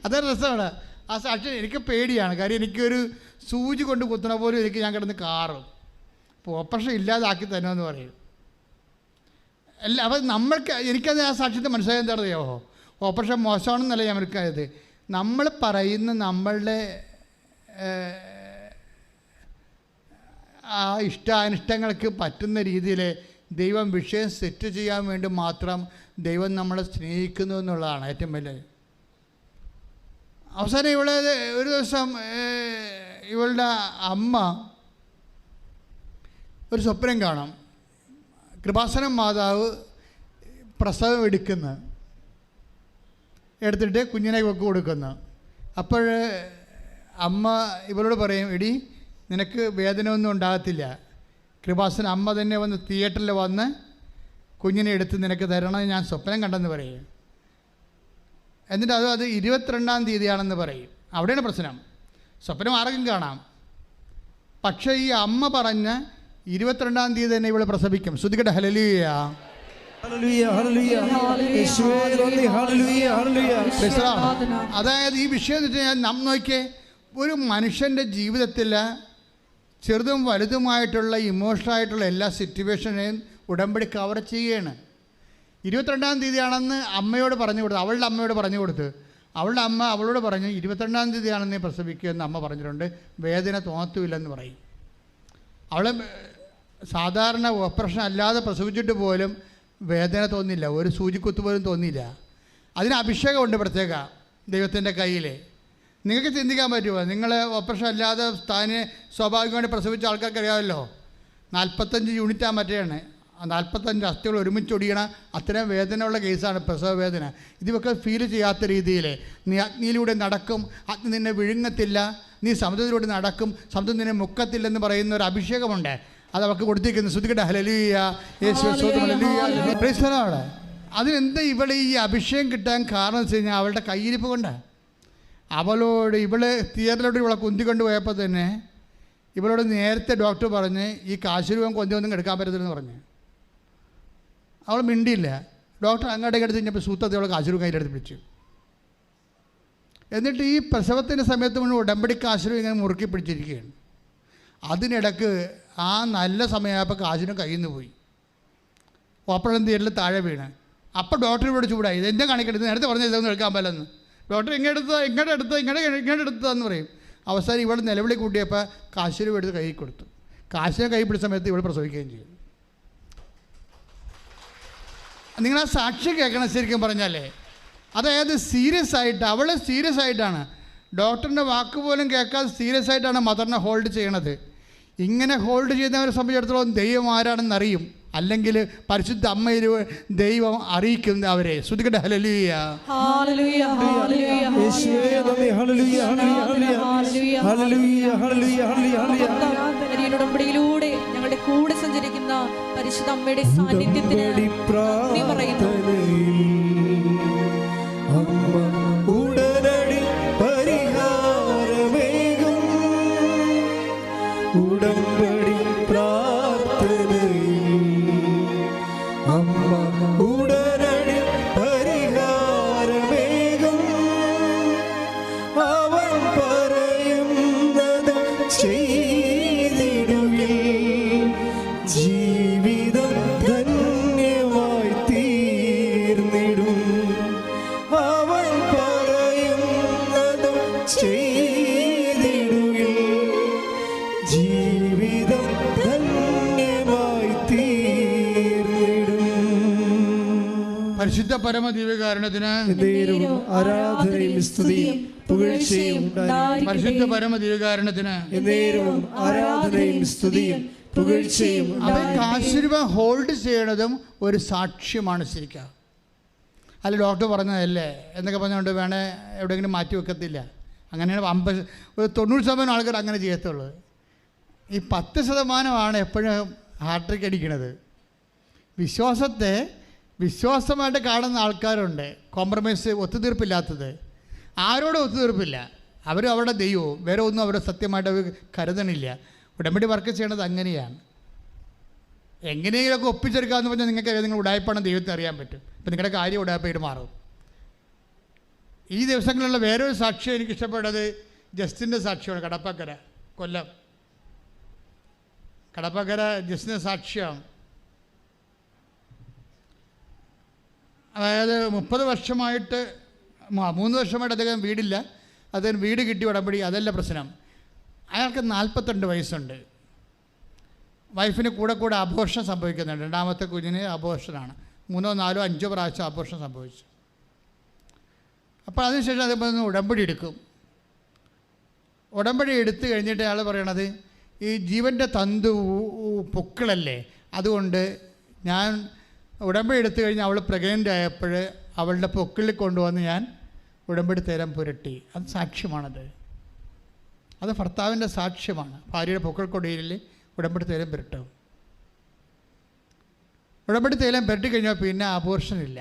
അതേ രസമാണ് ആ സാക്ഷ്യം. എനിക്ക് പേടിയാണ്, കാര്യം എനിക്കൊരു സൂചി കൊണ്ട് കുത്തണ പോലും ഞാൻ കിടന്ന് കാറും. അപ്പോൾ ഓപ്പറേഷൻ ഇല്ലാതാക്കി തരുമെന്ന് പറയും. അല്ല, അപ്പോൾ എനിക്കത് ആ സാക്ഷ്യത്തെ മനസ്സിലായത് എന്താ അറിയാമോ? ഓപ്പറേഷൻ മോശമാണെന്നല്ല ഞാൻ മനസ്സിലായത്. നമ്മൾ പറയുന്ന നമ്മളുടെ ആ ഇഷ്ടാനിഷ്ടങ്ങൾക്ക് പറ്റുന്ന രീതിയിൽ ദൈവം വിഷയം സെറ്റ് ചെയ്യാൻ വേണ്ടി മാത്രം ദൈവം നമ്മളെ സ്നേഹിക്കുന്നു എന്നുള്ളതാണ് ഏറ്റവും വലിയ. അവസാനം ഒരു ദിവസം ഇവളുടെ അമ്മ ഒരു സ്വപ്നം കാണാം. കൃപാസനം മാതാവ് പ്രസവം എടുത്തിട്ട് കുഞ്ഞിനെ കൊടുക്കുന്നു. അപ്പോൾ അമ്മ ഇവളോട് പറയും, എടി നിനക്ക് വേദന ഒന്നും ഉണ്ടാകത്തില്ല, കൃപാസനം അമ്മ തന്നെ വന്ന് തിയേറ്ററിൽ വന്ന് കുഞ്ഞിനെ എടുത്ത് നിനക്ക് തരണമെന്ന് ഞാൻ സ്വപ്നം കണ്ടെന്ന് പറയും. എന്നിട്ട് അത് 22-ാം തീയതിയാണെന്ന് പറയും. അവിടെയാണ് പ്രശ്നം. സ്വപ്നം ആർക്കും കാണാം, പക്ഷേ ഈ അമ്മ പറഞ്ഞ 22-ാം തീയതി തന്നെ ഇവളെ പ്രസവിക്കും. ശ്രുതികട്ടെ ഹല്ലേലൂയ. അതായത് ഈ വിഷയം എന്ന് വെച്ച് കഴിഞ്ഞാൽ നാം നോക്കിയേ, ഒരു മനുഷ്യൻ്റെ ജീവിതത്തിൽ ചെറുതും വലുതുമായിട്ടുള്ള ഇമോഷണലായിട്ടുള്ള എല്ലാ സിറ്റുവേഷനെയും ഉടമ്പടി കവർ ചെയ്യുകയാണ്. 22-ാം തീയതിയാണെന്ന് അമ്മയോട് പറഞ്ഞു കൊടുത്തു, അവളുടെ അമ്മയോട് പറഞ്ഞു കൊടുത്ത്, അവളുടെ അമ്മ അവളോട് പറഞ്ഞു 22-ാം തീയതിയാണെന്ന് പ്രസവിക്കുമെന്ന് അമ്മ പറഞ്ഞിട്ടുണ്ട്, വേദന തോന്നത്തുമില്ലെന്ന് പറയും. അവളെ സാധാരണ ഓപ്പറേഷൻ അല്ലാതെ പ്രസവിച്ചിട്ട് പോലും വേദന തോന്നില്ല, ഒരു സൂചിക്കുത്ത് പോലും തോന്നിയില്ല. അതിന് അഭിഷേകമുണ്ട് പ്രത്യേക ദൈവത്തിൻ്റെ കയ്യിൽ. നിങ്ങൾക്ക് ചിന്തിക്കാൻ പറ്റുമോ? നിങ്ങൾ ഓപ്പറേഷൻ അല്ലാതെ താനെ സ്വാഭാവികമായിട്ട് പ്രസവിച്ച ആൾക്കാർക്ക് അറിയാമല്ലോ, 45 യൂണിറ്റാ മറ്റേയാണ്, 45 അസ്ഥികൾ ഒരുമിച്ച് ഒടിയണ അത്രയും വേദനയുള്ള കേസാണ് പ്രസവ വേദന. ഇതൊക്കെ ഫീൽ ചെയ്യാത്ത രീതിയിൽ നീ അഗ്നിയിലൂടെ നടക്കും, അഗ്നി നിന്നെ വിഴുങ്ങത്തില്ല, നീ സമുദ്രത്തിലൂടെ നടക്കും, സമുദ്രം നിന്നെ മുക്കത്തില്ലെന്ന് പറയുന്ന ഒരു അഭിഷേകമുണ്ട്. അത് അവർക്ക് കൊടുത്തിരിക്കുന്നു. ശ്രുതികട്ടെ ഹല്ലേലൂയ, യേശുവേ സ്തോത്രം, ഹല്ലേലൂയ, പ്രൈസ് ദി ലോർഡ്. അതിനെന്താ ഇവളെ ഈ അഭിഷേകം കിട്ടാൻ കാരണം വെച്ച് കഴിഞ്ഞാൽ അവളുടെ കയ്യിരിപ്പ് കൊണ്ട്. ഇവള് തിയേറ്ററിലോട്ട് ഇവളെ കുന്തിക്കൊണ്ട് പോയപ്പോൾ തന്നെ ഇവളോട് നേരത്തെ ഡോക്ടർ പറഞ്ഞ് ഈ കാശുരൂപം കൊന്തൊന്നും എടുക്കാൻ പറ്റത്തില്ലെന്ന് പറഞ്ഞ്. അവൾ മിണ്ടിയില്ല. ഡോക്ടർ അങ്ങോട്ടേക്ക് എടുത്ത് കഴിഞ്ഞപ്പോൾ സൂത്രത്തെ അവളെ കാശുരൂപം കയ്യിലെടുത്ത് പിടിച്ചു. എന്നിട്ട് ഈ പ്രസവത്തിൻ്റെ സമയത്ത് മുഴുവൻ ഉടമ്പടി കാശുരൂപം ഇങ്ങനെ മുറുക്കി പിടിച്ചിരിക്കുകയാണ്. അതിനിടക്ക് ആ നല്ല സമയമായപ്പോൾ കാശിനും കയ്യിൽ നിന്ന് പോയി, ഓപ്പറേഷൻ തിയേറ്ററിൽ താഴെ വീണ്. അപ്പോൾ ഡോക്ടർ ഇവിടെ ചൂടായി, ഇതെന്നെ കാണിക്കരുത്, നേരത്തെ പറഞ്ഞ ഇതൊന്നും എടുക്കാൻ പറ്റില്ലെന്ന്. ഡോക്ടർ ഇങ്ങോട്ട് എടുത്തതെന്ന് പറയും. അവസാനം ഇവിടെ നിലവിളി കൂട്ടിയപ്പോൾ കാശിനും എടുത്ത് കൈ കൊടുത്തു. കാശിനെ കൈ പിടിച്ച സമയത്ത് ഇവിടെ പ്രസവിക്കുകയും ചെയ്തു. നിങ്ങൾ ആ സാക്ഷി കേൾക്കണം ശരിക്കും പറഞ്ഞാലേ. അതായത് സീരിയസ് ആയിട്ട്, അവൾ സീരിയസ് ആയിട്ടാണ്, ഡോക്ടറിൻ്റെ വാക്ക് പോലും കേൾക്കാതെ സീരിയസ് ആയിട്ടാണ് മദറിനെ ഹോൾഡ് ചെയ്യണത്. ഇങ്ങനെ ഹോൾഡ് ചെയ്യുന്നവരെ സംബന്ധിച്ചിടത്തോളം ദൈവം ആരാണെന്നറിയും, അല്ലെങ്കിൽ പരിശുദ്ധ അമ്മയിൽ ദൈവം അറിയിക്കും അവരെ. ശ്രുതികട്ടെ ഹല്ലേലൂയ. ഉടമ്പടിയിലൂടെ ഞങ്ങളുടെ കൂടെ സഞ്ചരിക്കുന്ന പരിശുദ്ധ അമ്മയുടെ സാന്നിധ്യത്തിന് നന്ദി പറയുന്നു. ഉടനടി പരിഹാരമേകും ഉടമ്പടി പ്രാർത്ഥനയിൽ അമ്മ ഉടനടി പരിഹാരമേകും. അവൻ പറയുന്നത് ചെയ്തിടുകിൽ ജീവിതം ധന്യമായി തീർന്നിടും. അവൻ പറയുന്നത് ചെയ്തിടുകിൽ ജീവിതം ധന്യമായി തീർന്നിടും. പരിശുദ്ധ പരമദിവ്യകാരുണ്യത്തിന് ആരാധനയും സ്തുതിയും പുകഴ്ചയും ഉണ്ടായിരിക്കട്ടെ. പരിശുദ്ധ പരമദിവ്യകാരുണ്യത്തിന് ആരാധനയും സ്തുതിയും പുകഴ്ചയും. അത് കാശുരൂപം ഹോൾഡ് ചെയ്യണതും ഒരു സാക്ഷ്യമാണ് ശരിക്കും. അല്ല ഡോക്ടർ പറഞ്ഞതല്ലേ എന്നൊക്കെ പറഞ്ഞുകൊണ്ട് വേണേൽ എവിടെയെങ്കിലും മാറ്റി വെക്കത്തില്ല. അങ്ങനെയാണ് 90% ആൾക്കാർ അങ്ങനെ ചെയ്യത്തുള്ളൂ. ഈ 10% എപ്പോഴും ഹാർട്രിക്ക് അടിക്കണത്. വിശ്വാസമായിട്ട് കാണുന്ന ആൾക്കാരുണ്ട്, കോംപ്രമൈസ്, ഒത്തുതീർപ്പില്ലാത്തത്. ആരോടും ഒത്തുതീർപ്പില്ല. അവരും അവരുടെ ദൈവവും വേറെ ഒന്നും അവരുടെ സത്യമായിട്ട് അവർ കരുതണില്ല. ഉടമ്പടി വർക്ക് ചെയ്യണത് അങ്ങനെയാണ്. എങ്ങനെയെങ്കിലുമൊക്കെ ഒപ്പിച്ചെടുക്കാമെന്ന് പറഞ്ഞാൽ നിങ്ങൾക്ക് നിങ്ങൾ ഉടായ്പാണ് ദൈവത്തെ അറിയാൻ പറ്റും. ഇപ്പം നിങ്ങളുടെ കാര്യം ഉടായ്പായിട്ട് മാറും. ഈ ദിവസങ്ങളിലുള്ള വേറൊരു സാക്ഷ്യം എനിക്കിഷ്ടപ്പെട്ടത് ജസ്റ്റിൻ്റെ സാക്ഷ്യമാണ്. കടപ്പക്കര, കൊല്ലം കടപ്പക്കര ജസ്റ്റിൻ്റെ സാക്ഷ്യം. അതായത് 30 വർഷമായിട്ട് 3 വർഷമായിട്ട് അദ്ദേഹം വീടില്ല. അദ്ദേഹം വീട് കിട്ടി ഉടമ്പടി, അതല്ല പ്രശ്നം. അയാൾക്ക് 42 വയസ്സുണ്ട്. വൈഫിന് കൂടെ കൂടെ അബോർഷൻ സംഭവിക്കുന്നുണ്ട്. രണ്ടാമത്തെ കുഞ്ഞിന് അബോർഷനാണ്. 3, 4, 5 പ്രാവശ്യം അബോർഷൻ സംഭവിച്ചു. അപ്പോൾ അതിനുശേഷം അതേപോലെ ഉടമ്പടി എടുക്കും. ഉടമ്പടി എടുത്തു കഴിഞ്ഞിട്ട് അയാൾ പറയണത്, ഈ ജീവൻ്റെ തന്തു പൊക്കിളല്ലേ, അതുകൊണ്ട് ഞാൻ ഉടമ്പടി എടുത്തു കഴിഞ്ഞ് അവൾ പ്രഗ്നൻ്റ് ആയപ്പോൾ അവളുടെ പൊക്കിളിൽ കൊണ്ടുവന്ന് ഞാൻ ഉടമ്പടി തേരം പുരട്ടി. അത് സാക്ഷ്യമാണത്. അത് ഭർത്താവിൻ്റെ സാക്ഷ്യമാണ്. ഭാര്യയുടെ പൊക്കിൾ കൊടിയിൽ ഉടമ്പടി തേരം പുരട്ടും. ഉടമ്പടി തേലം പുരട്ടി കഴിഞ്ഞാൽ പിന്നെ അബോർഷനില്ല,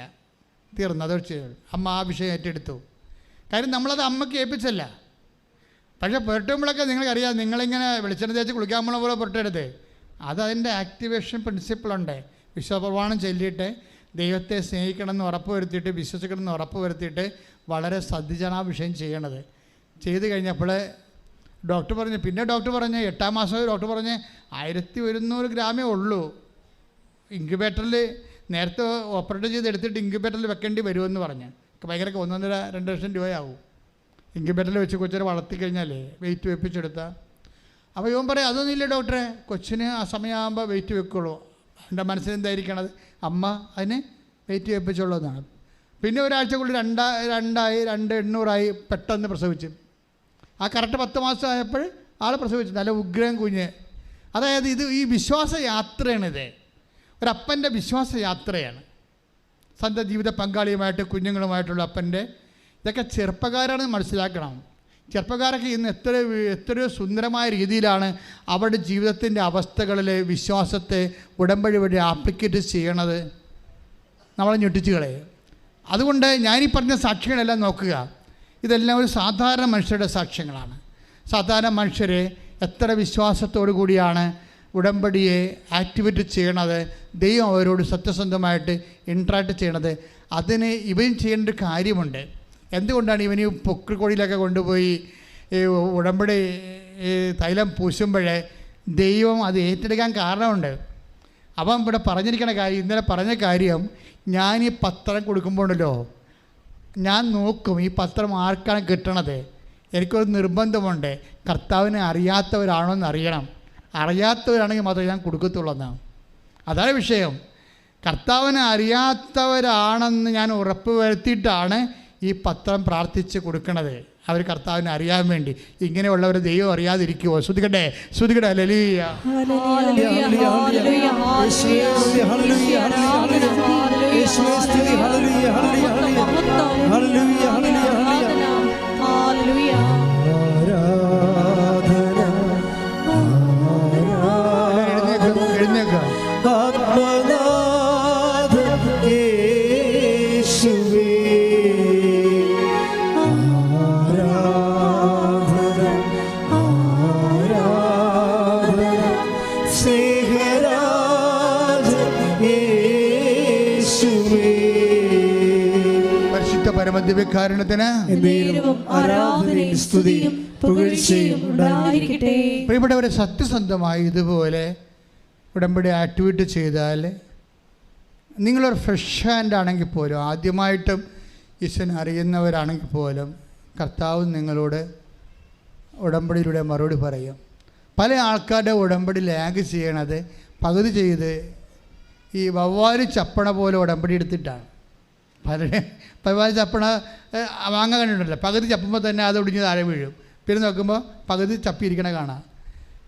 തീർന്നു. അത് അമ്മ ആ വിഷയം ഏറ്റെടുത്തു. കാര്യം നമ്മളത് അമ്മയ്ക്ക് ഏൽപ്പിച്ചല്ല. പക്ഷേ പുരട്ടുമ്പോഴൊക്കെ നിങ്ങൾക്കറിയാം, നിങ്ങളിങ്ങനെ വെളിച്ചെണ്ണ തേച്ച് കുളിക്കാൻ പോണ പോലെ പുരട്ടരുത്. അതതിൻ്റെ ആക്ടിവേഷൻ പ്രിൻസിപ്പിളുണ്ട്. വിശ്വപ്രമാണം ചൊല്ലിയിട്ട് ദൈവത്തെ സ്നേഹിക്കണമെന്ന് ഉറപ്പ് വരുത്തിയിട്ട്, വിശ്വസിക്കണമെന്ന് ഉറപ്പ് വരുത്തിയിട്ട് വളരെ ശ്രദ്ധിച്ചാണ് ആ വിഷയം ചെയ്യണത്. ചെയ്ത് കഴിഞ്ഞപ്പോൾ ഡോക്ടർ പറഞ്ഞു, പിന്നെ ഡോക്ടർ പറഞ്ഞ് 8ാം മാസം ഡോക്ടർ പറഞ്ഞ് 1100 ഗ്രാമേ ഉള്ളൂ. ഇൻക്യുബേറ്ററിൽ നേരത്തെ ഓപ്പറേറ്റ് ചെയ്ത് എടുത്തിട്ട് ഇൻക്യുബേറ്ററിൽ വെക്കേണ്ടി വരുമെന്ന് പറഞ്ഞ്. ഭയങ്കര 1.5-2 ലക്ഷം രൂപയാവും ഇൻക്യുബേറ്ററിൽ വെച്ച് കൊച്ചിനെ വളർത്തിക്കഴിഞ്ഞാലേ വെയിറ്റ് വെപ്പിച്ചെടുത്താൽ. അപ്പോൾ ഇവൻ പറയും, അതൊന്നുമില്ല ഡോക്ടറെ, കൊച്ചിന് ആ സമയമാകുമ്പോൾ വെയിറ്റ് വെക്കുള്ളൂ. എൻ്റെ മനസ്സിലെന്തായിരിക്കണത്, അമ്മ അതിന് വെയിറ്റ് വെപ്പിച്ചുള്ളൂ എന്നാണ്. പിന്നെ ഒരാഴ്ചക്കുള്ളിൽ 2,800 പെട്ടെന്ന് പ്രസവിച്ചു. ആ കറക്റ്റ് 10 മാസം ആയപ്പോൾ ആൾ പ്രസവിച്ചു. നല്ല ഉഗ്രൻ കുഞ്ഞ്. അതായത് ഈ വിശ്വാസ യാത്രയാണിത്. ഒരപ്പൻ്റെ വിശ്വാസ യാത്രയാണ്. സ്വന്തം ജീവിത പങ്കാളിയുമായിട്ട് കുഞ്ഞുങ്ങളുമായിട്ടുള്ള അപ്പൻ്റെ. ഇതൊക്കെ ചെറുപ്പക്കാരാണെന്ന് മനസ്സിലാക്കണം. ചെറുപ്പക്കാരൊക്കെ ഇന്ന് എത്രയോ സുന്ദരമായ രീതിയിലാണ് അവരുടെ ജീവിതത്തിൻ്റെ അവസ്ഥകളിൽ വിശ്വാസത്തെ ഉടമ്പടി വഴി ആപ്ലിക്കേറ്റ് ചെയ്യണത്. നമ്മളെ ഞെട്ടിച്ച് കളയും. അതുകൊണ്ട് ഞാനീ പറഞ്ഞ സാക്ഷ്യങ്ങളെല്ലാം നോക്കുക. ഇതെല്ലാം ഒരു സാധാരണ മനുഷ്യരുടെ സാക്ഷ്യങ്ങളാണ്. സാധാരണ മനുഷ്യർ എത്ര വിശ്വാസത്തോടു കൂടിയാണ് ഉടമ്പടിയെ ആക്ടിവേറ്റ് ചെയ്യണത്, ദൈവം അവരോട് സത്യസന്ധമായിട്ട് ഇൻട്രാക്ട് ചെയ്യണത്. അതിന് ഇവൻ ചെയ്യേണ്ട ഒരു കാര്യമുണ്ട്. എന്തുകൊണ്ടാണ് ഇവന് പൊക്കിൾക്കൊടിയിലൊക്കെ കൊണ്ടുപോയി ഉടമ്പടി തൈലം പൂശുമ്പോഴേ ദൈവം അത് ഏറ്റെടുക്കാൻ കാരണമുണ്ട്. അവൻ ഇവിടെ പറഞ്ഞിരിക്കണ കാര്യം, ഇന്നലെ പറഞ്ഞ കാര്യം, ഞാൻ ഈ പത്രം കൊടുക്കുമ്പോഴല്ലോ ഞാൻ നോക്കും ഈ പത്രം ആർക്കാണ് കിട്ടണത്. എനിക്കൊരു നിർബന്ധമുണ്ട്, കർത്താവിനെ അറിയാത്തവരാണോ എന്ന് അറിയണം. അറിയാത്തവരാണെങ്കിൽ മാത്രമേ ഞാൻ കൊടുക്കത്തുള്ളൂ എന്നാണ്. അതാണ് വിഷയം. കർത്താവിനെ അറിയാത്തവരാണെന്ന് ഞാൻ ഉറപ്പ് വരുത്തിയിട്ടാണ് ഈ പത്രം പ്രാർത്ഥിച്ച് കൊടുക്കണത്. അവർ കർത്താവിനെ അറിയാൻ വേണ്ടി. ഇങ്ങനെയുള്ളവർ ദൈവം അറിയാതിരിക്കുമോ? ശ്രുതിക്കട്ടെ, ശ്രുതിക്കട്ടെ. ഹല്ലേലൂയ, പരമദിവ്യകാരുണ്യത്തിന് പ്രിയപ്പെട്ടവരെ, സത്യസന്ധമായി ഇതുപോലെ ഉടമ്പടി ആക്ടിവേറ്റ് ചെയ്താൽ നിങ്ങളൊരു ഫ്രഷ് ഹാൻഡ് ആണെങ്കിൽ പോലും, ആദ്യമായിട്ടും ഈശ്വരനെ അറിയുന്നവരാണെങ്കിൽ പോലും, കർത്താവ് നിങ്ങളോട് ഉടമ്പടിയിലൂടെ മറുപടി പറയും. പല ആൾക്കാരുടെ ഉടമ്പടി ലാഗ് ചെയ്യണത് പകുതി ചെയ്ത് ഈ വവ്വാല് ചപ്പണ പോലെ ഉടമ്പടി എടുത്തിട്ടാണ്. വവ്വാല് ചപ്പണ വാങ്ങാൻ കണ്ടിട്ടുണ്ടല്ലോ, പകുതി ചപ്പുമ്പോൾ തന്നെ അത് ഒടിഞ്ഞ് താഴെ വീഴും. പിന്നെ നോക്കുമ്പോൾ പകുതി ചപ്പിയിരിക്കണ കാണാം.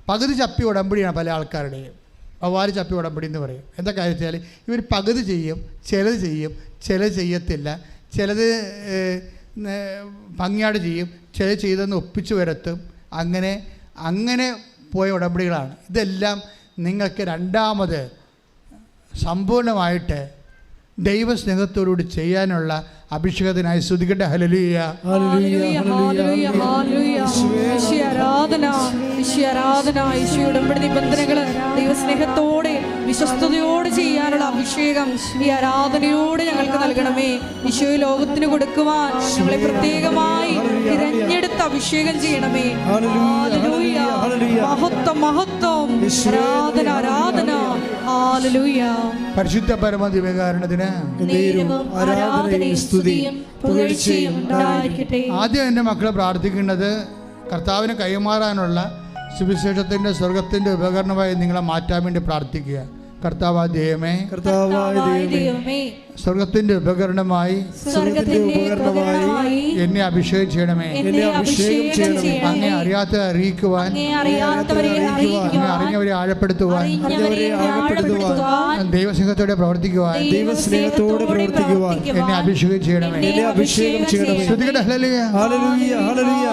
പകുതി ചപ്പി ഉടമ്പടിയാണ് പല ആൾക്കാരുടെയും. വവ്വാല് ചപ്പി ഉടമ്പടി എന്ന് പറയും. എന്താ കാര്യം വെച്ചാൽ ഇവർ പകുതി ചെയ്യും, ചിലത് ചെയ്യും, ചിലത് ചെയ്യത്തില്ല, ചിലത് ഭംഗിയാട് ചെയ്യും, ചിലത് ചെയ്തെന്ന് ഒപ്പിച്ച് വരുത്തും. അങ്ങനെ പോയ ഉടമ്പടികളാണ്. ഇതെല്ലാം നിങ്ങൾക്ക് രണ്ടാമത് സമ്പൂർണ്ണമായിട്ട് ദൈവസ്നേഹത്തോടുകൂടി ചെയ്യാനുള്ള അഭിഷേകത്തിനായി സ്തുതിക്കട്ടെ. ഹല്ലേലൂയ, ഹല്ലേലൂയ, ഹല്ലേലൂയ, ഹല്ലേലൂയ. യേശുവേ ആരാധന, യേശുവേ ആരാധന. യേശുവേ ഉടമ്പടി നിബന്ധനകൾ ദൈവസ്നേഹത്തോടെ വിശ്വസ്തയോടെ ചെയ്യാനുള്ള അഭിഷേകം ഈ ആരാധനയോടെ ഞങ്ങൾക്ക് നൽകണമേ. യേശുവേ ലോകത്തിന് കൊടുക്കുവാൻ ഞങ്ങളെ പ്രത്യേകമായി തിരഞ്ഞെടുത്ത് അഭിഷേകം ചെയ്യണമേ. ഹല്ലേലൂയ, മഹത്വം മഹത്വം, ആരാധന ആരാധന. ഹല്ലേലൂയ. പരിശുദ്ധ പരമദിവ്യകാരുണ്യത്തിന് പുകഴ്ചയും ഉണ്ടായിരിക്കട്ടെ. ആദ്യം എൻ്റെ മക്കളെ പ്രാർത്ഥിക്കേണ്ടത് കർത്താവിന് കൈമാറാനുള്ള സുവിശേഷത്തിൻ്റെ സ്വർഗത്തിൻ്റെ ഉപകരണമായി നിങ്ങളെ മാറ്റാൻ വേണ്ടി പ്രാർത്ഥിക്കുക. കർത്താവായ ദൈവമേ, സ്വർഗത്തിന്റെ ഉപകരണമായി എന്നെ അഭിഷേകം ചെയ്യണമേ. അങ്ങേ അറിയാത്തവരെ അറിയിക്കുവാൻ, അറിഞ്ഞവരെ ആഴപ്പെടുത്തുവാൻ, ദൈവസ്നേഹത്തോടെ പ്രവർത്തിക്കുവാൻ എന്നെ അഭിഷേകം ചെയ്യണമേ. ശ്രുതികട്ടെ ഹല്ലേലൂയ, ഹല്ലേലൂയ, ഹല്ലേലൂയ.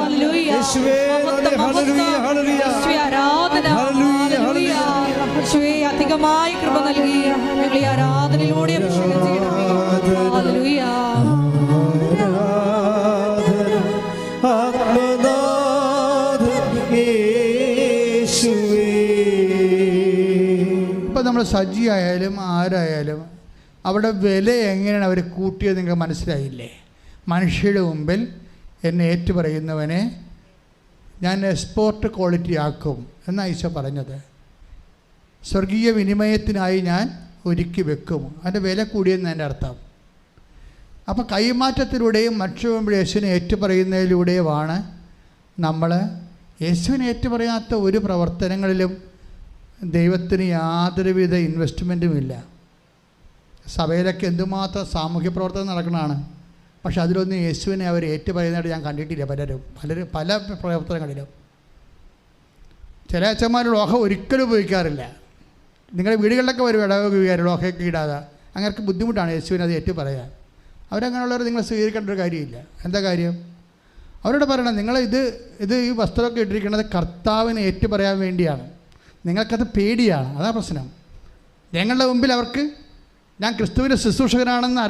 യേശുവേ ഹല്ലേലൂയ, ഹല്ലേലൂയ, ഹല്ലേലൂയ. യേശുവേ അധികമായി കൃപ നൽകി ഞങ്ങളെ ആരാധനയിലൂടെ അഭിഷേകം ചെയ്യണമേ. ഹല്ലേലൂയ. ഇപ്പം നമ്മൾ സജ്ജിയായാലും ആരായാലും അവിടെ വില എങ്ങനെയാണ് അവർ കൂട്ടിയത് നിങ്ങൾക്ക് മനസ്സിലായില്ലേ? മനുഷ്യരുടെ മുമ്പിൽ എന്നെ ഏറ്റുപറയുന്നവനെ ഞാൻ എക്സ്പോർട്ട് ക്വാളിറ്റി ആക്കും എന്നാണ് ഈശോ പറഞ്ഞത്. സ്വർഗീയ വിനിമയത്തിനായി ഞാൻ ഒരുക്കി വെക്കും. അതിൻ്റെ വില കൂടിയെന്ന് എൻ്റെ അർത്ഥം. അപ്പോൾ കൈമാറ്റത്തിലൂടെയും മനുഷ്യരുടെ മുമ്പിൽ യേശുവിനെ ഏറ്റുപറയുന്നതിലൂടെയുമാണ് നമ്മൾ യേശുവിനെ ഏറ്റുപറയാത്ത ഒരു പ്രവർത്തനങ്ങളിലും ദൈവത്തിന് യാതൊരുവിധ ഇൻവെസ്റ്റ്മെൻറ്റും ഇല്ല. സഭയിലൊക്കെ എന്തുമാത്രം സാമൂഹ്യ പ്രവർത്തനം നടക്കുന്നതാണ്. പക്ഷെ അതിലൊന്നും യേശുവിനെ അവർ ഏറ്റുപറയുന്നതായിട്ട് ഞാൻ കണ്ടിട്ടില്ല. പല പ്രവർത്തനങ്ങളിലും ചില അച്ഛന്മാർ ലോഹ ഒരിക്കലും ഉപയോഗിക്കാറില്ല. നിങ്ങളുടെ വീടുകളിലൊക്കെ വരും ഇടവക ലോഹയൊക്കെ ഇടാതെ. അങ്ങനെ ബുദ്ധിമുട്ടാണ് യേശുവിനെ അത് ഏറ്റുപറയാൻ. അവരങ്ങനെയുള്ളവർ നിങ്ങൾ സ്വീകരിക്കേണ്ട ഒരു കാര്യമില്ല. എന്താ കാര്യം? അവരോട് പറയണം, നിങ്ങൾ ഇത് ഈ വസ്ത്രമൊക്കെ ഇട്ടിരിക്കുന്നത് കർത്താവിനെ ഏറ്റുപറയാൻ വേണ്ടിയാണ്. നിങ്ങൾക്കത് പേടിയാണ്. അതാ പ്രശ്നം. ഞങ്ങളുടെ മുമ്പിൽ അവർക്ക് ഞാൻ ക്രിസ്തുവിൻ്റെ ശുശ്രൂഷകനാണെന്ന്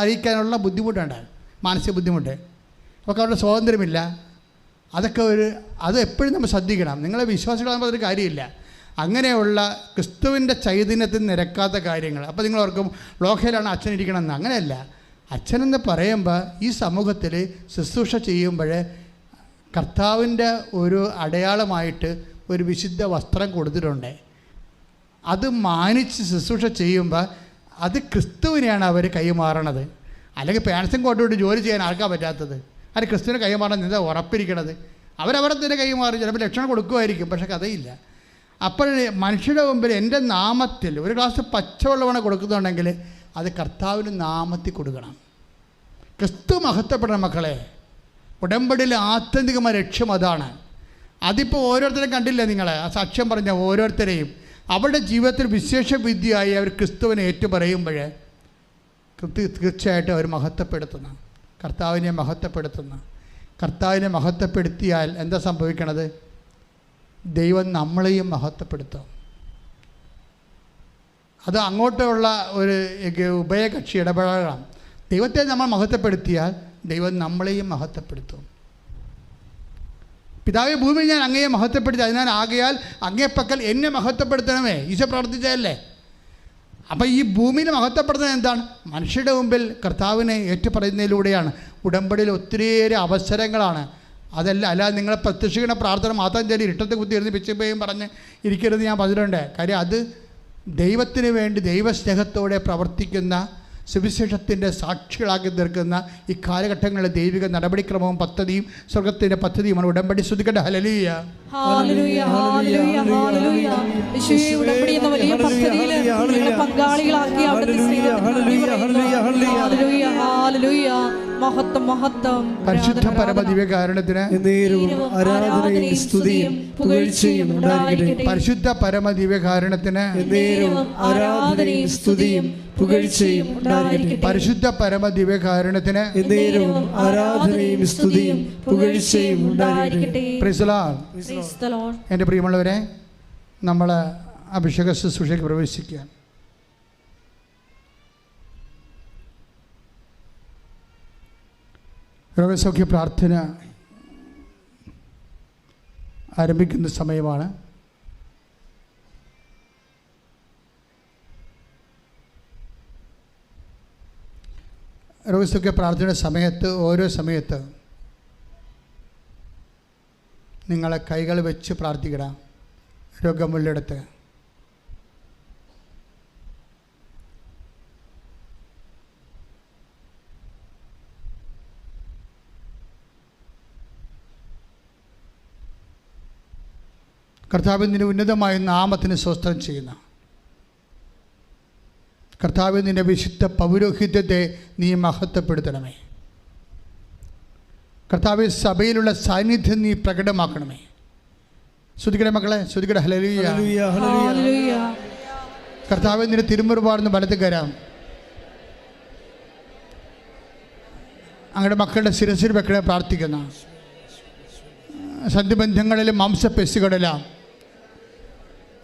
അറിയിക്കാനുള്ള ബുദ്ധിമുട്ടുണ്ട്, മാനസിക ബുദ്ധിമുട്ട്. അവർക്ക് അവരുടെ സ്വാതന്ത്ര്യമില്ല. അത് എപ്പോഴും നമ്മൾ ശ്രദ്ധിക്കണം. നിങ്ങളെ വിശ്വാസികളാകുമ്പോൾ അതൊരു കാര്യമില്ല. അങ്ങനെയുള്ള ക്രിസ്തുവിൻ്റെ ചൈതന്യത്തിൽ നിരക്കാത്ത കാര്യങ്ങൾ. അപ്പോൾ നിങ്ങൾ ഓർക്കും ലോകയിലാണ് അച്ഛൻ ഇരിക്കണമെന്ന്. അങ്ങനെയല്ല. അച്ഛനെന്ന് പറയുമ്പോൾ ഈ സമൂഹത്തിൽ ശുശ്രൂഷ ചെയ്യുമ്പോൾ കർത്താവിൻ്റെ ഒരു അടയാളമായിട്ട് ഒരു വിശുദ്ധ വസ്ത്രം കൊടുത്തിട്ടുണ്ട്. അത് മാനിച്ച് ശുശ്രൂഷ ചെയ്യുമ്പോൾ അത് ക്രിസ്തുവിനെയാണ് അവർ കൈമാറണത്. അല്ലെങ്കിൽ പാൻസും കോട്ടോട്ട് ജോലി ചെയ്യാൻ ആർക്കാൻ പറ്റാത്തത്? അത് ക്രിസ്തുവിനെ കൈമാറാൻ എന്താ ഉറപ്പിരിക്കണത്? അവരവരെ തന്നെ കൈമാറി ചിലപ്പോൾ ലക്ഷണം കൊടുക്കുമായിരിക്കും, പക്ഷെ കഥയില്ല. അപ്പോൾ മനുഷ്യരുടെ മുമ്പിൽ എൻ്റെ നാമത്തിൽ ഒരു ഗ്ലാസ് പച്ചവെള്ളമാണ് കൊടുക്കുന്നുണ്ടെങ്കിൽ അത് കർത്താവിൻ്റെ നാമത്തിൽ കൊടുക്കണം. ക്രിസ്തു മഹത്വപ്പെടണം മക്കളെ. ഉടമ്പടിയിലെ ആത്യന്തികമായ ലക്ഷ്യം അതാണ്. അതിപ്പോൾ ഓരോരുത്തരെയും കണ്ടില്ലേ നിങ്ങൾ? ആ സാക്ഷ്യം പറഞ്ഞ ഓരോരുത്തരെയും അവരുടെ ജീവിതത്തിൽ വിശേഷ വിദ്യയായി അവർ ക്രിസ്തുവിനെ ഏറ്റുപറയുമ്പോൾ തീർച്ചയായിട്ടും അവർ മഹത്വപ്പെടുത്തുന്ന കർത്താവിനെ മഹത്വപ്പെടുത്തിയാൽ എന്താ സംഭവിക്കണത്? ദൈവം നമ്മളെയും മഹത്വപ്പെടുത്തും. അത് അങ്ങോട്ടുള്ള ഒരു ഉഭയകക്ഷി ഇടപെടലാണ്. ദൈവത്തെ നമ്മൾ മഹത്വപ്പെടുത്തിയാൽ ദൈവം നമ്മളെയും മഹത്വപ്പെടുത്തും. പിതാവേ, ഭൂമി ഞാൻ അങ്ങയെ മഹത്വപ്പെടുത്തി, അതിനാൽ ആകയാൽ അങ്ങേപ്പക്കൽ എന്നെ മഹത്വപ്പെടുത്തണമേ. ഈശോ പ്രവർത്തിച്ചതല്ലേ? അപ്പോൾ ഈ ഭൂമിയിൽ മഹത്വപ്പെടുത്തുന്നത് എന്താണ്? മനുഷ്യരുടെ മുമ്പിൽ കർത്താവിനെ ഏറ്റുപറയുന്നതിലൂടെയാണ്. ഉടമ്പടിയിൽ ഒത്തിരിയേറെ അവസരങ്ങളാണ്. അല്ലാതെ നിങ്ങളെ പ്രത്യക്ഷിക്കുന്ന പ്രാർത്ഥന മാത്രം ചൊല്ലി ഇരുട്ടത്തെ കുത്തിയിരുന്ന് പിച്ചപ്പയും പറഞ്ഞ് ഇരിക്കരുത് ഞാൻ പറഞ്ഞിട്ടുണ്ട്. കാര്യം അത് ദൈവത്തിന് വേണ്ടി ദൈവസ്നേഹത്തോടെ പ്രവർത്തിക്കുന്ന സുവിശേഷത്തിൻ്റെ സാക്ഷികളാക്കി തീർക്കുന്ന ഈ കാലഘട്ടങ്ങളിലെ ദൈവിക നടപടിക്രമവും പദ്ധതിയും സ്വർഗത്തിൻ്റെ പദ്ധതിയുമാണ് ഉടമ്പടി. ശ്രുതിക്കട്ടെ ഹല്ലേലൂയ, ഹല്ലേലൂയ, ഹല്ലേലൂയ, ഹല്ലേലൂയ. യേശുവേ, ഉടമ്പടി എന്ന വലിയ പദ്ധതിയിൽ നിങ്ങളെ പങ്കാളികളാക്കി അവിടുത്തെ സ്നേഹത്തിൽ ഹല്ലേലൂയ, ഹല്ലേലൂയ. മഹത്വം പരിശുദ്ധ പരമദിവ്യകാരുണ്യത്തിന് ആരാധനയും സ്തുതിയും പുകഴ്ചയും ഉണ്ടായിരിക്കട്ടെ. പരിശുദ്ധ പരമദിവ്യകാരുണ്യത്തിന് ആരാധനയും സ്തുതിയും പുകഴ്ചയും ഉണ്ടായിരിക്കട്ടെ. പരിശുദ്ധ പരമദിവ്യകാരുണ്യത്തിന് ആരാധനയും സ്തുതിയും പുകഴ്ചയും ഉണ്ടായിരിക്കട്ടെ. Price the Lord. എൻ്റെ പ്രിയമുള്ളവരെ, നമ്മൾ അഭിഷേക ശുശ്രൂഷയ്ക്ക് പ്രവേശിക്കുകയാണ്. രോഗസൗഖ്യ പ്രാർത്ഥന ആരംഭിക്കുന്ന സമയമാണ്. രോഗസൗഖ്യ പ്രാർത്ഥനയുടെ സമയത്ത് ഓരോ സമയത്ത് നിങ്ങളെ കൈകൾ വെച്ച് പ്രാർത്ഥിക്കണം. രോഗമുള്ളിടത്ത് കർത്താവിൻ്റെ ഉന്നതമായ നാമത്തിന് സ്വസ്ത്രം ചെയ്യുന്ന കർത്താവ്, നിൻ്റെ വിശുദ്ധ പൗരോഹിത്യത്തെ നീ മഹത്വപ്പെടുത്തണമേ. കർത്താവ്, സഭയിലുള്ള സാന്നിധ്യം നീ പ്രകടമാക്കണമേ. ശ്രുതിക്കട മക്കളെ, ശ്രുതിക്കട. Hallelujah, hallelujah. കർത്താവ്, നിന്റെ തിരുമുറുപാടുന്ന വലത്ത് കരാം അങ്ങയുടെ മക്കളുടെ ശിരസിൽ വെക്കണേ പ്രാർത്ഥിക്കുന്ന സന്ധിബന്ധങ്ങളിലും മാംസപെശുകളിലും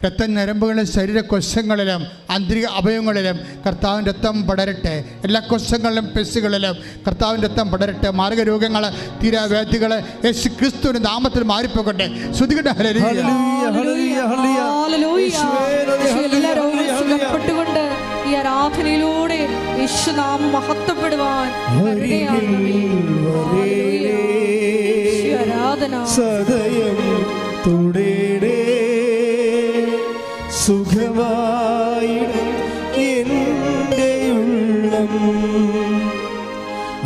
രക്തഞരമ്പുകളിലും ശരീരകോശങ്ങളിലും ആന്തരിക അവയവങ്ങളിലും കർത്താവിൻ്റെ രക്തം പടരട്ടെ. എല്ലാ കോശങ്ങളിലും പെശുകളിലും കർത്താവിൻ്റെ രക്തം പടരട്ടെ. മാർഗരോഗങ്ങൾ, തീരാവ്യാധികൾ യേശു ക്രിസ്തുവിൻ്റെ നാമത്തിൽ മാറിപ്പോകട്ടെ. ശ്രുതികട്ടെ. ഹല്ലേലൂയ. എല്ലാ രോഗങ്ങളും സുഖപ്പെട്ടുകൊണ്ട് ഈ ആരാധനയിലൂടെ യേശുനാമം മഹത്വപ്പെടുവാൻ ആരാധന. സദയം തുടേടേ സുഖമായിടും എൻ്റെ ഉള്ളം,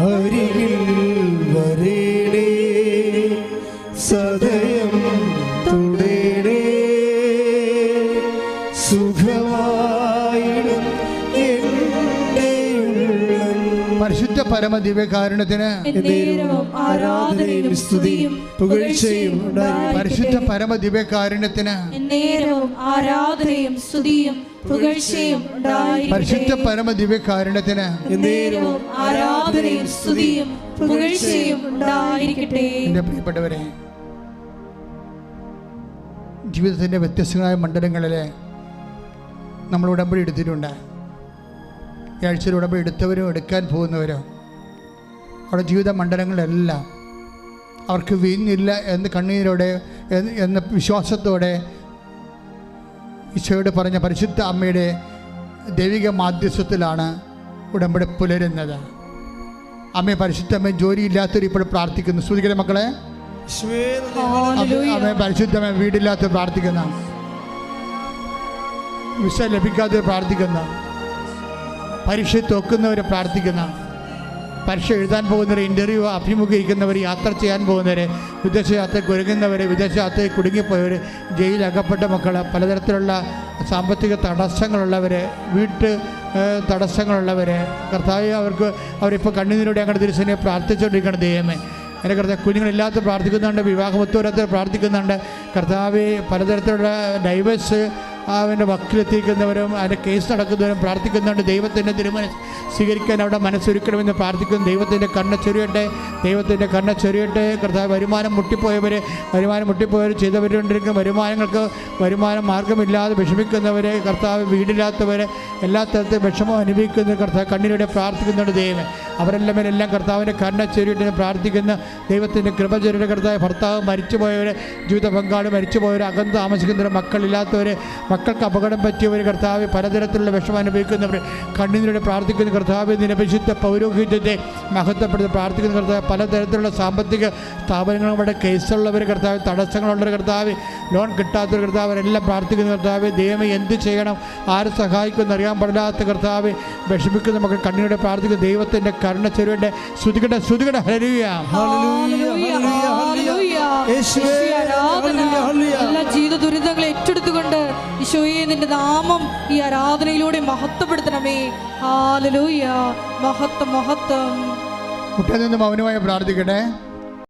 അരികിൽ വരേടേ സദയം തുടേടേ സുഖമായിടും എൻ്റെ ഉള്ളം. പരിശുദ്ധ പരമദിവ്യകാരുണ്യത്തിന് ആരാധനയും സ്തുതിയും പുകഴ്ചയും പരിശുദ്ധ പരമദിവ്യകാരുണ്യത്തിന് ആരാധനയും സ്തുതിയും പുകഴ്ചയും പരിശുദ്ധ പരമദിവ്യകാരുണ്യത്തിന് ആരാധനയും സ്തുതിയും പുകഴ്ചയും ഉണ്ടായിരിക്കട്ടെ. എൻ്റെ പ്രിയപ്പെട്ടവരെ, ജീവിതത്തിൻ്റെ വ്യത്യസ്തങ്ങളായ മണ്ഡലങ്ങളിൽ നമ്മൾ ഉടമ്പടി എടുത്തിട്ടുണ്ട്. ഈ ആഴ്ചയിൽ ഉടമ്പടി എടുത്തവരും എടുക്കാൻ പോകുന്നവരും അവരുടെ ജീവിത മണ്ഡലങ്ങളിലെല്ലാം അവർക്ക് വീഞ്ഞില്ല എന്ന് കണ്ണീരോടെ എന്ന വിശ്വാസത്തോടെ ഈശോയോട് പറഞ്ഞ പരിശുദ്ധ അമ്മയുടെ ദൈവിക മാധ്യസ്ഥത്തിലാണ് ഉടമ്പടി പുലരുന്നത്. അമ്മയെ പരിശുദ്ധ അമ്മ ജോലിയില്ലാത്തവർ ഇപ്പോൾ പ്രാർത്ഥിക്കുന്നു. ശ്രുതിക്കട്ടെ മക്കളെ. അമ്മയെ പരിശുദ്ധമേ വീടില്ലാത്തവർ പ്രാർത്ഥിക്കുന്ന, വിസ ലഭിക്കാത്തവർ പ്രാർത്ഥിക്കുന്ന, പരീക്ഷ തോക്കുന്നവർ പ്രാർത്ഥിക്കുന്ന, പരീക്ഷ എഴുതാൻ പോകുന്നവർ, ഇൻ്റർവ്യൂ അഭിമുഖീകരിക്കുന്നവർ, യാത്ര ചെയ്യാൻ പോകുന്നവർ, വിദേശ യാത്രയ്ക്ക് ഒരുങ്ങുന്നവർ, വിദേശ യാത്രയിൽ കുടുങ്ങിപ്പോയവർ, ജയിലകപ്പെട്ട മക്കൾ, പലതരത്തിലുള്ള സാമ്പത്തിക തടസ്സങ്ങളുള്ളവർ, വീട്ട് തടസ്സങ്ങളുള്ളവർ, കർത്താവ് അവരിപ്പോൾ കണ്ണുനീരോടെ ഞങ്ങളുടെ തിരുസേനയെ പ്രാർത്ഥിച്ചുകൊണ്ടിരിക്കണം. ദൈവമേ, എൻ്റെ കർത്താവ്, കുഞ്ഞുങ്ങളില്ലാത്ത പ്രാർത്ഥിക്കുന്നുണ്ട്, വിവാഹമൊത്തോരത്തിൽ പ്രാർത്ഥിക്കുന്നുണ്ട്. കർത്താവ്, പലതരത്തിലുള്ള ഡൈവേഴ്സ് അവൻ്റെ വക്കിലെത്തിക്കുന്നവരും അതിൻ്റെ കേസ് നടക്കുന്നവരും പ്രാർത്ഥിക്കുന്നുണ്ട്. ദൈവത്തിൻ്റെ തിരുമനസ് സ്വീകരിക്കാൻ അവിടെ മനസ്സൊരുക്കണമെന്ന് പ്രാർത്ഥിക്കുന്നു. ദൈവത്തിൻ്റെ കണ്ണ് ചൊരിയട്ടെ, ദൈവത്തിൻ്റെ കണ്ണ് ചൊരിയട്ടെ. കർത്താവ്, വരുമാനം മുട്ടിപ്പോയവർ ചെയ്തവരുകൊണ്ടിരിക്കുന്ന വരുമാനങ്ങൾക്ക് വരുമാന മാർഗമില്ലാതെ വിഷമിക്കുന്നവർ, കർത്താവ് വീടില്ലാത്തവർ, എല്ലാ തരത്തിലും വിഷമം അനുഭവിക്കുന്ന കർത്താവ് കണ്ണിലൂടെ പ്രാർത്ഥിക്കുന്നുണ്ട്. ദൈവം അവരെല്ലാം കർത്താവിൻ്റെ കണ്ണ് ചൊരിയട്ടെ പ്രാർത്ഥിക്കുന്ന ദൈവത്തിൻ്റെ കൃപ ചൊരിയുടെ കർത്താവ്, ഭർത്താവ് മരിച്ചുപോയവർ, ജീവിത പങ്കാളി മരിച്ചുപോയവർ, അകന്ന് താമസിക്കുന്നവർ, മക്കളില്ലാത്തവർ, മക്കൾക്ക് അപകടം പറ്റിയവർ, കർത്താവ് പലതരത്തിലുള്ള വിഷമം അനുഭവിക്കുന്നവർ കണ്ണിലൂടെ പ്രാർത്ഥിക്കുന്ന കർത്താവ്, നിന്റെ വിശുദ്ധ പൗരോഹിത്യത്തെ മഹത്വപ്പെടുത്തി പ്രാർത്ഥിക്കുന്ന കർത്താവ്, പലതരത്തിലുള്ള സാമ്പത്തിക സ്ഥാപനങ്ങളുടെ കേസുള്ളവർ, കർത്താവ് തടസ്സങ്ങളുള്ളവർ, കർത്താവ് ലോൺ കിട്ടാത്തവർ, കർത്താവ് അവരെല്ലാം പ്രാർത്ഥിക്കുന്ന കർത്താവ്, ദൈവമേ എന്ത് ചെയ്യണം, ആര് സഹായിക്കുമെന്ന് അറിയാൻ പാടില്ലാത്ത കർത്താവ് വിഷമിക്കുന്ന മക്കൾ കണ്ണിലൂടെ പ്രാർത്ഥിക്കുന്ന ദൈവത്തിൻ്റെ കരുണ ചെരുവിൻ്റെ ശ്രുതികട്ടെ. ഹല്ലേലൂയ. എല്ലാ ജീവിത ദുരിതങ്ങളെ ഏറ്റെടുത്തുകൊണ്ട് ഈശോയെ നിന്റെ നാമം ഈ ആരാധനയിലൂടെ മഹത്വപ്പെടുത്തണമേ. ഹല്ലേലൂയ. മഹത്വം. മുട്ടയിൽ നിന്ന് മൗനമായി പ്രാർത്ഥിക്കട്ടെ.